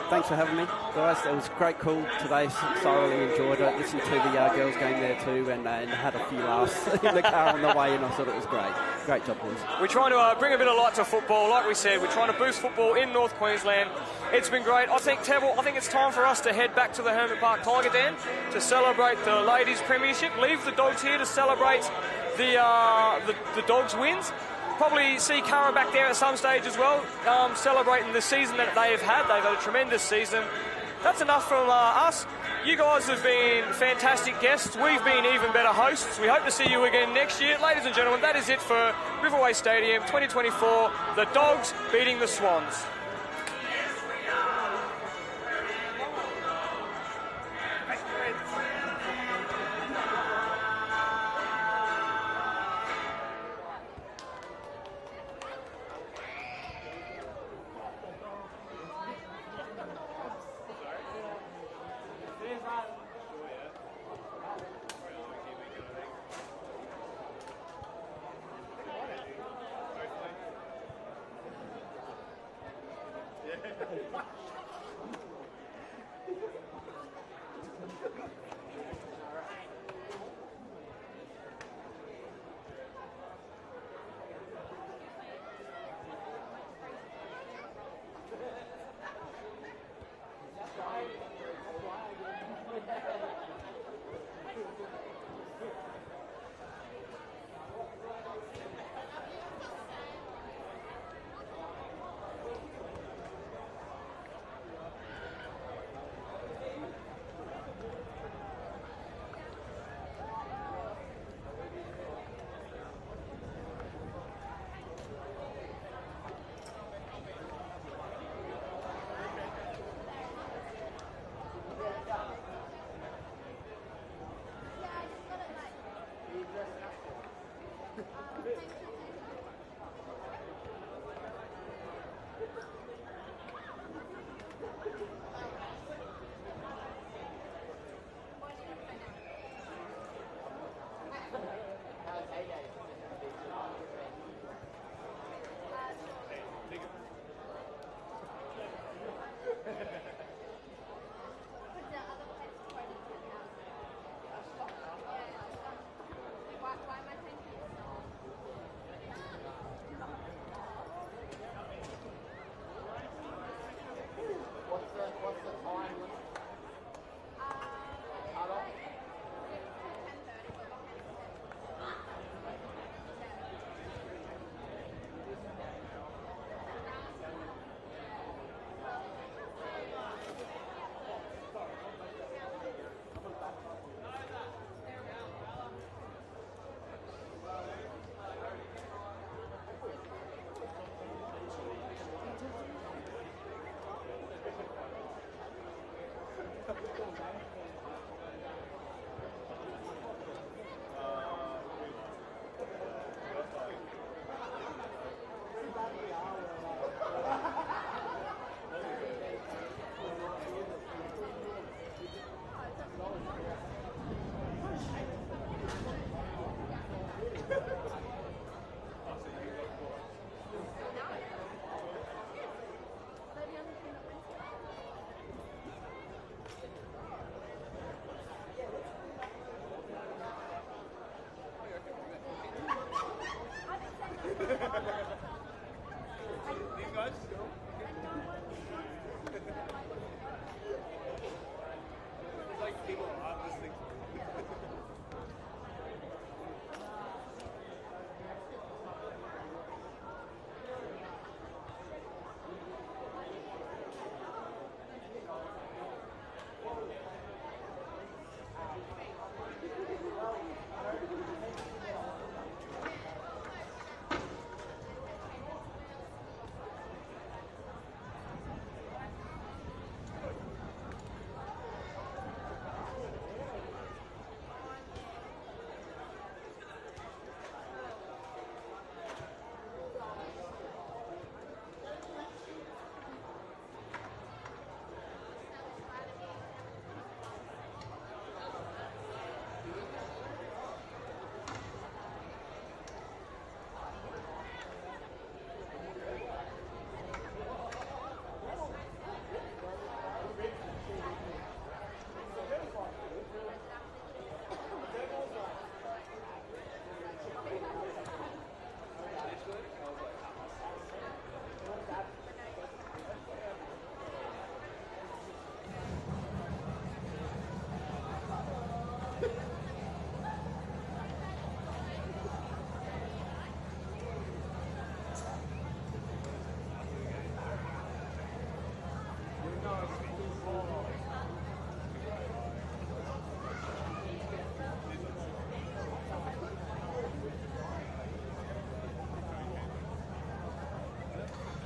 Thanks for having me, guys. It was a great call today. Thoroughly enjoyed it. Listened to the girls' game there too, and had a few laughs in the car on the way in. I thought it was great. Great job, boys. We're trying to bring a bit of light to football. Like we said, we're trying to boost football in North Queensland. It's been great. I think, Tebble, it's time for us to head back to the Hermit Park Tiger Den to celebrate the ladies' premiership. Leave the Dogs here to celebrate the Dogs' wins. Probably see Curra back there at some stage as well, celebrating the season that they have had. They've had a tremendous season. That's enough from us. You guys have been fantastic guests. We've been even better hosts. We hope to see you again next year. Ladies and gentlemen, that is it for Riverway Stadium 2024. The Dogs beating the Swans.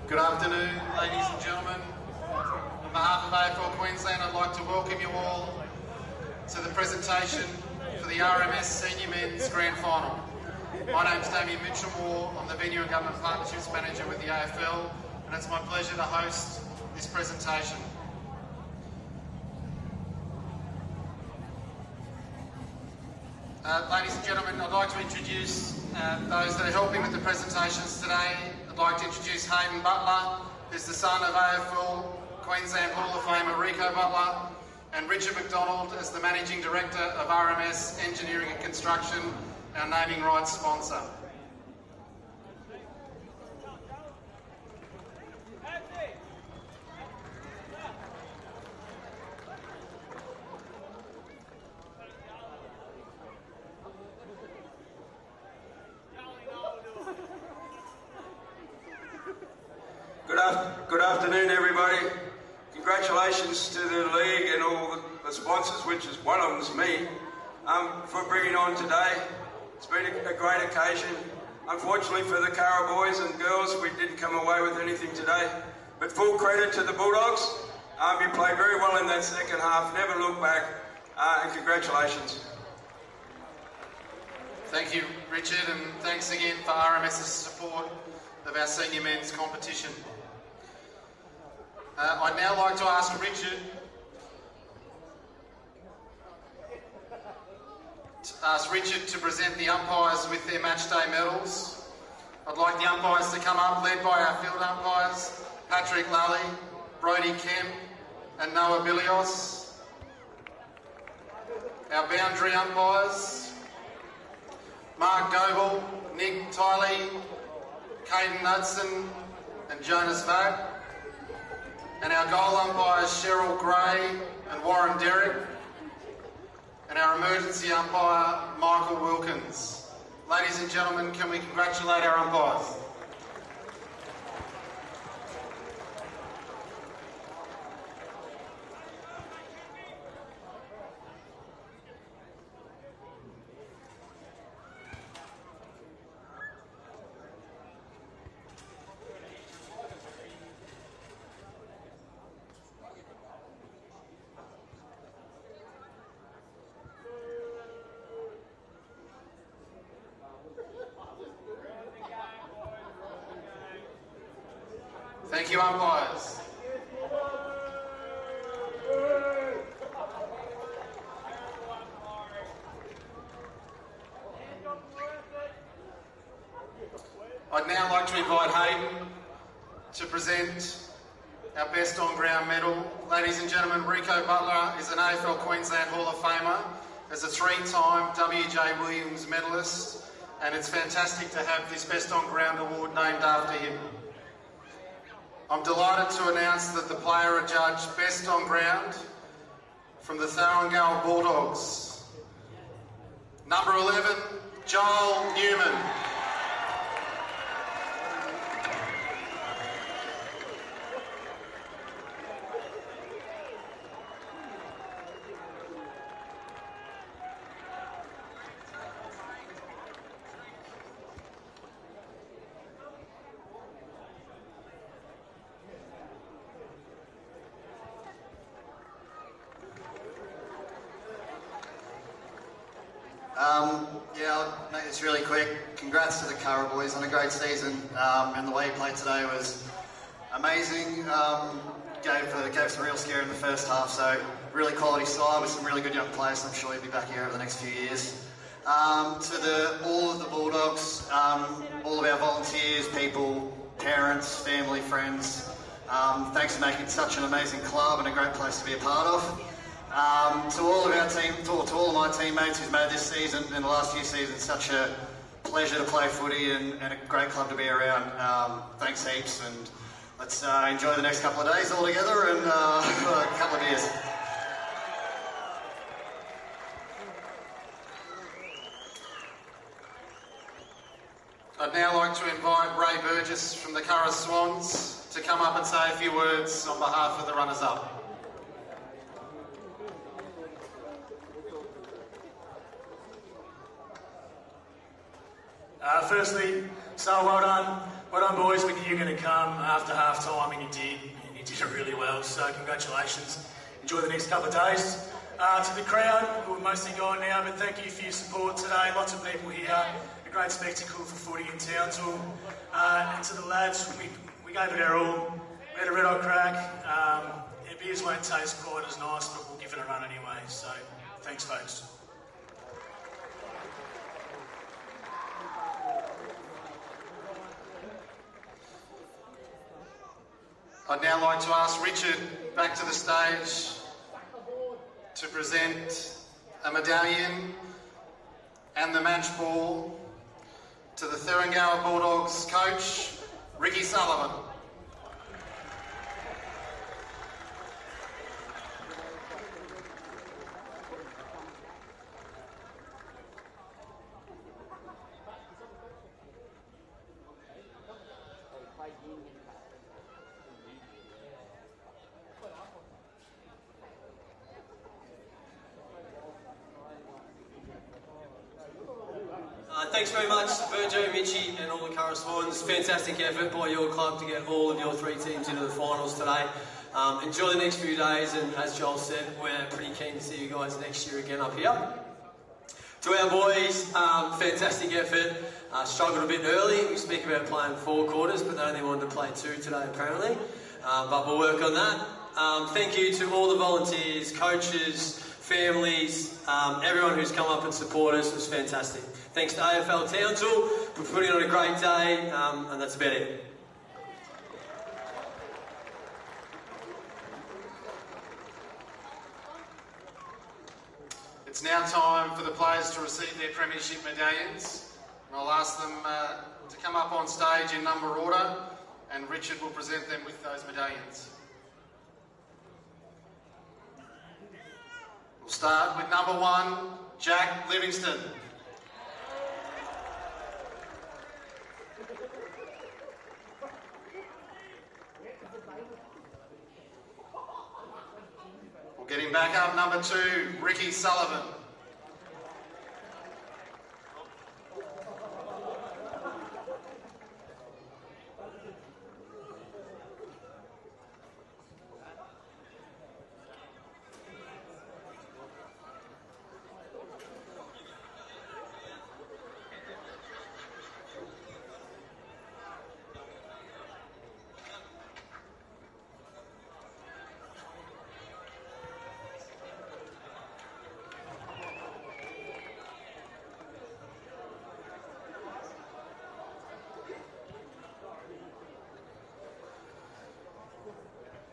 Good afternoon, ladies and gentlemen. On behalf of AFL Queensland, I'd like to welcome you all to the presentation for the RMS Senior Men's Grand Final. My name's Damien Mitchell-Moore. I'm the Venue and Government Partnerships Manager with the AFL, and it's my pleasure to host this presentation. Ladies and gentlemen, I'd like to introduce those that are helping with the presentations today. I'd like to introduce Hayden Butler, who's the son of AFL Queensland Hall of Famer Rico Butler, and Richard McDonald as the Managing Director of RMS Engineering and Construction, our naming rights sponsor. Good afternoon, everybody. Congratulations to the league and all the sponsors, which is one of them is me, for bringing on today. It's been a great occasion. Unfortunately for the Cara boys and girls, we didn't come away with anything today. But full credit to the Bulldogs. You played very well in that second half. Never look back. And congratulations. Thank you, Richard, and thanks again for RMS's support of our senior men's competition. I'd now like to ask Richard to present the umpires with their matchday medals. I'd like the umpires to come up, led by our field umpires, Patrick Lally, Brodie Kemp and Noah Bilios. Our boundary umpires, Mark Goebel, Nick Tiley, Caden Knudsen and Jonas Vag. And our goal umpires, Cheryl Gray and Warren Derrick. And our emergency umpire, Michael Wilkins. Ladies and gentlemen, can we congratulate our umpires? Thank you, umpires. I'd now like to invite Hayden to present our best on-ground medal. Ladies and gentlemen, Rico Butler is an AFL Queensland Hall of Famer, as a three-time WJ Williams medalist, and it's fantastic to have this Best On-Ground award named after him. I'm delighted to announce that the player adjudged Best On Ground from the Townsville Bulldogs. Number 11, Joel Newman. Yeah, I'll make this really quick. Congrats to the Curra boys on a great season, and the way you played today was amazing. Gave some real scare in the first half, so really quality side with some really good young players. I'm sure you'll be back here over the next few years. All of the Bulldogs, all of our volunteers, people, parents, family, friends, thanks for making it such an amazing club and a great place to be a part of. To all of our team, to all of my teammates who's made this season and the last few seasons such a pleasure to play footy and a great club to be around. Thanks heaps, and let's enjoy the next couple of days all together and a couple of beers. I'd now like to invite Ray Burgess from the Curra Swanns to come up and say a few words on behalf of the runners-up. Firstly, so well done boys, we knew you were going to come after half time and you did it really well, so congratulations. Enjoy the next couple of days. To the crowd, who are mostly gone now, but thank you for your support today, lots of people here, a great spectacle for footy in Townsville. And to the lads, we gave it our all, we had a red hot crack. Our beers won't taste quite as nice, but we'll give it a run anyway, so thanks folks. I'd now like to ask Richard back to the stage to present a medallion and the match ball to the Thuringowa Bulldogs coach, Ricky Sullivan. Thanks very much, Virgil, Mitchie and all the Curra Swanns. Fantastic effort by your club to get all of your three teams into the finals today. Enjoy the next few days, and as Joel said, we're pretty keen to see you guys next year again up here. To our boys, fantastic effort. Struggled a bit early. We speak about playing 4 quarters, but they only wanted to play 2 today apparently. But we'll work on that. Thank you to all the volunteers, coaches, families, everyone who's come up and supported us. It was fantastic. Thanks to AFL Townsville for putting on a great day, and that's about it. It's now time for the players to receive their premiership medallions. And I'll ask them to come up on stage in number order, and Richard will present them with those medallions. We'll start with number 1, Jack Livingston. We'll get him back up, number 2, Ricky Sullivan.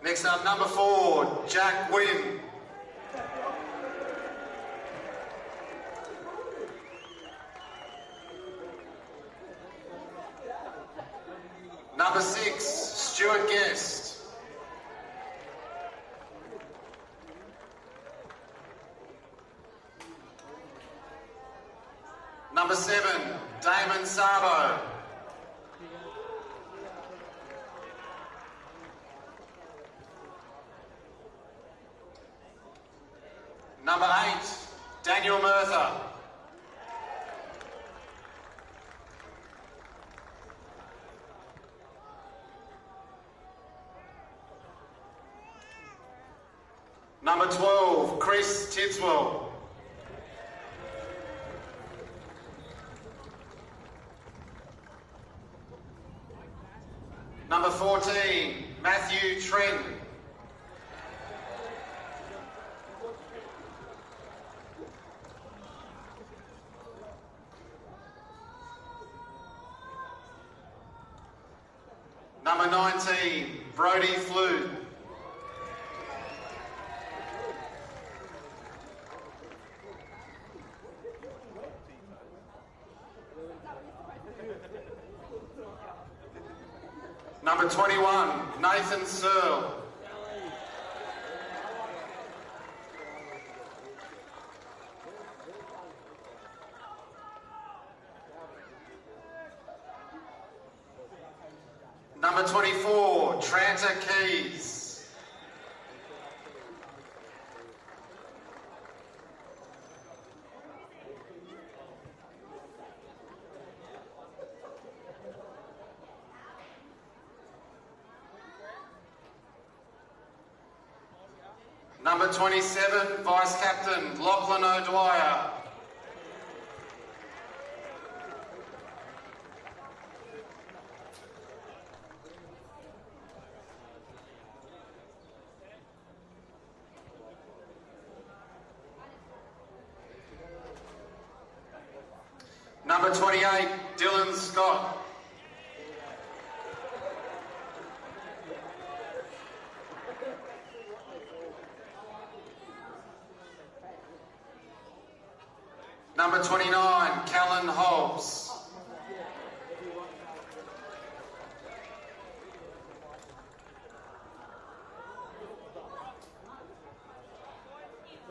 Next up, number 4, Jack Wynn. Number 6, Stuart Guest. Number 7, Damon Sabo. Number 8, Daniel Murtha. Number 12, Chris Tidswell. Number 14, Matthew Trent. Number 19, Brody Flute. Number 21, Nathan Searle. Number 24, Tranta Keys. Number 27, Vice Captain Lachlan O'Dwyer. Number 28, Dylan Scott. Number 29, Callan Hobbs.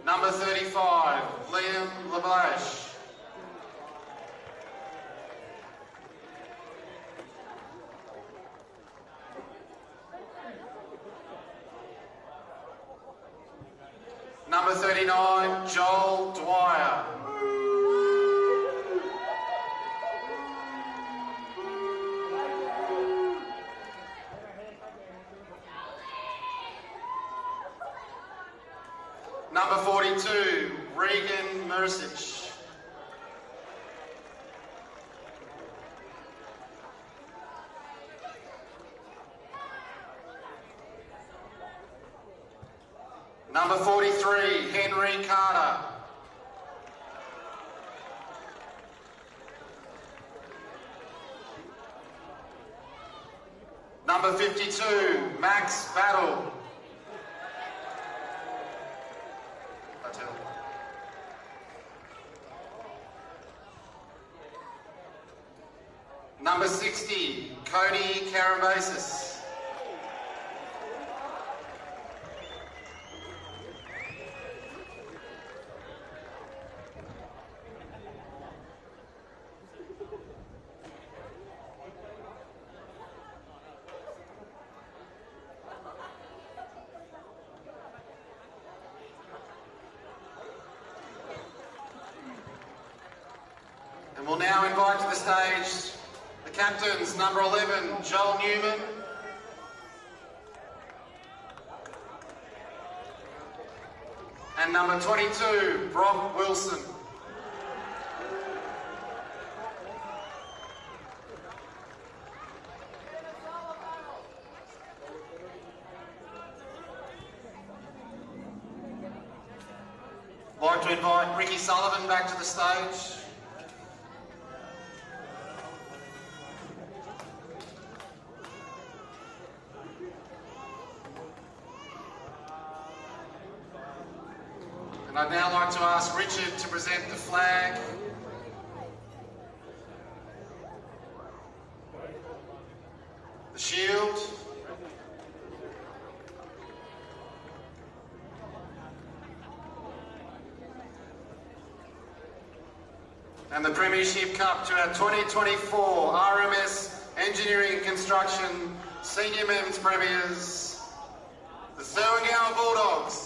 Number 35, Liam Labash. Number 39, Joel Dwyer. Number 42, Regan Mersic. Number 43, Henry Carter. Number 52, Max Battle. Number 60, Cody Karambasis. And we'll now invite to the stage the captains, number 11, Joel Newman. And number 22, Brock Wilson. I'd like to invite Ricky Sullivan back to the stage. And I'd now like to ask Richard to present the flag. The shield. And the Premiership Cup to our 2024 RMS Engineering and Construction Senior Men's Premiers, the Swanns Bulldogs.